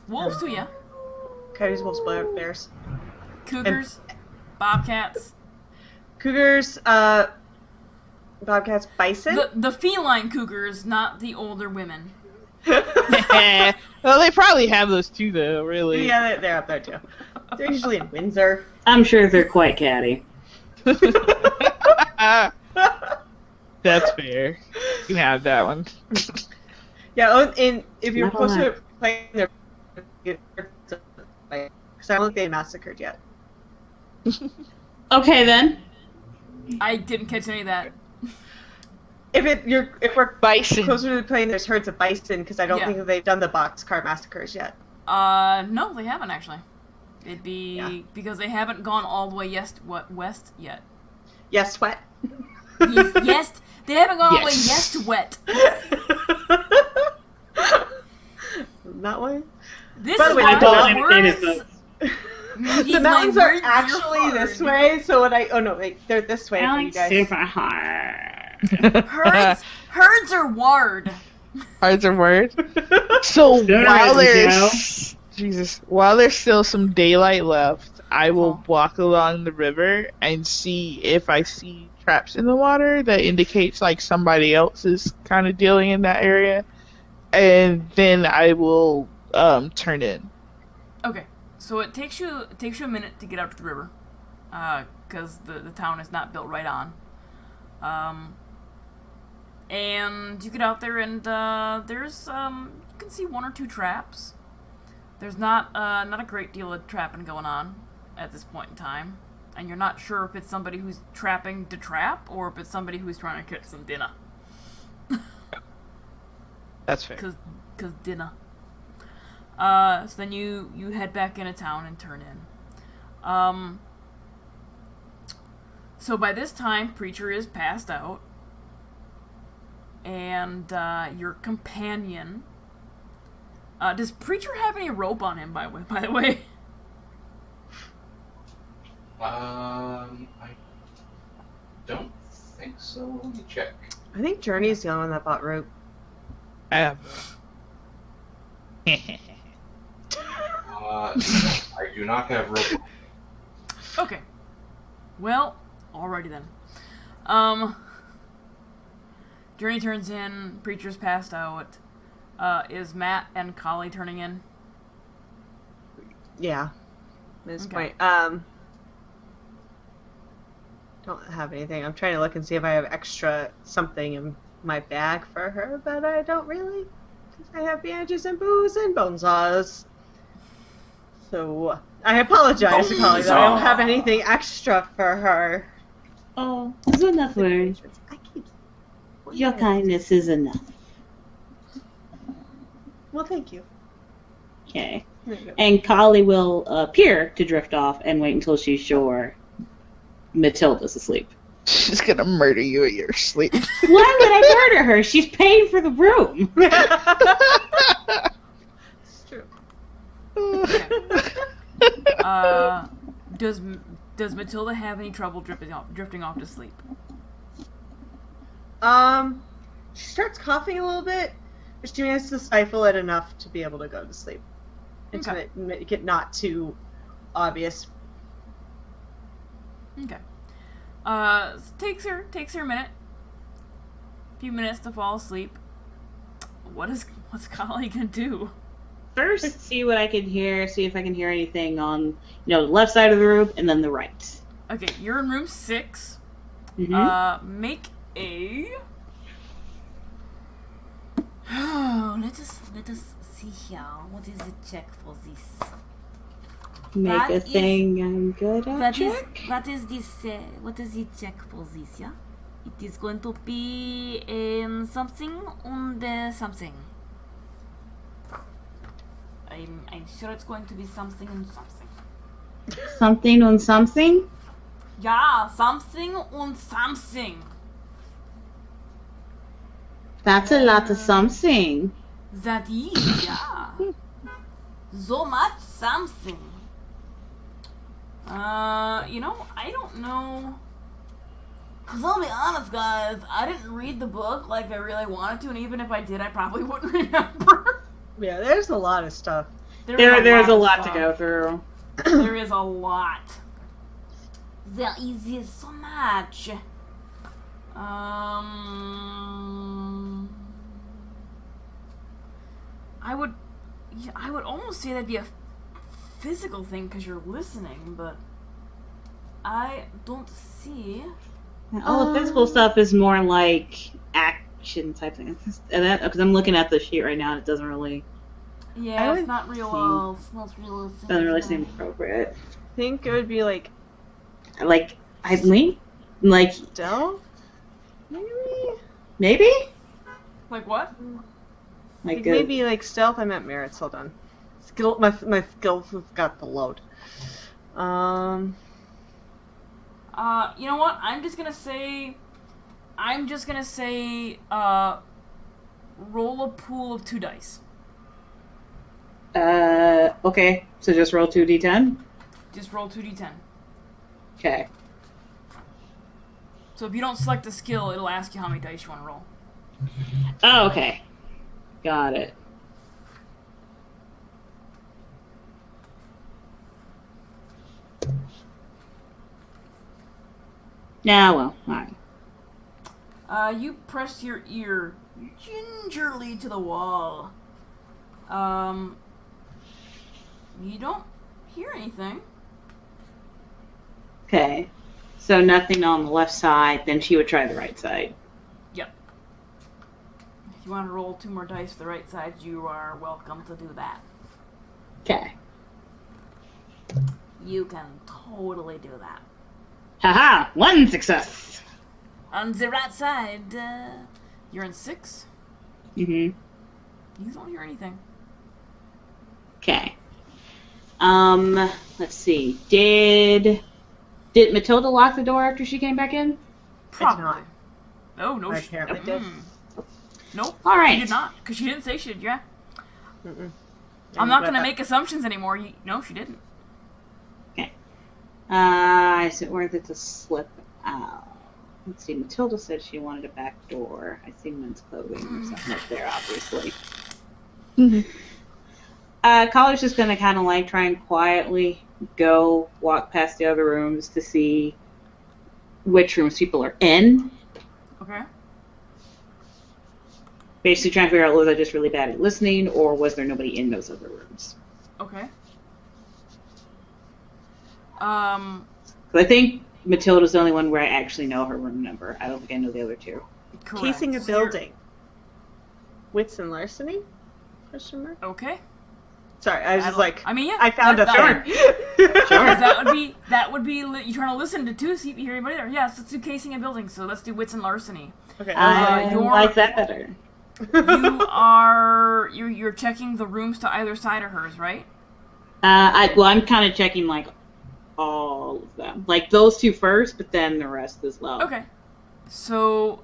Speaker 3: Wolves too, yeah.
Speaker 2: Coyotes, wolves, bears.
Speaker 3: Cougars, bobcats.
Speaker 2: Cougars, bobcats, bison.
Speaker 3: The feline cougars, not the older women.
Speaker 1: Well, they probably have those too, though, really.
Speaker 2: Yeah, they're up there too. They're usually in Windsor.
Speaker 6: I'm sure they're quite catty.
Speaker 1: That's fair. You can have that one.
Speaker 2: Yeah, and if you're
Speaker 6: Not
Speaker 2: close
Speaker 6: allowed.
Speaker 2: to playing their, because I don't think they massacred yet.
Speaker 6: Okay, then.
Speaker 3: I didn't catch any of that.
Speaker 2: If we're
Speaker 1: Bison.
Speaker 2: closer to playing, there's herds of bison because I don't
Speaker 3: Yeah.
Speaker 2: think they've done the boxcar massacres yet.
Speaker 3: No, they haven't actually. It'd be
Speaker 2: Yeah.
Speaker 3: because they haven't gone all the way west yet.
Speaker 2: Yes, sweat.
Speaker 3: Yes, they haven't gone all the way
Speaker 1: Yes.
Speaker 3: yes to wet.
Speaker 2: That one.
Speaker 3: This
Speaker 2: By
Speaker 3: is
Speaker 2: the way,
Speaker 3: why
Speaker 2: I don't
Speaker 3: our
Speaker 6: understand it,
Speaker 3: words.
Speaker 6: folks.
Speaker 2: The mountains are actually this way, so when oh no, wait, they're this way for you
Speaker 6: Like
Speaker 2: guys.
Speaker 6: super hard.
Speaker 3: Herds are ward.
Speaker 1: Cards are word. So
Speaker 6: Good
Speaker 1: while
Speaker 6: reason,
Speaker 1: while there's still some daylight left, I will walk along the river and see if I see traps in the water that indicates like somebody else is kind of dealing in that area, and then I will turn in.
Speaker 3: Okay, so it takes you a minute to get out to the river, because the town is not built right on. And you get out there, and there's you can see one or two traps. There's not a great deal of trapping going on at this point in time, and you're not sure if it's somebody who's trapping to trap or if it's somebody who's trying to catch some dinner.
Speaker 1: That's fair.
Speaker 3: Cause dinner. So then you head back into town and turn in. So by this time, Preacher is passed out, and your companion. Does Preacher have any rope on him, by the way?
Speaker 5: I don't think so. Let me check.
Speaker 2: I think Journey's the only one that bought rope.
Speaker 1: I have.
Speaker 5: I do not have rope.
Speaker 3: Okay. Well, alrighty then. Journey turns in, Preacher's passed out. Is Matt and Collie turning in?
Speaker 2: Yeah. At this
Speaker 3: Okay.
Speaker 2: point. Don't have anything. I'm trying to look and see if I have extra something in my bag for her, but I don't really. Because I have bandages and booze and bone saws. So, I apologize to Collie that I don't have anything extra for her.
Speaker 4: Oh, do not worry.
Speaker 2: I keep...
Speaker 4: Your kindness is enough.
Speaker 2: Well, thank you.
Speaker 4: Okay.
Speaker 2: There you go.
Speaker 4: And Kali will appear to drift off and wait until she's sure Matilda's asleep.
Speaker 1: She's gonna murder you in your sleep.
Speaker 4: Why would I murder her? She's paying for the room.
Speaker 2: It's true.
Speaker 3: Does Matilda have any trouble drifting off to sleep?
Speaker 2: She starts coughing a little bit, but she manages to stifle it enough to be able to go to sleep. And
Speaker 3: Okay.
Speaker 2: to make it not too obvious.
Speaker 3: Okay. Takes her a minute. A few minutes to fall asleep. What's Collie gonna do?
Speaker 6: First, see what I can hear, see if I can hear anything on, the left side of the room, and then the right.
Speaker 3: Okay, you're in room 6.
Speaker 6: Mm-hmm.
Speaker 3: Make a...
Speaker 7: Oh, let us see here. What is the check for this?
Speaker 4: Make
Speaker 7: That
Speaker 4: a
Speaker 7: is-
Speaker 4: thing I'm good at.
Speaker 7: What is
Speaker 4: check.
Speaker 7: this? What is the check for this? Yeah, it is going to be something and something. I'm sure it's going to be something and something.
Speaker 4: Something on something?
Speaker 3: Yeah, something and something.
Speaker 4: That's a lot of something.
Speaker 3: That is, yeah. So much something. I don't know. Cause I'll be honest, guys, I didn't read the book like I really wanted to, and even if I did, I probably wouldn't remember.
Speaker 2: Yeah, there's a lot of stuff.
Speaker 6: There's a lot
Speaker 3: of
Speaker 6: to
Speaker 3: stuff.
Speaker 6: go through.
Speaker 3: There is a lot.
Speaker 7: There is so much.
Speaker 3: I would almost say that'd be a physical thing because you're listening, but I don't see.
Speaker 6: All the physical stuff is more like action type thing. Because I'm looking at the sheet right now, and it doesn't really
Speaker 3: Yeah, it's
Speaker 2: would
Speaker 3: not real. It's not real.
Speaker 6: doesn't really seem appropriate.
Speaker 2: I think it would be like
Speaker 6: Like like
Speaker 2: stealth?
Speaker 6: maybe
Speaker 3: Like what?
Speaker 6: like
Speaker 2: Maybe like stealth. I meant merits. Hold on. My skills have got the load.
Speaker 3: You know what? I'm just gonna say, roll a pool of 2 dice.
Speaker 6: Okay, so just roll 2d10.
Speaker 3: Just roll 2d10.
Speaker 6: Okay.
Speaker 3: So if you don't select a skill, it'll ask you how many dice you want to roll.
Speaker 6: Oh, okay. Got it. Nah, well, alright.
Speaker 3: You press your ear gingerly to the wall. You don't hear anything.
Speaker 6: Okay. So nothing on the left side, then she would try the right side.
Speaker 3: Yep. If you want to roll 2 more dice for the right side, you are welcome to do that.
Speaker 6: Okay.
Speaker 7: You can totally do that.
Speaker 6: Haha! 1 success!
Speaker 3: On the right side, you're in 6.
Speaker 6: Mm-hmm.
Speaker 3: You don't hear anything.
Speaker 6: Okay. Let's see. Did Matilda lock the door after she came back in?
Speaker 3: Probably.
Speaker 2: not.
Speaker 3: Oh, no.
Speaker 2: I apparently did.
Speaker 3: Nope.
Speaker 6: All right.
Speaker 3: She did not, because she didn't say she did, yeah.
Speaker 2: Mm-mm.
Speaker 3: I'm not going to make assumptions anymore. No, she didn't.
Speaker 6: Okay. Is it worth it to slip out? Let's see. Matilda said she wanted a back door. I see men's clothing or something up there, obviously. Collier's just gonna kind of like try and quietly walk past the other rooms to see which rooms people are in.
Speaker 3: Okay.
Speaker 6: Basically trying to figure out, was I just really bad at listening, or was there nobody in those other rooms?
Speaker 3: Okay.
Speaker 6: Because I think Matilda's the only one where I actually know her room number. I don't think I know the other 2.
Speaker 3: Correct.
Speaker 2: Casing a
Speaker 3: So you're-
Speaker 2: building. Wits and larceny? Question mark?
Speaker 3: Okay.
Speaker 2: Sorry, I was just like,
Speaker 3: I mean, yeah.
Speaker 2: I found a
Speaker 3: that-
Speaker 2: third.
Speaker 6: Sure.
Speaker 3: That would be you trying to listen to 2, see if you hear anybody there. Yes, let's do casing a building. So let's do wits and larceny.
Speaker 2: Okay.
Speaker 6: I
Speaker 3: you're-
Speaker 6: like that better.
Speaker 3: You're checking the rooms to either side of hers, right?
Speaker 6: I'm kind of checking like all of them, like those 2 first, but then the rest as well.
Speaker 3: Okay. So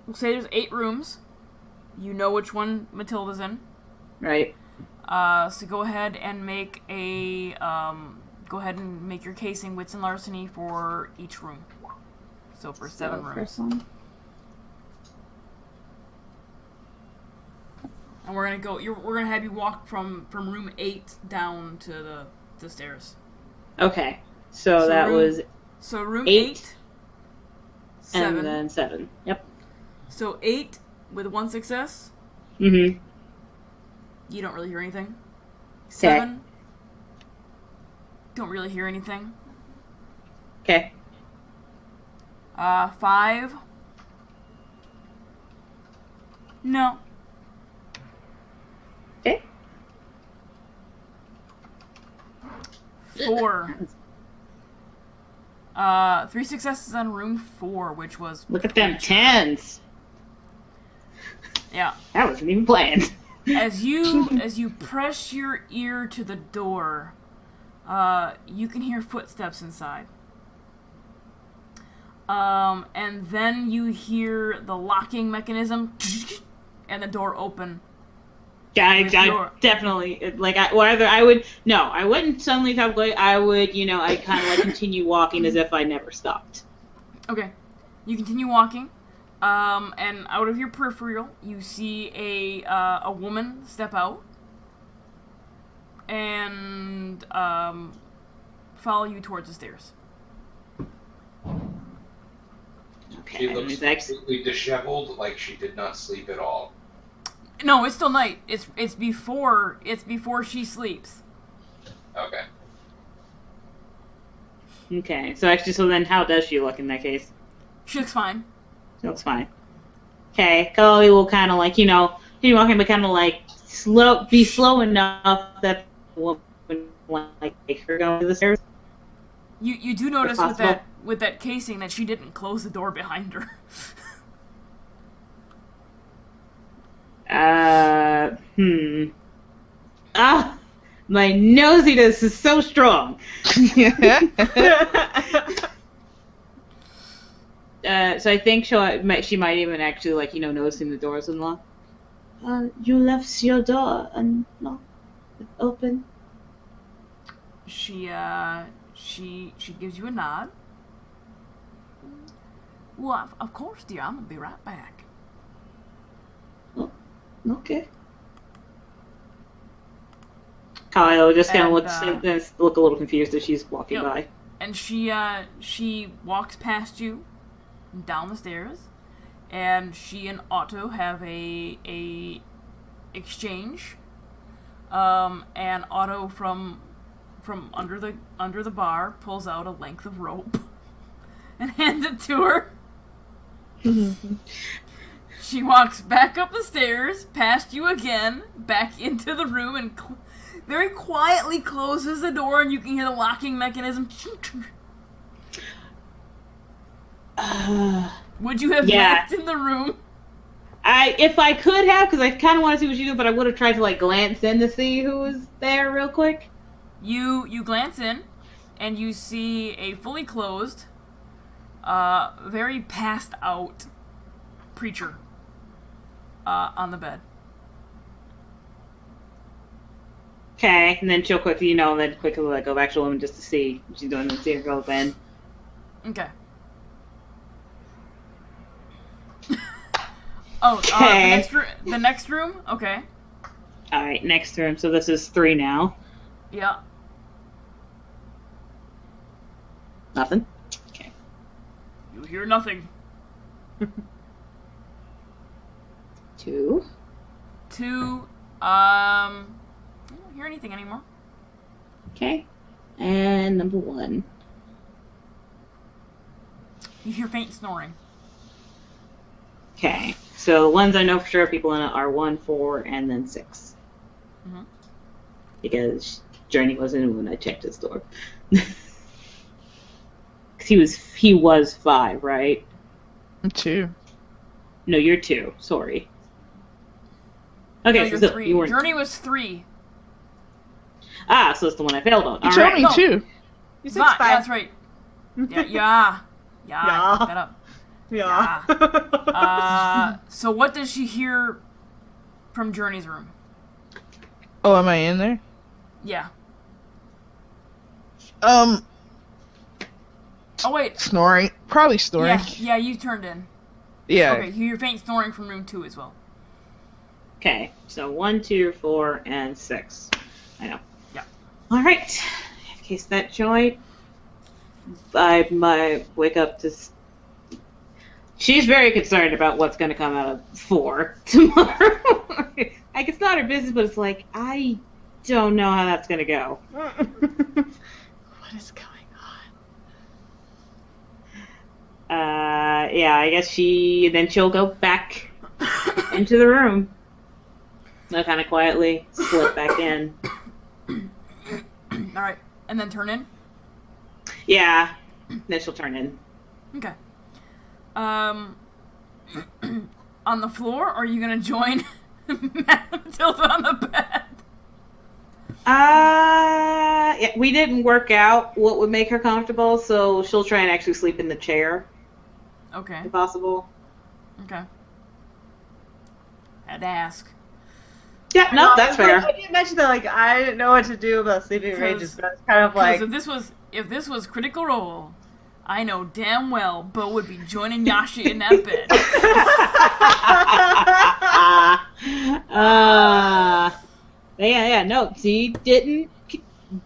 Speaker 3: we'll say there's 8 rooms. You know which one Matilda's in.
Speaker 6: Right.
Speaker 3: So go ahead and make your casing wits and larceny for each room. So for 7 rooms.
Speaker 6: First one.
Speaker 3: And we're gonna have you walk from room 8 down to the stairs.
Speaker 6: Okay. So that was
Speaker 3: So room
Speaker 6: 8,
Speaker 3: 8 7.
Speaker 6: and then 7. Yep.
Speaker 3: So 8 with 1 success.
Speaker 6: Mm-hmm.
Speaker 3: You don't really hear anything. 7. Don't really hear anything.
Speaker 6: Okay.
Speaker 3: 5. No.
Speaker 6: Okay.
Speaker 3: 4. 3 successes on room 4, which was
Speaker 6: Look at them 10s.
Speaker 3: yeah.
Speaker 6: That wasn't even planned.
Speaker 3: As you press your ear to the door, you can hear footsteps inside. And then you hear the locking mechanism and the door open.
Speaker 6: I
Speaker 3: your-
Speaker 6: definitely I wouldn't suddenly talk like I would, I kind of like continue walking as if I never stopped.
Speaker 3: Okay. You continue walking. And out of your peripheral, you see a woman step out and follow you towards the stairs.
Speaker 6: Okay.
Speaker 5: She looks completely disheveled, like she did not sleep at all.
Speaker 3: No, it's still night. It's before she sleeps.
Speaker 5: Okay.
Speaker 6: Okay. So then how does she look in that case?
Speaker 3: She looks fine.
Speaker 6: She looks fine. Okay. Cully will kind of like, continue walking, but kind of like be slow enough that the woman like her going to the stairs.
Speaker 3: You do notice
Speaker 6: If possible.
Speaker 3: with that casing that she didn't close the door behind her.
Speaker 6: My nosiness is so strong. So I think she might even actually noticing the doors unlocked.
Speaker 4: You left your door unlocked, open.
Speaker 3: She gives you a nod. Well, of course, dear. I'm gonna be right back.
Speaker 4: Okay.
Speaker 6: Kyle just kind of
Speaker 3: And,
Speaker 6: look a little confused as she's walking
Speaker 3: Yep.
Speaker 6: by.
Speaker 3: And she walks past you down the stairs, and she and Otto have a exchange. And Otto from under the bar pulls out a length of rope and hands it to her. She walks back up the stairs, past you again, back into the room, and very quietly closes the door, and you can hear the locking mechanism. Would you have left in the room?
Speaker 6: If I could have, because I kind of want to see what you do, but I would have tried to like glance in to see who was there real quick.
Speaker 3: You glance in, and you see a fully closed, very passed out preacher on the bed.
Speaker 6: Okay, and then she'll quickly, then quickly like go back to the woman just to see what she's doing and see her go in.
Speaker 3: Okay.
Speaker 6: Okay.
Speaker 3: The next room. Okay.
Speaker 6: All right, next room. So this is 3 now.
Speaker 3: Yeah.
Speaker 6: Nothing. Okay.
Speaker 3: You hear nothing.
Speaker 6: 2.
Speaker 3: 2. You don't hear anything anymore.
Speaker 6: Okay. And number 1.
Speaker 3: You hear faint snoring.
Speaker 6: Okay. So the ones I know for sure people in it are 1, 4, and then 6.
Speaker 3: Mm-hmm.
Speaker 6: Because Journey wasn't in when I checked his door. Because he was 5, right?
Speaker 1: 2.
Speaker 6: No, you're 2. Sorry. Okay,
Speaker 3: No, you're
Speaker 6: so
Speaker 3: 3.
Speaker 6: you weren't.
Speaker 3: Journey was 3.
Speaker 6: So it's the one I failed on.
Speaker 1: You
Speaker 6: All
Speaker 1: told
Speaker 6: right.
Speaker 1: me
Speaker 3: No.
Speaker 1: 2.
Speaker 2: You said
Speaker 3: Yeah,
Speaker 2: 5.
Speaker 3: that's right. Yeah. I fucked that up.
Speaker 2: Yeah.
Speaker 3: So what does she hear from Journey's room?
Speaker 1: Oh, am I in there?
Speaker 3: Yeah.
Speaker 1: Um,
Speaker 3: Oh wait.
Speaker 1: snoring. Probably snoring.
Speaker 3: Yeah, you turned in.
Speaker 1: Yeah.
Speaker 3: Okay, you hear faint snoring from room 2 as well.
Speaker 6: Okay, so 1, 2, 4, and 6. I know.
Speaker 3: Yeah.
Speaker 6: All right. In case that joint, I might wake up to. She's very concerned about what's going to come out of 4 tomorrow. Like, it's not her business, but it's like, I don't know how that's going to go.
Speaker 2: What is going on?
Speaker 6: Yeah, I guess she'll go back into the room. I'll kind of quietly slip back in.
Speaker 3: Alright. And then turn in?
Speaker 6: Yeah, then she'll turn in.
Speaker 3: Okay. On the floor, or are you gonna join Matilda on the bed?
Speaker 6: Yeah, we didn't work out what would make her comfortable, so she'll try and actually sleep in the chair,
Speaker 3: Okay.
Speaker 6: if possible.
Speaker 3: Okay. Had to ask.
Speaker 6: Yeah, no, that's fair.
Speaker 2: I didn't mention that, like, I didn't know what to do about sleeping arrangements, but it's kind of like...
Speaker 3: Because if this was Critical Role, I know damn well Bo would be joining Yashi in that bed.
Speaker 6: No,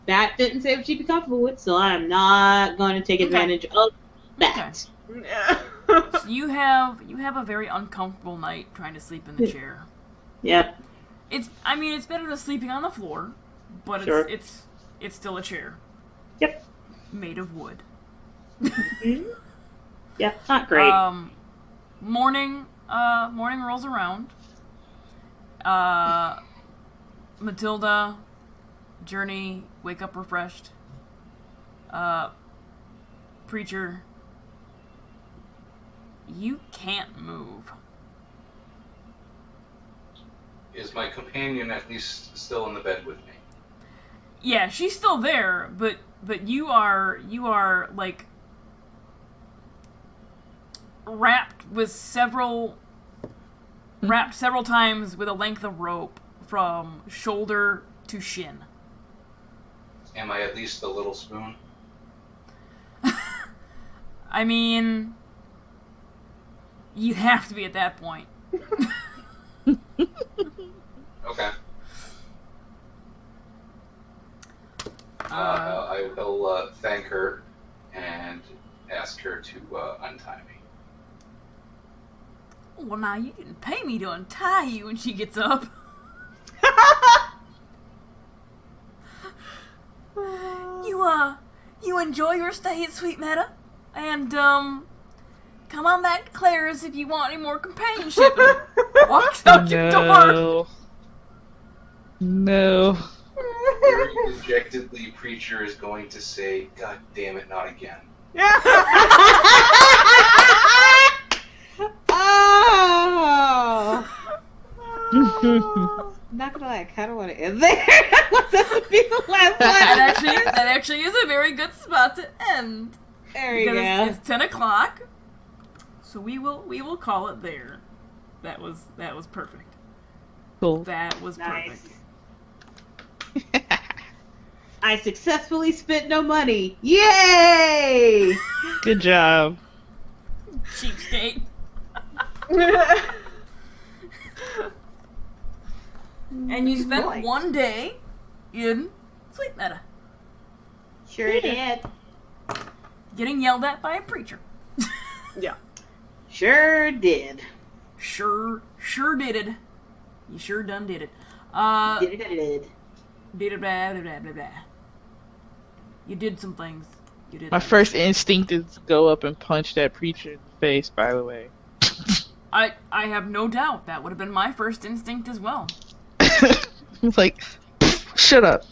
Speaker 6: that didn't say what she'd be comfortable with, so I'm not going to take advantage of that.
Speaker 2: Yeah.
Speaker 3: So you have a very uncomfortable night trying to sleep in the chair.
Speaker 6: Yep.
Speaker 3: It's better than sleeping on the floor, but
Speaker 6: Sure.
Speaker 3: it's still a chair.
Speaker 6: Yep.
Speaker 3: Made of wood.
Speaker 6: Yeah, not great.
Speaker 3: Morning rolls around. Matilda, Journey, wake up refreshed. Preacher, you can't move.
Speaker 5: Is my companion at least still in the bed with me?
Speaker 3: Yeah, she's still there, but you are like wrapped with several wrapped several times with a length of rope from shoulder to shin.
Speaker 5: Am I at least the little spoon?
Speaker 3: I mean, you have to be at that point.
Speaker 5: Okay. I will thank her and ask her to untie me.
Speaker 3: Well, now you didn't pay me to untie you when she gets up. You enjoy your stay at Sweet Meadow, and come on back to Claire's if you want any more companionship. And walks out your door.
Speaker 1: No.
Speaker 5: Very dejectedly, Preacher is going to say, "God damn it, not again."
Speaker 6: Oh. Not gonna lie, I kind of want to end there. I want that to be the last one.
Speaker 3: That actually is a very good spot to end.
Speaker 6: There you go.
Speaker 3: It's 10 o'clock, so we will call it there. That was perfect.
Speaker 1: Cool.
Speaker 3: That was
Speaker 6: Nice.
Speaker 3: perfect.
Speaker 6: I successfully spent no money. Yay!
Speaker 1: Good job.
Speaker 3: Cheapskate. And you spent
Speaker 6: Nice.
Speaker 3: one day in Sweet Meadow
Speaker 6: Sure did.
Speaker 3: getting yelled at by a preacher.
Speaker 2: Yeah.
Speaker 6: Sure did.
Speaker 3: Sure did it. You sure done did it.
Speaker 6: Did.
Speaker 3: Did it, blah, blah, blah, blah, blah. You did some things. You did.
Speaker 1: My
Speaker 3: things.
Speaker 1: first instinct is to go up and punch that preacher in the face, by the way.
Speaker 3: I have no doubt that would have been my first instinct as well.
Speaker 1: It's like, shut up.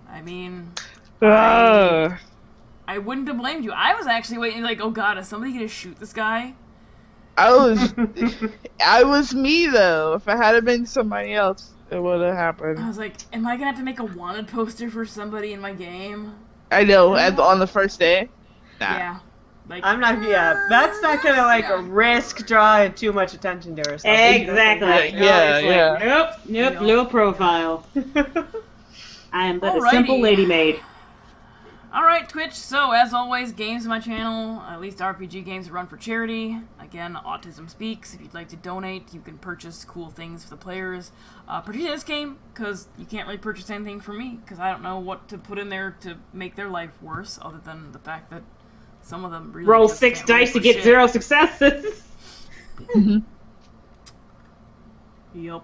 Speaker 3: I mean,
Speaker 1: Ah.
Speaker 3: I wouldn't have blamed you. I was actually waiting, like, oh god, is somebody gonna shoot this guy?
Speaker 1: I was me though. If I had been somebody else, it would have
Speaker 3: I
Speaker 1: happened.
Speaker 3: was like, am I gonna have to make a wanted poster for somebody in my game?
Speaker 1: I know. On the first day. Nah.
Speaker 3: Yeah. Like,
Speaker 2: I'm not. Yeah, that's not gonna like risk drawing too much attention to herself.
Speaker 6: Exactly.
Speaker 1: Yeah,
Speaker 6: It's
Speaker 1: yeah.
Speaker 6: Like, nope, low profile. I am but a
Speaker 3: Alrighty.
Speaker 6: simple lady maid.
Speaker 3: Alright, Twitch, so as always, games on my channel, at least RPG games run for charity. Again, Autism Speaks. If you'd like to donate, you can purchase cool things for the players. Particularly this game, because you can't really purchase anything for me, because I don't know what to put in there to make their life worse, other than the fact that some of them really
Speaker 6: Roll
Speaker 3: just
Speaker 6: 6
Speaker 3: can't roll
Speaker 6: dice to
Speaker 3: for
Speaker 6: get
Speaker 3: shit.
Speaker 6: 0 successes.
Speaker 3: Yep.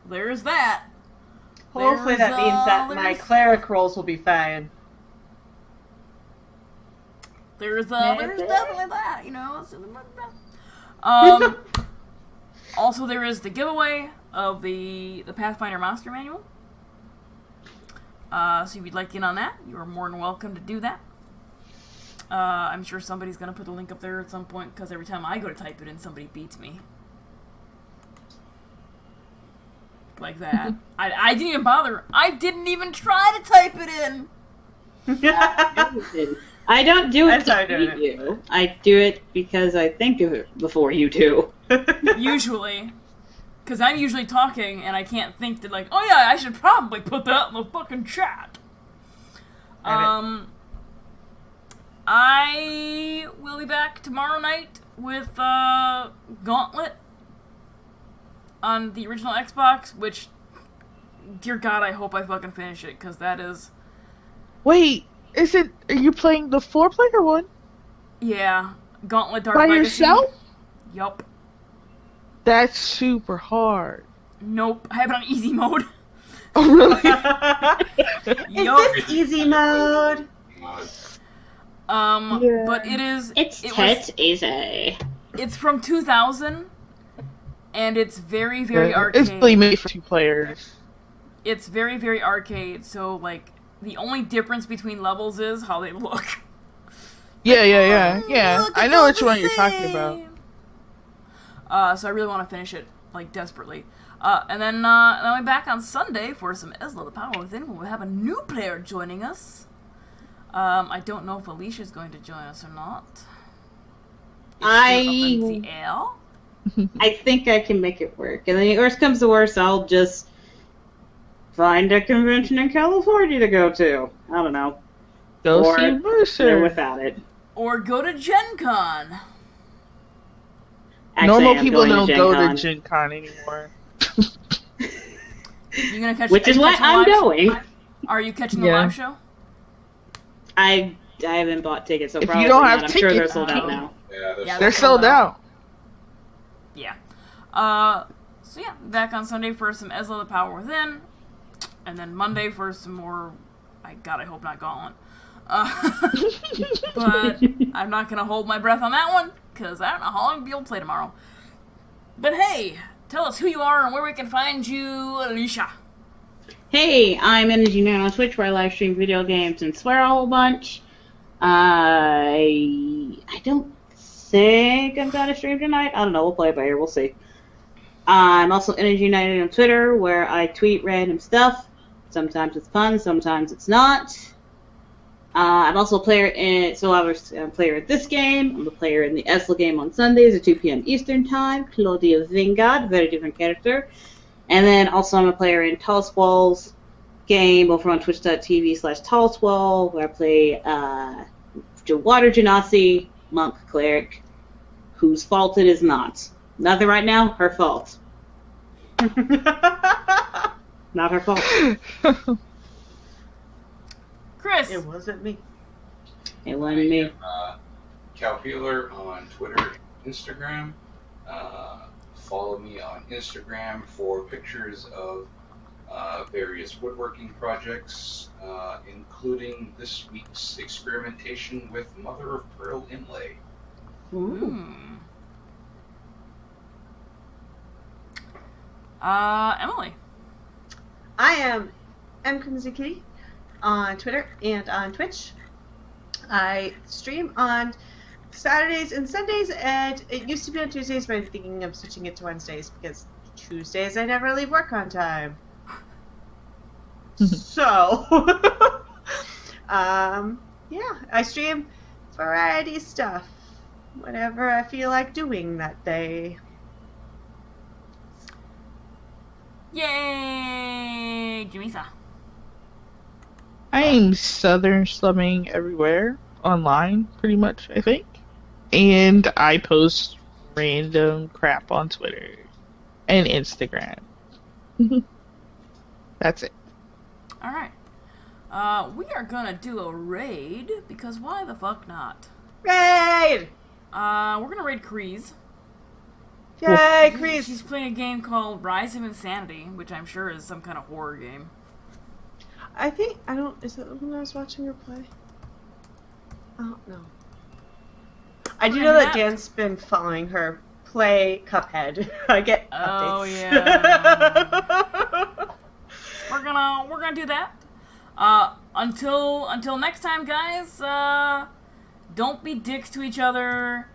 Speaker 3: There's that.
Speaker 2: Hopefully that means that my
Speaker 3: there's-
Speaker 2: cleric rolls will be fine.
Speaker 3: There's definitely that, you know. Also, there is the giveaway of the Pathfinder Monster Manual. So if you'd like in on that, you are more than welcome to do that. I'm sure somebody's gonna put the link up there at some point, because every time I go to type it in, somebody beats me. Like that. I didn't even bother. I didn't even try to type it in!
Speaker 6: I don't do it
Speaker 2: That's how I
Speaker 6: to
Speaker 2: do
Speaker 6: beat you. I do it because I think of it before you do.
Speaker 3: Usually. Because I'm usually talking, and I can't think that, like, oh yeah, I should probably put that in the fucking chat. I will be back tomorrow night with Gauntlet on the original Xbox, which, dear God, I hope I fucking finish it, because that is...
Speaker 1: Wait, are you playing the 4-player one?
Speaker 3: Yeah. Gauntlet Dark
Speaker 1: By
Speaker 3: Legacy.
Speaker 1: yourself?
Speaker 3: Yup.
Speaker 1: That's super hard.
Speaker 3: Nope. I have it on easy mode.
Speaker 1: Oh, really?
Speaker 2: Is
Speaker 3: Yup.
Speaker 2: this easy mode?
Speaker 3: But it is...
Speaker 6: easy.
Speaker 3: It's from 2000, and it's very, very arcade.
Speaker 1: It's really made for 2 players.
Speaker 3: It's very, very arcade, so, like, the only difference between levels is how they look.
Speaker 1: Yeah.
Speaker 3: Look,
Speaker 1: I
Speaker 3: it's
Speaker 1: know
Speaker 3: all
Speaker 1: which
Speaker 3: the
Speaker 1: one you're talking about.
Speaker 3: same. So I really want to finish it, like, desperately. And then we're back on Sunday for some Esla the Power Within, where we'll have a new player joining us. I don't know if Alicia's going to join us or not. It's still up in the air.
Speaker 6: I think I can make it work. And then worst comes to worst, I'll just find a convention in California to go to. I don't know.
Speaker 1: Go
Speaker 6: Or
Speaker 1: see
Speaker 6: live
Speaker 1: Mercer.
Speaker 6: without it.
Speaker 3: Or go to Gen Con.
Speaker 6: Actually,
Speaker 1: Normal
Speaker 6: I'm
Speaker 1: people
Speaker 6: going
Speaker 1: don't go
Speaker 6: Gen
Speaker 1: to Gen Con anymore.
Speaker 3: You gonna catch?
Speaker 6: Which
Speaker 3: are
Speaker 6: is
Speaker 3: you
Speaker 6: what
Speaker 3: catching
Speaker 6: I'm
Speaker 3: the live-
Speaker 6: going.
Speaker 3: Are you catching the
Speaker 1: Yeah.
Speaker 3: live show?
Speaker 6: I haven't bought tickets, so
Speaker 1: If you
Speaker 6: probably
Speaker 1: don't
Speaker 6: not.
Speaker 1: have
Speaker 6: I'm sure they're
Speaker 1: tickets,
Speaker 6: sold out
Speaker 3: no.
Speaker 6: now.
Speaker 5: Yeah,
Speaker 3: Yeah,
Speaker 1: They're sold out.
Speaker 3: Yeah. So yeah, back on Sunday for some Ezra the Power Within, and then Monday for some more. I hope not Gauntlet. But I'm not gonna hold my breath on that one because I don't know how long I'll be able to play tomorrow. But hey, tell us who you are and where we can find you, Alicia.
Speaker 6: Hey, I'm Energy Man on Twitch, where I live stream video games and swear a whole bunch. I don't think I'm gonna stream tonight. I don't know. We'll play it by ear. We'll see. I'm also Energy United on Twitter, where I tweet random stuff. Sometimes it's fun, sometimes it's not. I'm also a player I'm a player at this game. I'm a player in the Esla game on Sundays at 2 p.m. Eastern Time. Claudia Vingard, very different character. And then also I'm a player in Tallswall's game over on twitch.tv/Tallswall, where I play Water Genasi, monk cleric, whose fault it is not. Nothing right now, her fault. Not her fault.
Speaker 3: Chris.
Speaker 2: It wasn't me.
Speaker 6: It wasn't me.
Speaker 5: Calpeeler on Twitter and Instagram. Follow me on Instagram for pictures of various woodworking projects, including this week's experimentation with mother of pearl inlay.
Speaker 3: Hmm. Emily.
Speaker 2: I am M. Crimson Kitty on Twitter and on Twitch. I stream on Saturdays and Sundays, and it used to be on Tuesdays, but I'm thinking of switching it to Wednesdays because Tuesdays I never leave work on time. So, yeah, I stream variety stuff, whatever I feel like doing that day.
Speaker 3: Yay! Jamisa.
Speaker 1: I'm Southern slumming everywhere online, pretty much, I think. And I post random crap on Twitter and Instagram. That's it.
Speaker 3: Alright. We are gonna do a raid, because why the fuck not?
Speaker 2: Raid!
Speaker 3: We're gonna raid Kreese.
Speaker 2: Yay, Chris!
Speaker 3: She's playing a game called Rise of Insanity, which I'm sure is some kind of horror game.
Speaker 2: Is that the one I was watching her play? I don't know. I do know that Dan's been following her play Cuphead. I get updates.
Speaker 3: Oh yeah. We're gonna do that. Until next time, guys. Don't be dicks to each other.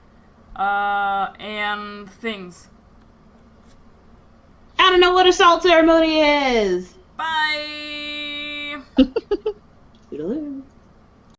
Speaker 3: And things.
Speaker 6: I don't know what a salt ceremony is.
Speaker 3: Bye.
Speaker 6: Toodaloo.